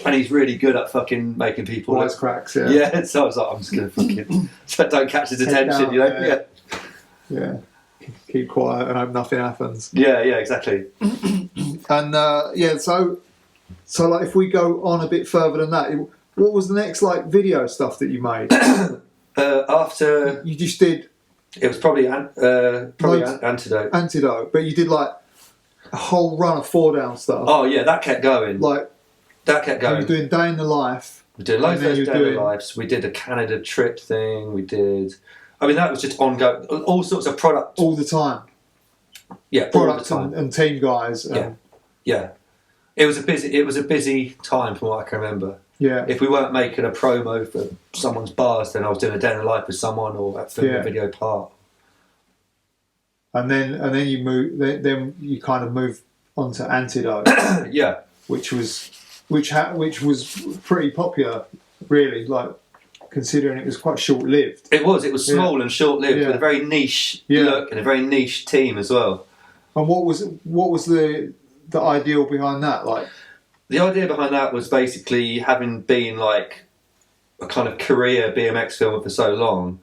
And he's really good at fucking making people wisecracks. Yeah. So I was like, I'm just gonna fucking so don't catch his attention, you know? Yeah. Keep quiet and hope nothing happens. Yeah, exactly. And so like if we go on a bit further than that, what was the next like video stuff that you made? After you just did. It was probably Antidote. Antidote, but you did like a whole run of 4 down stuff. Oh yeah, that kept going. That kept going. You were doing Day in the Life. We did loads of those Day in the Lives. We did a Canada trip thing. We did. I mean, that was just ongoing. All sorts of product. All the time. Yeah, product and team guys. Yeah. It was a busy time from what I can remember. Yeah. If we weren't making a promo for someone's bars, then I was doing a Day in the Life with someone or a film video part. And then you move. Then you kind of move on to Antidote. Yeah. Which was pretty popular, really. Like considering it was quite short lived. It was small and short lived with a very niche look and a very niche team as well. And what was the ideal behind that? Like the idea behind that was basically having been like a kind of career BMX filmer for so long,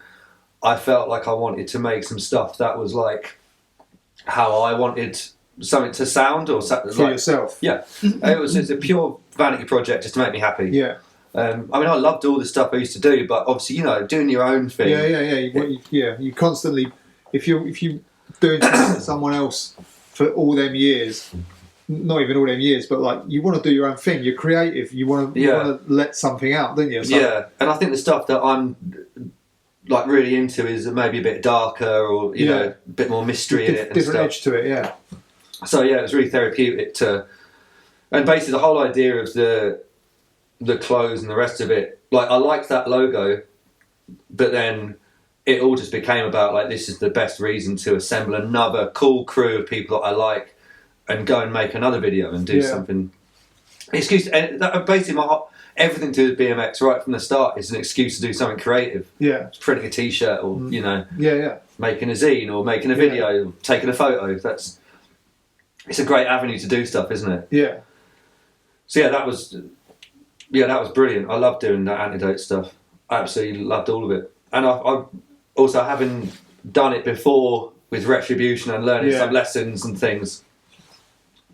I felt like I wanted to make some stuff that was like how I wanted something to sound or for yourself. Yeah, it's a pure vanity project just to make me happy. Yeah. I mean, I loved all the stuff I used to do, but obviously, you know, doing your own thing. Yeah. You constantly, if you doing something for someone else for all them years, not even all them years, but like you want to do your own thing. You're creative. You want to let something out, don't you? So, and I think the stuff that I'm like really into is maybe a bit darker or you know a bit more mystery in it, and different stuff. edge to it. Yeah. So it was really therapeutic to, and basically the whole idea of the clothes and the rest of it, like I liked that logo, but then it all just became about like this is the best reason to assemble another cool crew of people that I like and go and make another video and do something. Excuse that basically everything to do with BMX right from the start is an excuse to do something creative. Yeah, printing a T-shirt or you know, making a zine or making a video, or taking a photo. It's a great avenue to do stuff, isn't it? Yeah. So that was brilliant. I loved doing that Antidote stuff. I absolutely loved all of it. And I also, having done it before with Retribution and learning some lessons and things,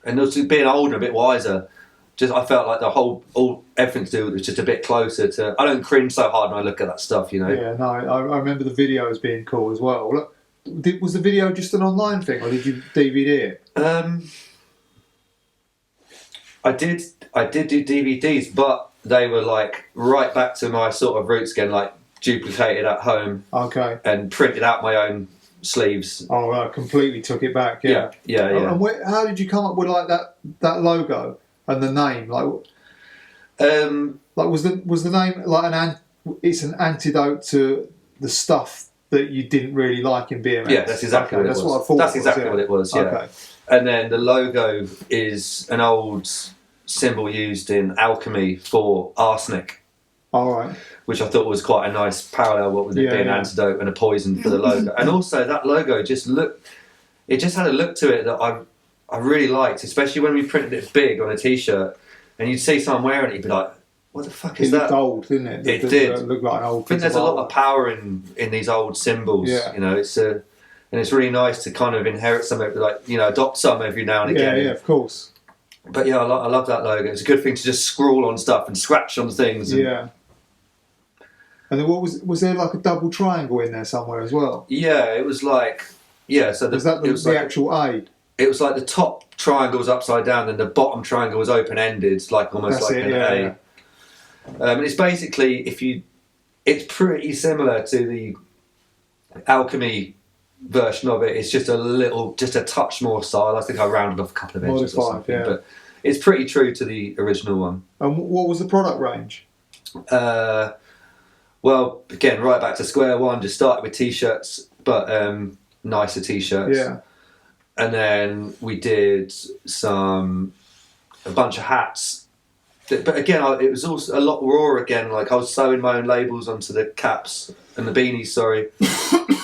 and also being older, a bit wiser, I felt like everything to do was just a bit closer to. I don't cringe so hard when I look at that stuff, you know. Yeah, no, I remember the videos being cool as well. Look, was the video just an online thing, or did you DVD it? I did do DVDs, but they were like right back to my sort of roots again, like duplicated at home. Okay. And printed out my own sleeves. Oh, I completely took it back. Yeah. And how did you come up with like that logo and the name? Like was the name like it's an antidote to the stuff that you didn't really like in BMX? Yeah, that's exactly what it was. What I thought. That's exactly what it was. Yeah. Okay. And then the logo is an old symbol used in alchemy for arsenic. All right. Which I thought was quite a nice parallel, what with it being an antidote and a poison for the logo. And also that logo just had a look to it that I really liked, especially when we printed it big on a T-shirt and you'd see someone wearing it, you'd be like, what the fuck is that? It looked old, didn't it? It did. It looked like an old. I think there's a lot of power in these old symbols. Yeah. You know, and it's really nice to kind of inherit some of it, like, you know, adopt some every now and again. Yeah, of course. But yeah, I love that logo. It's a good thing to just scrawl on stuff and scratch on things. And then was there like a double triangle in there somewhere as well? Yeah, it was like So was that the actual A? It was like the top triangle was upside down, and the bottom triangle was open ended, like almost an A. Yeah. And it's basically it's pretty similar to the alchemy version of it. It's just a touch more style. I think I rounded off a couple of edges or something, but it's pretty true to the original one. And what was the product range? Well, again, right back to square one. Just started with T-shirts, but nicer T-shirts. Yeah. And then we did a bunch of hats. But again, it was also a lot raw again. Like I was sewing my own labels onto the caps and the beanies. Sorry.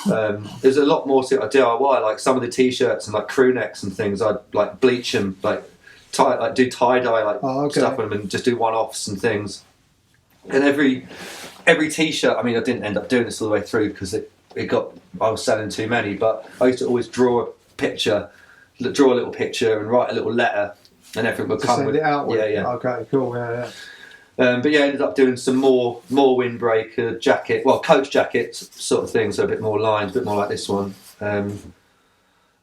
There's a lot more to DIY, like some of the t-shirts and like crew necks and things. I'd like bleach them, like do tie-dye stuff with them and just do one-offs and things. And every t-shirt, I mean, I didn't end up doing this all the way through because I was selling too many, but I used to always draw a little picture and write a little letter, and everything would come with it out with. Yeah. Okay, cool. Yeah. But yeah, I ended up doing some more windbreaker jacket, coach jackets sort of thing, so a bit more lines, a bit more like this one. I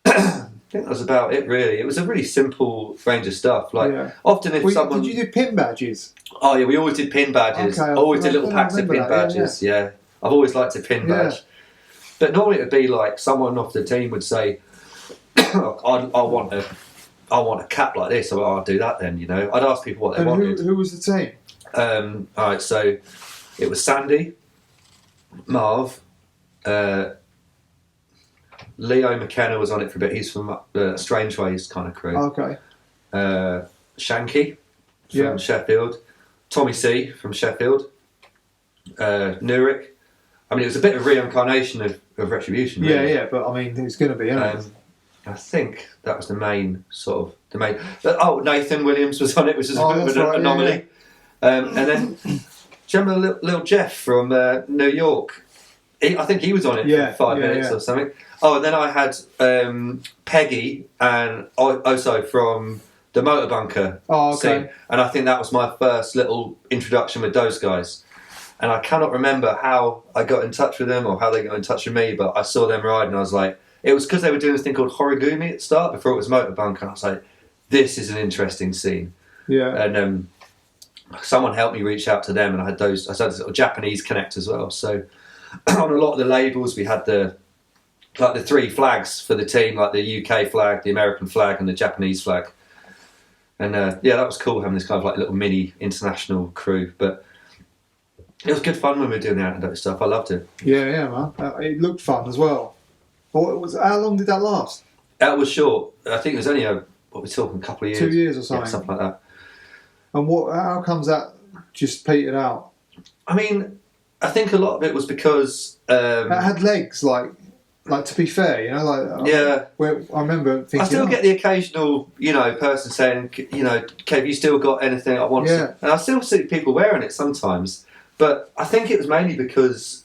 think that was about it, really. It was a really simple range of stuff. Often if someone... Did you do pin badges? Oh yeah, we always did pin badges. Okay, I always did little packs of pin badges. Yeah. I've always liked a pin badge. But normally it would be like someone off the team would say, I want a cap like this, so I'll do that then, you know. I'd ask people what they wanted. Who was the team? Alright, so it was Sandy, Marv, Leo McKenna was on it for a bit. He's from Strange Ways kind of crew. Okay. Shanky from Sheffield, Tommy C from Sheffield, Newrick. I mean, it was a bit of reincarnation of Retribution. Really. Yeah, but I mean, it's going to be. I think that was the main. Nathan Williams was on it, which is a bit of an anomaly. And then, do you remember little Geoff from New York? I think he was on it for 5 minutes or something. Oh, and then I had Peggy and Oso from the Motor Bunker scene. And I think that was my first little introduction with those guys. And I cannot remember how I got in touch with them or how they got in touch with me, but I saw them ride and I was like, it was because they were doing this thing called Horigumi at the start before it was Motor Bunker. And I was like, this is an interesting scene. Yeah. And someone helped me reach out to them, and I had this little Japanese connect as well. So on a lot of the labels, we had the 3 flags for the team, like the UK flag, the American flag, and the Japanese flag. And that was cool having this kind of like little mini international crew. But it was good fun when we were doing the Antidote stuff. I loved it. Yeah, man. It looked fun as well. How long did that last? That was short. I think it was only a couple of years. 2 years or something. Yeah, something like that. And how comes that just petered out? I mean, I think a lot of it was because it had legs, like to be fair, you know, I remember thinking, I still get the occasional, person saying, Kev, you still got anything I want? Yeah. And I still see people wearing it sometimes, but I think it was mainly because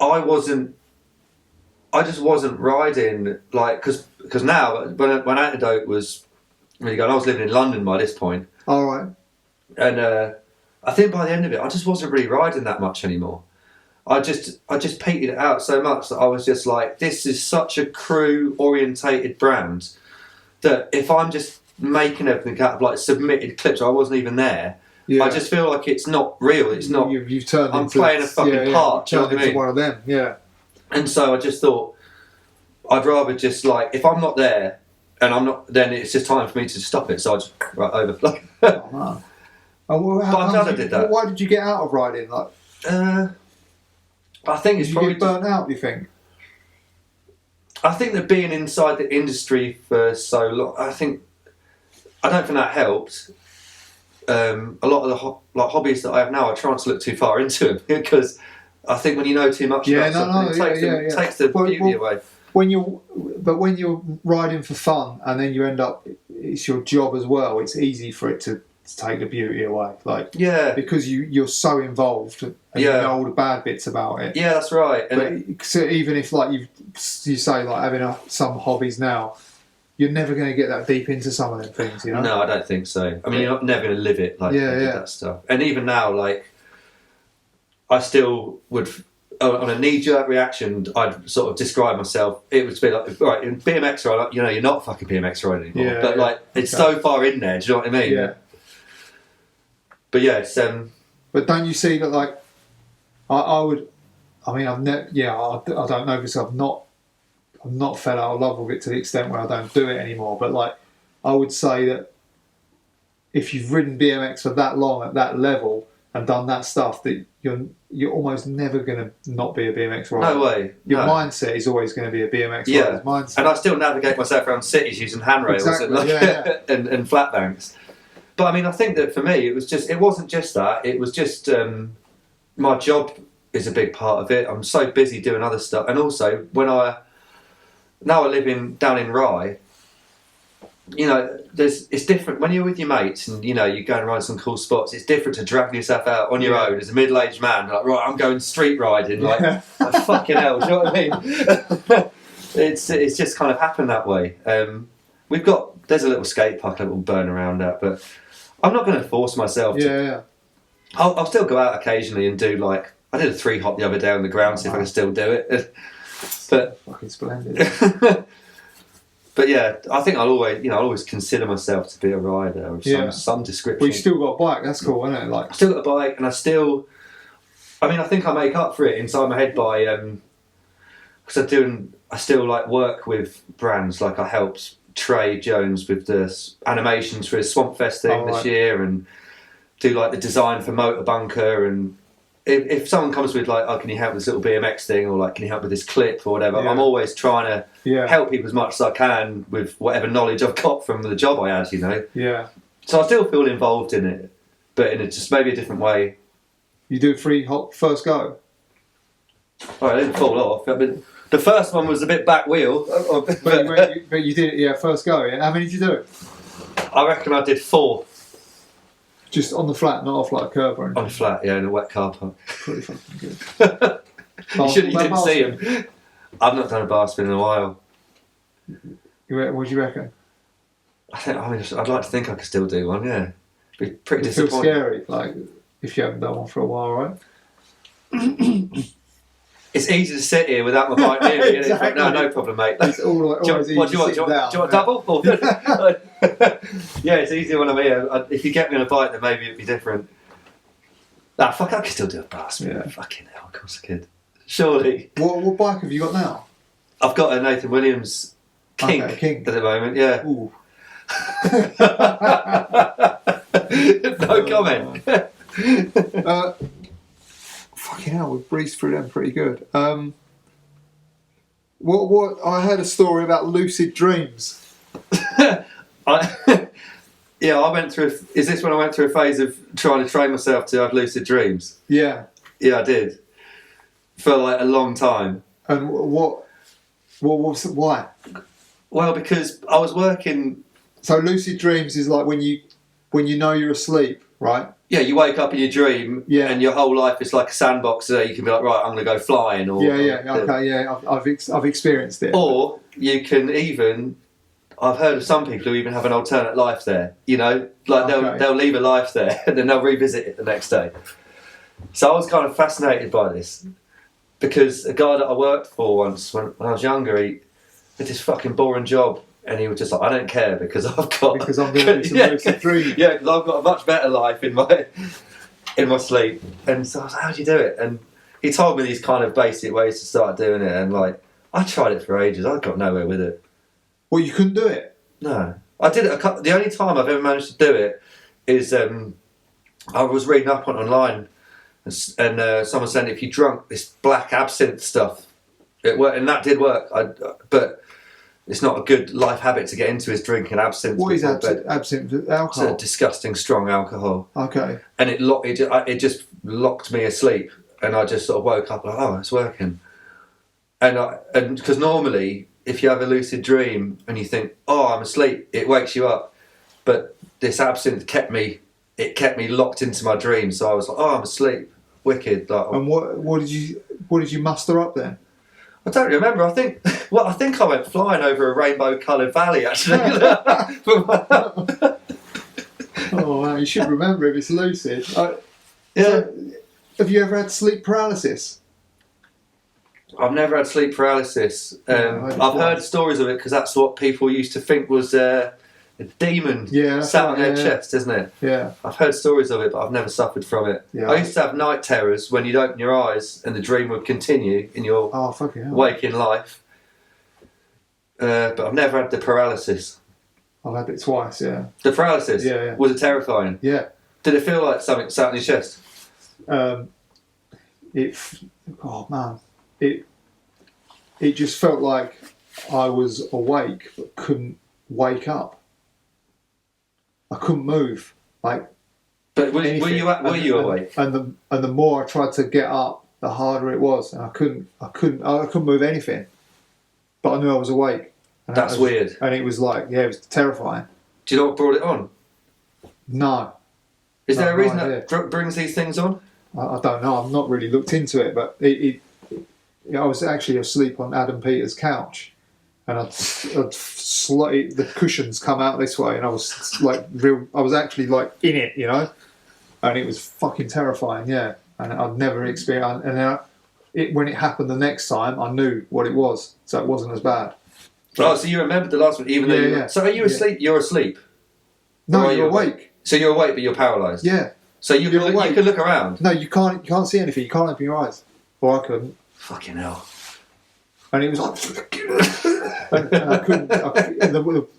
I just wasn't riding because now when Antidote was really going, I was living in London by this point. All right. And I think by the end of it, I just wasn't really riding that much anymore. I just petered it out so much that I was just like, this is such a crew-orientated brand that if I'm just making everything out of like submitted clips, I wasn't even there. Yeah. I just feel like it's not real. It's not. You've turned. I'm playing a fucking part. You've turned into one of them. Yeah. And so I just thought, I'd rather just if I'm not there, and I'm not, then it's just time for me to stop it. So I just overflow. Oh, man. But I'm glad I did that. Why did you get out of riding? I think it's probably get burnt out. Do you think? I think that being inside the industry for so long, I don't think that helped. A lot of the hobbies that I have now, I try not to look too far into them because I think when you know too much about something, it takes the beauty away. When you're riding for fun and then you end up, it's your job as well. It's easy for it to take the beauty away, because you're so involved and you know all the bad bits about it. Yeah, that's right. And so even if you say having some hobbies now, you're never going to get that deep into some of them things, you know. No, I don't think so. I mean, you're never going to live it that stuff. And even now, I still would. On a knee-jerk reaction, I'd sort of describe myself. It would be like, right, in BMX ride, you're not fucking BMX riding anymore. But it's so far in there. Do you know what I mean? Yeah. But yeah, it's. But don't you see that? I would. I mean, I don't know because I'm not fed out of love with it to the extent where I don't do it anymore. But I would say that if you've ridden BMX for that long at that level and done that stuff, that you're almost never going to not be a BMX rider. No way. Your mindset is always going to be a BMX rider's mindset. And I still navigate myself around cities using handrails and flat banks. But I mean, I think that for me, it wasn't just that. It was just my job is a big part of it. I'm so busy doing other stuff, and also now I live down in Rye. You know, it's different when you're with your mates and you know you're going around some cool spots. It's different to dragging yourself out on your own as a middle-aged man. Like, right, I'm going street riding. Like fucking hell, do you know what I mean? It's just kind of happened that way. There's a little skate park, a little burn around that, but I'm not going to force myself. I'll still go out occasionally and do like I did a 3-hop the other day on the ground, see if I can still do it. But fucking splendid. But yeah, I think I'll always consider myself to be a rider of some description. Well, you still got a bike. That's cool, isn't it? Like, I still got a bike, and I think I make up for it inside my head by because I still like work with brands. Like I helped Trey Jones with the animations for his Swamp Fest thing this year, and do like the design for Motor Bunker. And if someone comes with like, oh, can you help with this little BMX thing, or like, can you help with this clip or whatever, I'm always trying to help people as much as I can with whatever knowledge I've got from the job I had, you know. Yeah. So I still feel involved in it, but in just maybe a different way. You do 3-hop first go? Oh, I didn't fall off. I mean, the first one was a bit back wheel. But you did it, first go. Yeah. How many did you do? I reckon I did 4. Just on the flat, not off like a curb or anything? On the flat, yeah, in a wet car park. Pretty fucking good. You didn't see him. I've not done a bar spin in a while. What do you reckon? I'd like to think I could still do one, yeah. It'd be pretty It feels disappointing. scary, like, if you haven't done one for a while, right? It's easy to sit here without my bike near me. Exactly. No problem, mate. It's always easy Do you want a double? Yeah, it's easier when I'm here. If you get me on a bike, then maybe it'd be different. Nah, fuck, I could still do a bar spin. Yeah. Fucking hell, of course I could. Surely. What bike have you got now? I've got a Nathan Williams King at the moment, yeah. Ooh. No comment. Fucking hell, we've breezed through them pretty good. What? I heard a story about lucid dreams. I went through. Is this when I went through a phase of trying to train myself to have lucid dreams? Yeah. Yeah, I did. For like a long time. And what was it? Why? Well, because I was working. So lucid dreams is like when you know you're asleep, right? Yeah, you wake up in your dream, and your whole life is like a sandbox. So you can be like, right, I'm going to go flying, or I've experienced it. Or you can even. I've heard of some people who even have an alternate life there. You know, like they'll leave a life there and then they'll revisit it the next day. So I was kind of fascinated by this because a guy that I worked for once when I was younger, he had this fucking boring job. And he was just like, I don't care because I'm going to do some lucid dreaming. Yeah, because I've got a much better life in my sleep. And so I was like, how do you do it? And he told me these kind of basic ways to start doing it. And like, I tried it for ages. I got nowhere with it. Well, you couldn't do it? No. I did it the only time I've ever managed to do it is I was reading up on online and someone said if you drunk this black absinthe stuff, it worked. And that did work. But it's not a good life habit to get into is drinking absinthe. What is absinthe? Alcohol? It's a disgusting strong alcohol. Okay. And it just locked me asleep, and I just sort of woke up like, oh, it's working. And because normally, if you have a lucid dream and you think, oh, I'm asleep, it wakes you up. But this absinthe kept me locked into my dream. So I was like, oh, I'm asleep, wicked. Like, and what did you muster up then? I don't remember. I think I went flying over a rainbow-coloured valley, actually. Oh, man, you should remember if it's lucid. Yeah. So, have you ever had sleep paralysis? I've never had sleep paralysis. I've heard stories of it because that's what people used to think was a demon sat on their chest, isn't it? Yeah. I've heard stories of it, but I've never suffered from it. Yeah. I used to have night terrors when you'd open your eyes and the dream would continue in your waking life. But I've never had the paralysis. I've had it twice, yeah. The paralysis? Yeah. Was it terrifying? Yeah. Did it feel like something sat on your chest? It just felt like I was awake but couldn't wake up. I couldn't move. But were you awake? And the more I tried to get up, the harder it was, and I couldn't move anything, but I knew I was awake. And That's weird. And it was like, it was terrifying. Do you know what brought it on? No. Is there a reason that brings these things on? I don't know. I've not really looked into it, but I was actually asleep on Adam Peters' couch, and the cushions come out this way, and I was like I was actually like in it, you know, and it was fucking terrifying, yeah. And I'd never experienced, and then when it happened the next time, I knew what it was, so it wasn't as bad. Oh, so you remembered the last one, even though you... So are you asleep? You're asleep? No, you're awake. So you're awake, but you're paralysed? Yeah. So you can look around? No, you can't see anything. You can't open your eyes. Or I couldn't. Fucking hell. And it was like... and I couldn't...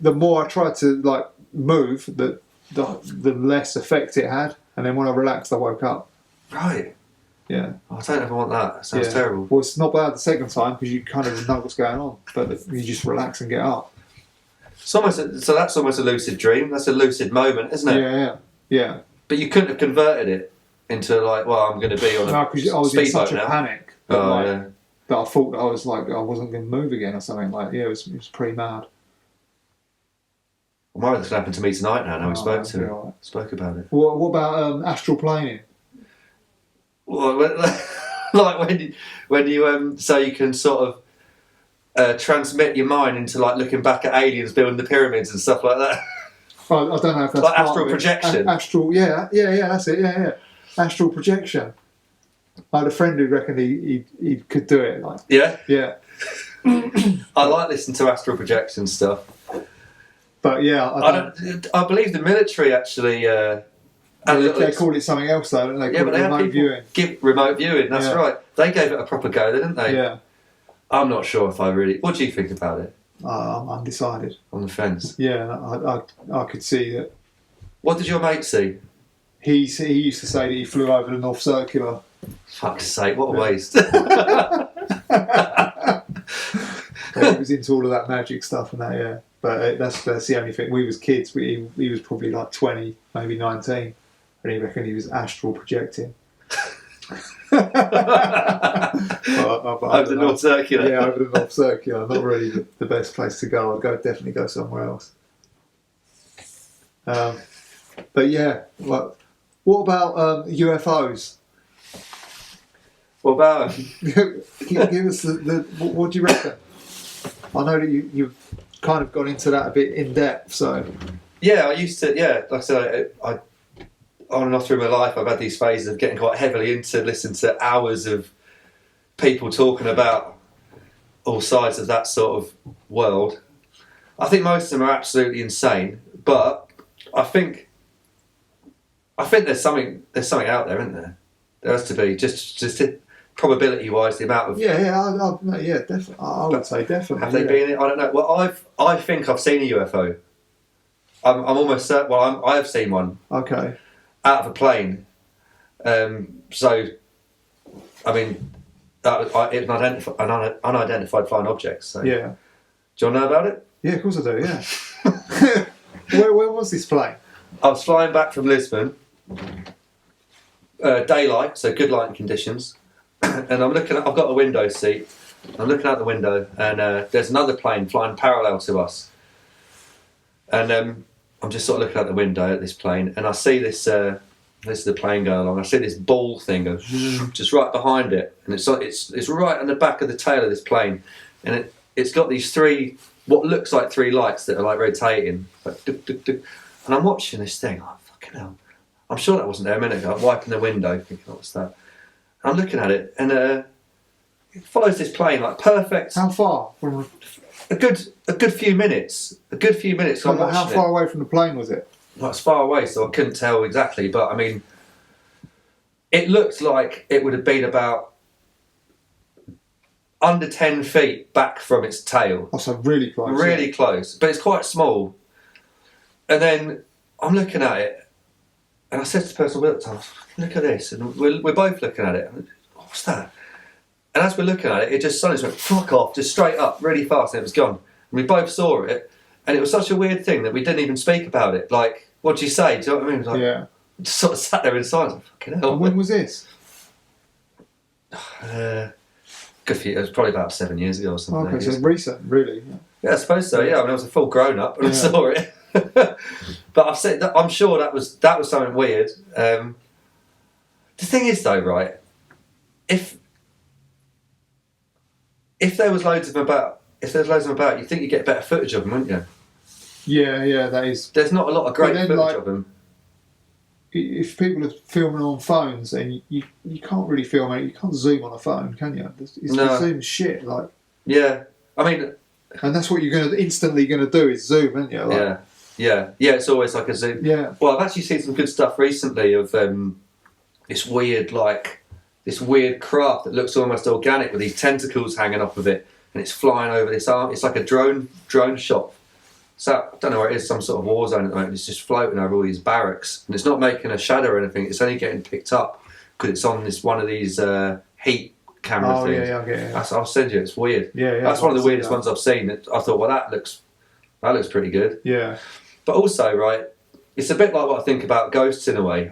the more I tried to, like, move, the less effect it had. And then when I relaxed, I woke up. Right. Yeah. Oh, I don't ever want that. It sounds terrible. Well, it's not bad the second time because you kind of know what's going on, but you just relax and get up. So that's almost a lucid dream. That's a lucid moment, isn't it? Yeah. But you couldn't have converted it into like, well, I'm going to be on a because I was in such a panic that, that I thought that I was like I wasn't going to move again or something. Like, it was pretty mad. Well, that's going to happen to me tonight now. We spoke about it. What about astral planing? Well, like when you so you can sort of transmit your mind into like looking back at aliens building the pyramids and stuff like that. I don't know if that's like astral projection. Astral, yeah, that's it. Yeah. Astral projection. I had a friend who reckoned he could do it. Like, yeah. I like listening to astral projection stuff. But yeah, I believe the military actually. They called it something else though, don't they? Yeah, but they had people give remote viewing. That's right. They gave it a proper go, didn't they? Yeah. I'm not sure if I really. What do you think about it? I'm undecided. On the fence. Yeah, I could see that. What did your mate see? He used to say that he flew over the North Circular. Fuck's sake! What a waste. He was into all of that magic stuff and that, yeah. But that's the only thing. We was kids. He was probably like 20, maybe 19. And he reckoned he was astral projecting. Over the North Circular. Yeah, over the North Circular. Not really the best place to go. I'd definitely go somewhere else. But yeah, what about UFOs? What about them? Give us what do you reckon? I know that you've kind of gone into that a bit in depth, so... Yeah, I used to, like I said, I on and off through my life, I've had these phases of getting quite heavily into listening to hours of people talking about all sides of that sort of world. I think most of them are absolutely insane, but I think there's something out there, isn't there? There has to be, just probability-wise, the amount of... Yeah, definitely. I would say definitely. Have they been? I don't know. Well, I think I've seen a UFO. I'm almost certain. Well, I have seen one. Okay. Out of a plane. So, I mean, it's an unidentified flying object. So. Yeah. Do you want to know about it? Yeah, of course I do. Yeah. Where was this plane? I was flying back from Lisbon. Daylight, so good lighting conditions. And I'm looking at, I've got a window seat. I'm looking out the window, and there's another plane flying parallel to us. And I'm just sort of looking out the window at this plane, and I see this. This is the plane going along. I see this ball thing go just right behind it, and it's right on the back of the tail of this plane, and it's got these three, what looks like three lights that are like rotating, like duk, duk, duk. And I'm watching this thing. Oh, fucking hell! I'm sure that wasn't there a minute ago. I'm wiping the window, thinking, what's that? I'm looking at it, and it follows this plane like perfect. How far? A good few minutes. A good few minutes. So how far away from the plane was it? Well, it's far away, so I couldn't tell exactly. But I mean, it looked like it would have been about under 10 feet back from its tail. Oh, so really close. Really close, but it's quite small. And then I'm looking at it, and I said to the person we looked at, look at this, and we're both looking at it. And, what's that? And as we're looking at it, it just suddenly went fuck off, just straight up, really fast, and it was gone. And we both saw it, and it was such a weird thing that we didn't even speak about it. Like, what do you say? Do you know what I mean? Like, yeah. Just sort of sat there in silence. Like, fucking hell. And when was this? Good few. It was probably about 7 years ago or something. Okay, so recent, really. Yeah, I suppose so. Yeah, I mean, I was a full grown up when I saw it. But I've said that I'm sure that was something weird. The thing is, though, right? If there was loads of them about, you think you'd get better footage of them, wouldn't you? Yeah, that is. There's not a lot of great footage of them. If people are filming on phones, and you can't really film it, you can't zoom on a phone, can you? It's No. zoom shit, like. Yeah, I mean. And that's what you're instantly going to do is zoom, aren't you? Like, yeah. It's always like a zoom. Yeah. Well, I've actually seen some good stuff recently of this weird craft that looks almost organic with these tentacles hanging off of it, and it's flying over this arm. It's like a drone shot. So I don't know where it is, some sort of war zone at the moment. It's just floating over all these barracks, and it's not making a shadow or anything. It's only getting picked up because it's on one of these heat camera things. Yeah, I get it. I'll send you. It's weird. Yeah. That's one of the weirdest ones I've seen. I thought, well, that looks pretty good. Yeah. But also, right, it's a bit like what I think about ghosts in a way.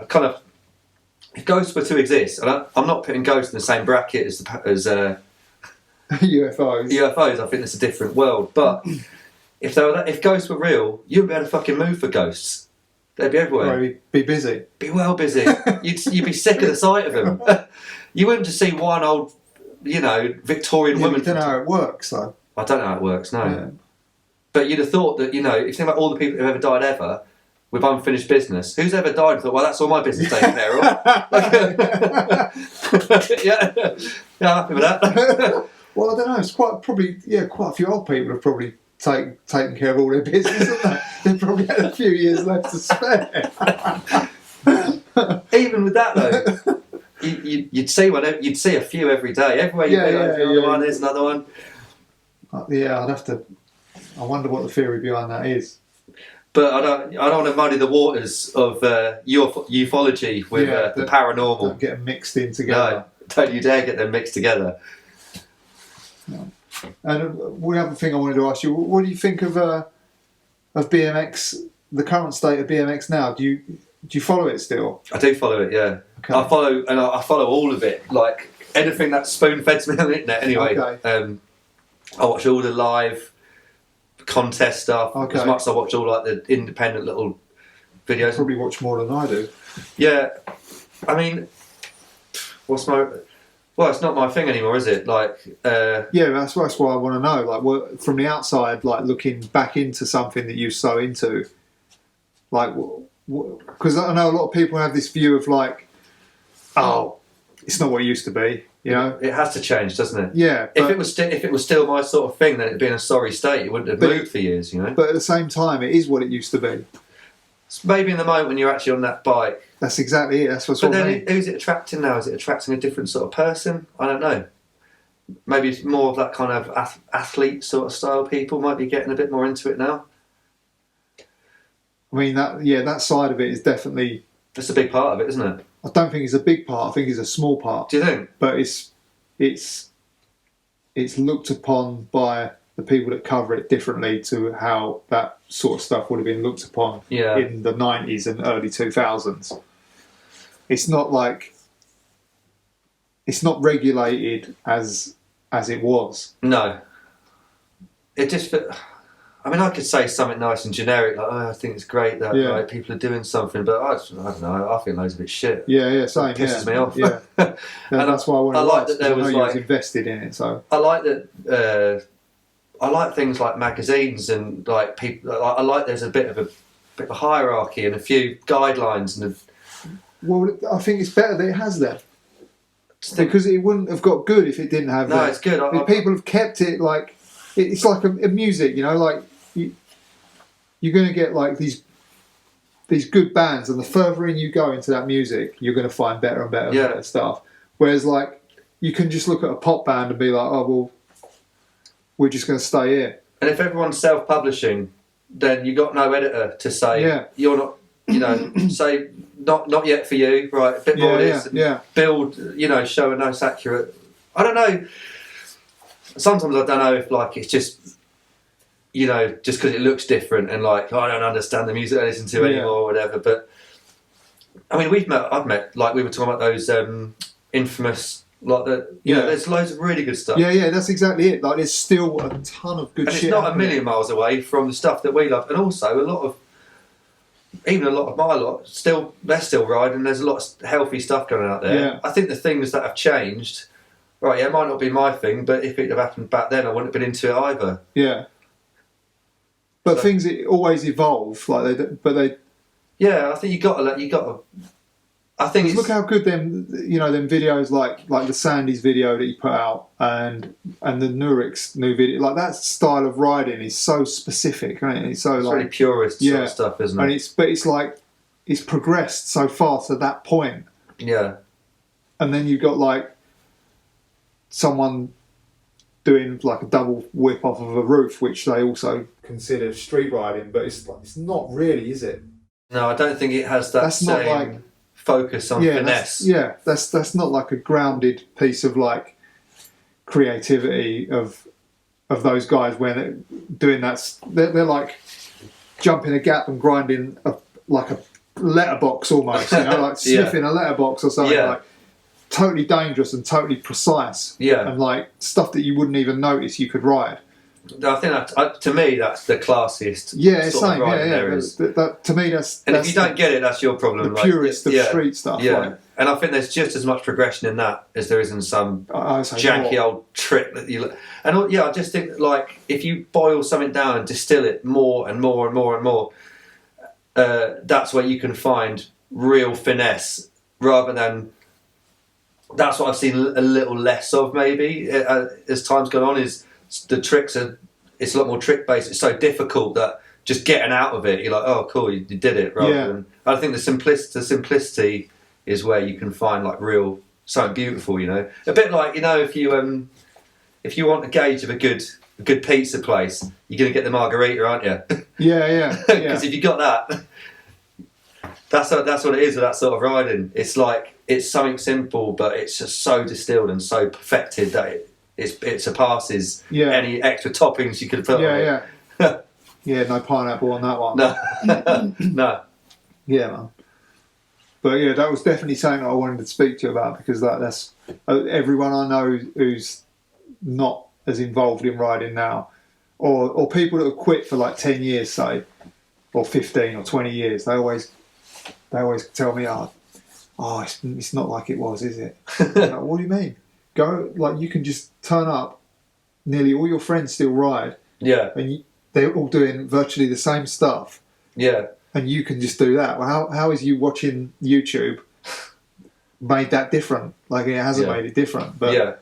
If ghosts were to exist, and I'm not putting ghosts in the same bracket as UFOs. UFOs, I think it's a different world. But if ghosts were real, you wouldn't be able to fucking move for ghosts. They'd be everywhere. Or be busy. Be well busy. You'd be sick of the sight of them. You wouldn't just see one old, Victorian woman. You don't know how it works, though. I don't know how it works, no. Yeah. But you'd have thought that, if you think about all the people who've ever died ever, with unfinished business, who's ever died and thought, well, that's all my business taken care of? yeah, I'm happy with that. Well, I don't know. It's quite a few old people have probably taken care of all their business, haven't they? They've probably had a few years left to spare. Even with that, though, you'd see a few every day. Everywhere you go, there's another one. Yeah, I wonder what the theory behind that is. But I don't want to muddy the waters of ufology with the paranormal. Don't get them mixed in together. No, don't you dare get them mixed together. No. And one other thing I wanted to ask you: what do you think of BMX? The current state of BMX now? Do you follow it still? I do follow it. Yeah, okay. I follow all of it. Like anything that's spoon-fed to me on the internet. Anyway, okay. I watch all the live contest stuff. Okay. As much as I watch all like the independent little videos. You probably watch more than I do. Yeah, I mean, it's not my thing anymore, is it? Like, yeah, that's why I want to know. Like, from the outside, like looking back into something that you're so into, like, because I know a lot of people have this view of like, oh, it's not what it used to be. You know, it has to change, doesn't it? Yeah. If it was still my sort of thing, then it'd be in a sorry state. It wouldn't have moved for years, you know. But at the same time, it is what it used to be. It's maybe in the moment when you're actually on that bike. That's exactly it. That's what's. But then, who's it attracting now? Is it attracting a different sort of person? I don't know. Maybe it's more of that kind of athlete sort of style people might be getting a bit more into it now. I mean, that side of it is definitely. That's a big part of it, isn't it? I don't think it's a big part. I think it's a small part. Do you think? But it's looked upon by the people that cover it differently to how that sort of stuff would have been looked upon in the 90s and early 2000s. It's not like it's not regulated as it was. No. It just. I mean, I could say something nice and generic, like, I think it's great that like, people are doing something, but I don't know, I think loads of it's shit. Yeah, same. It pisses me off. Yeah. And that's why I want to like that there was like, invested in it. So I like that. I like things like magazines and like people. I like there's a bit of a hierarchy and a few guidelines and. Well, I think it's better that it has that. Because it wouldn't have got good if it didn't have that. No, it's good. People have kept it like it's like a music, you know, like. You're going to get like these good bands, and the further in you go into that music, you're going to find better and better stuff. Whereas, like, you can just look at a pop band and be like, "Oh, well, we're just going to stay here." And if everyone's self-publishing, then you got no editor to say you're not, say not yet for you, right? A bit more of this, build, show a nice accurate. I don't know. Sometimes I don't know if like it's just. Just because it looks different and like I don't understand the music I listen to anymore or whatever. But I mean, I've met like we were talking about those infamous Like there's loads of really good stuff. Yeah, that's exactly it. Like there's still a ton of good and shit. It's not a million miles away from the stuff that we love, and also a lot of my lot they're still riding. There's a lot of healthy stuff going out there. Yeah. I think the things that have changed, right? Yeah, it might not be my thing, but if it had happened back then, I wouldn't have been into it either. Yeah. But things always evolve, they. Yeah, I think you got to. I think look how good them videos like the Sandy's video that he put out and the Newrick's new video, like that style of riding is so specific, right? It's so really purist sort of stuff, isn't it? And it's like it's progressed so far to that point. Yeah. And then you've got like someone doing like a double whip off of a roof, which they also consider street riding, but it's not really, is it? No, I don't think it has that same focus on finesse. That's not like a grounded piece of like creativity of those guys when they're doing that. They're like jumping a gap and grinding like a letterbox almost, like sniffing a letterbox or something. Like totally dangerous and totally precise. And like stuff that you wouldn't even notice you could ride. I think that to me that's the classiest. Same. That to me that's. And if you don't get it, that's your problem. The purest of street stuff. Yeah, and I think there's just as much progression in that as there is in some janky old trick that you. And I just think like if you boil something down and distill it more and more and more and more, that's where you can find real finesse rather than. That's what I've seen a little less of maybe as time's gone on. Is the tricks it's a lot more trick based. It's so difficult that just getting out of it, you're like, oh cool, you did it. Rather than I think the simplicity is where you can find like real something beautiful. A bit like if you want a gauge of a good pizza place, you're gonna get the margarita, aren't you? Because if you got that, that's what it is with that sort of riding. It's like it's something simple, but it's just so distilled and so perfected that it surpasses any extra toppings you could put on it. No pineapple on that one. No. Yeah, man. But that was definitely something I wanted to speak to you about because that's everyone I know who's not as involved in riding now, or people that have quit for like 10 years, say, or 15 or 20 years. They always tell me, it's not like it was, is it? Like, what do you mean? Go, like you can just turn up, nearly all your friends still ride. And they're all doing virtually the same stuff. And you can just do that. Well, how is you watching YouTube made that different? Like it hasn't made it different. But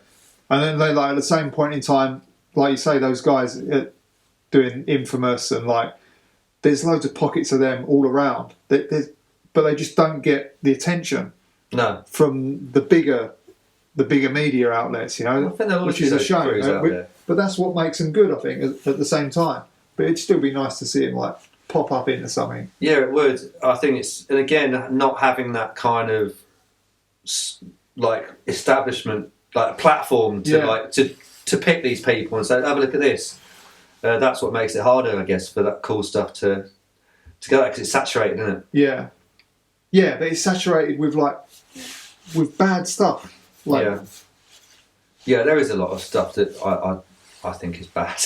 and then they like at the same point in time, like you say, those guys doing Infamous and like there's loads of pockets of them all around. But they just don't get the attention from the bigger media outlets, which is a shame. But that's what makes them good, I think, at the same time. But it'd still be nice to see them like pop up into something. Yeah, it would. I think and again, not having that kind of like establishment, like a platform to pick these people and say, have a look at this. That's what makes it harder, I guess, for that cool stuff to go because it's saturated, isn't it? Yeah, but it's saturated with bad stuff. Like, there is a lot of stuff that I think is bad.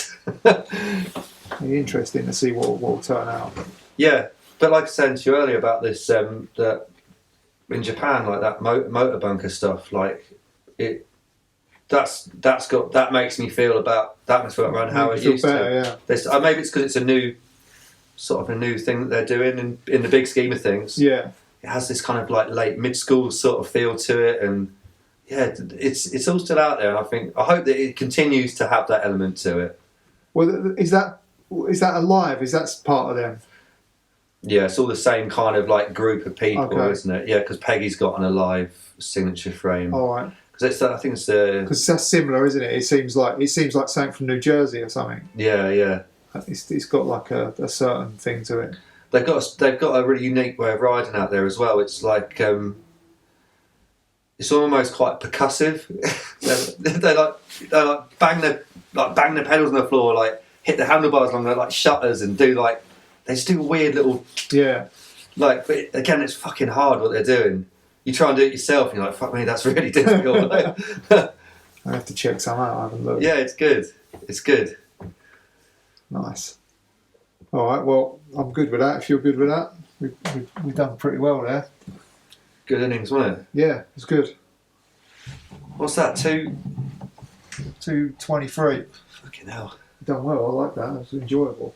Interesting to see what will turn out. Yeah, but like I said to you earlier about this, that in Japan, like that motor bunker stuff, like it. That makes me feel about that atmosphere around how it used to. Maybe it's because it's a new thing that they're doing in the big scheme of things. It has this kind of like late mid-school sort of feel to it, and it's all still out there. And I hope that it continues to have that element to it. Well, is that alive? Is that part of them? Yeah, it's all the same kind of like group of people, isn't it? Yeah, because Peggy's got an alive signature frame. All right. Because I think it's because that's similar, isn't it? It seems like something from New Jersey or something. Yeah. It's got like a certain thing to it. They've got a really unique way of riding out there as well. It's like it's almost quite percussive. they like bang the pedals on the floor, like hit the handlebars along like shutters, and do they just do weird little but again, it's fucking hard what they're doing. you try and do it yourself, and you're like, fuck me, that's really difficult. I have to check some out. I haven't looked. Yeah, it's good. It's good. Nice. All right. Well, I'm good with that. If you're good with that, we've done pretty well there. Good innings, wasn't it? Yeah, it's good. What's that? 2:23. Fucking hell. Done well. I like that. It was enjoyable.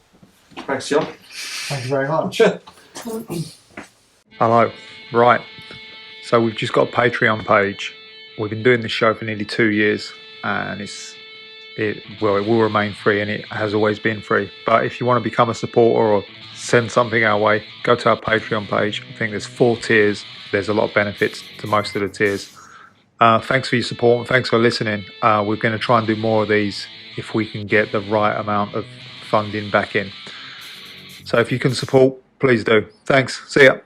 Thanks, John. Thank you very much. Hello. Right. So we've just got a Patreon page. We've been doing this show for nearly 2 years, and it will remain free, and it has always been free. But if you want to become a supporter or send something our way, go to our Patreon page. I think there's 4 tiers. There's a lot of benefits to most of the tiers. Thanks for your support and thanks for listening. We're going to try and do more of these if we can get the right amount of funding back in. So if you can support, please do. Thanks. See ya.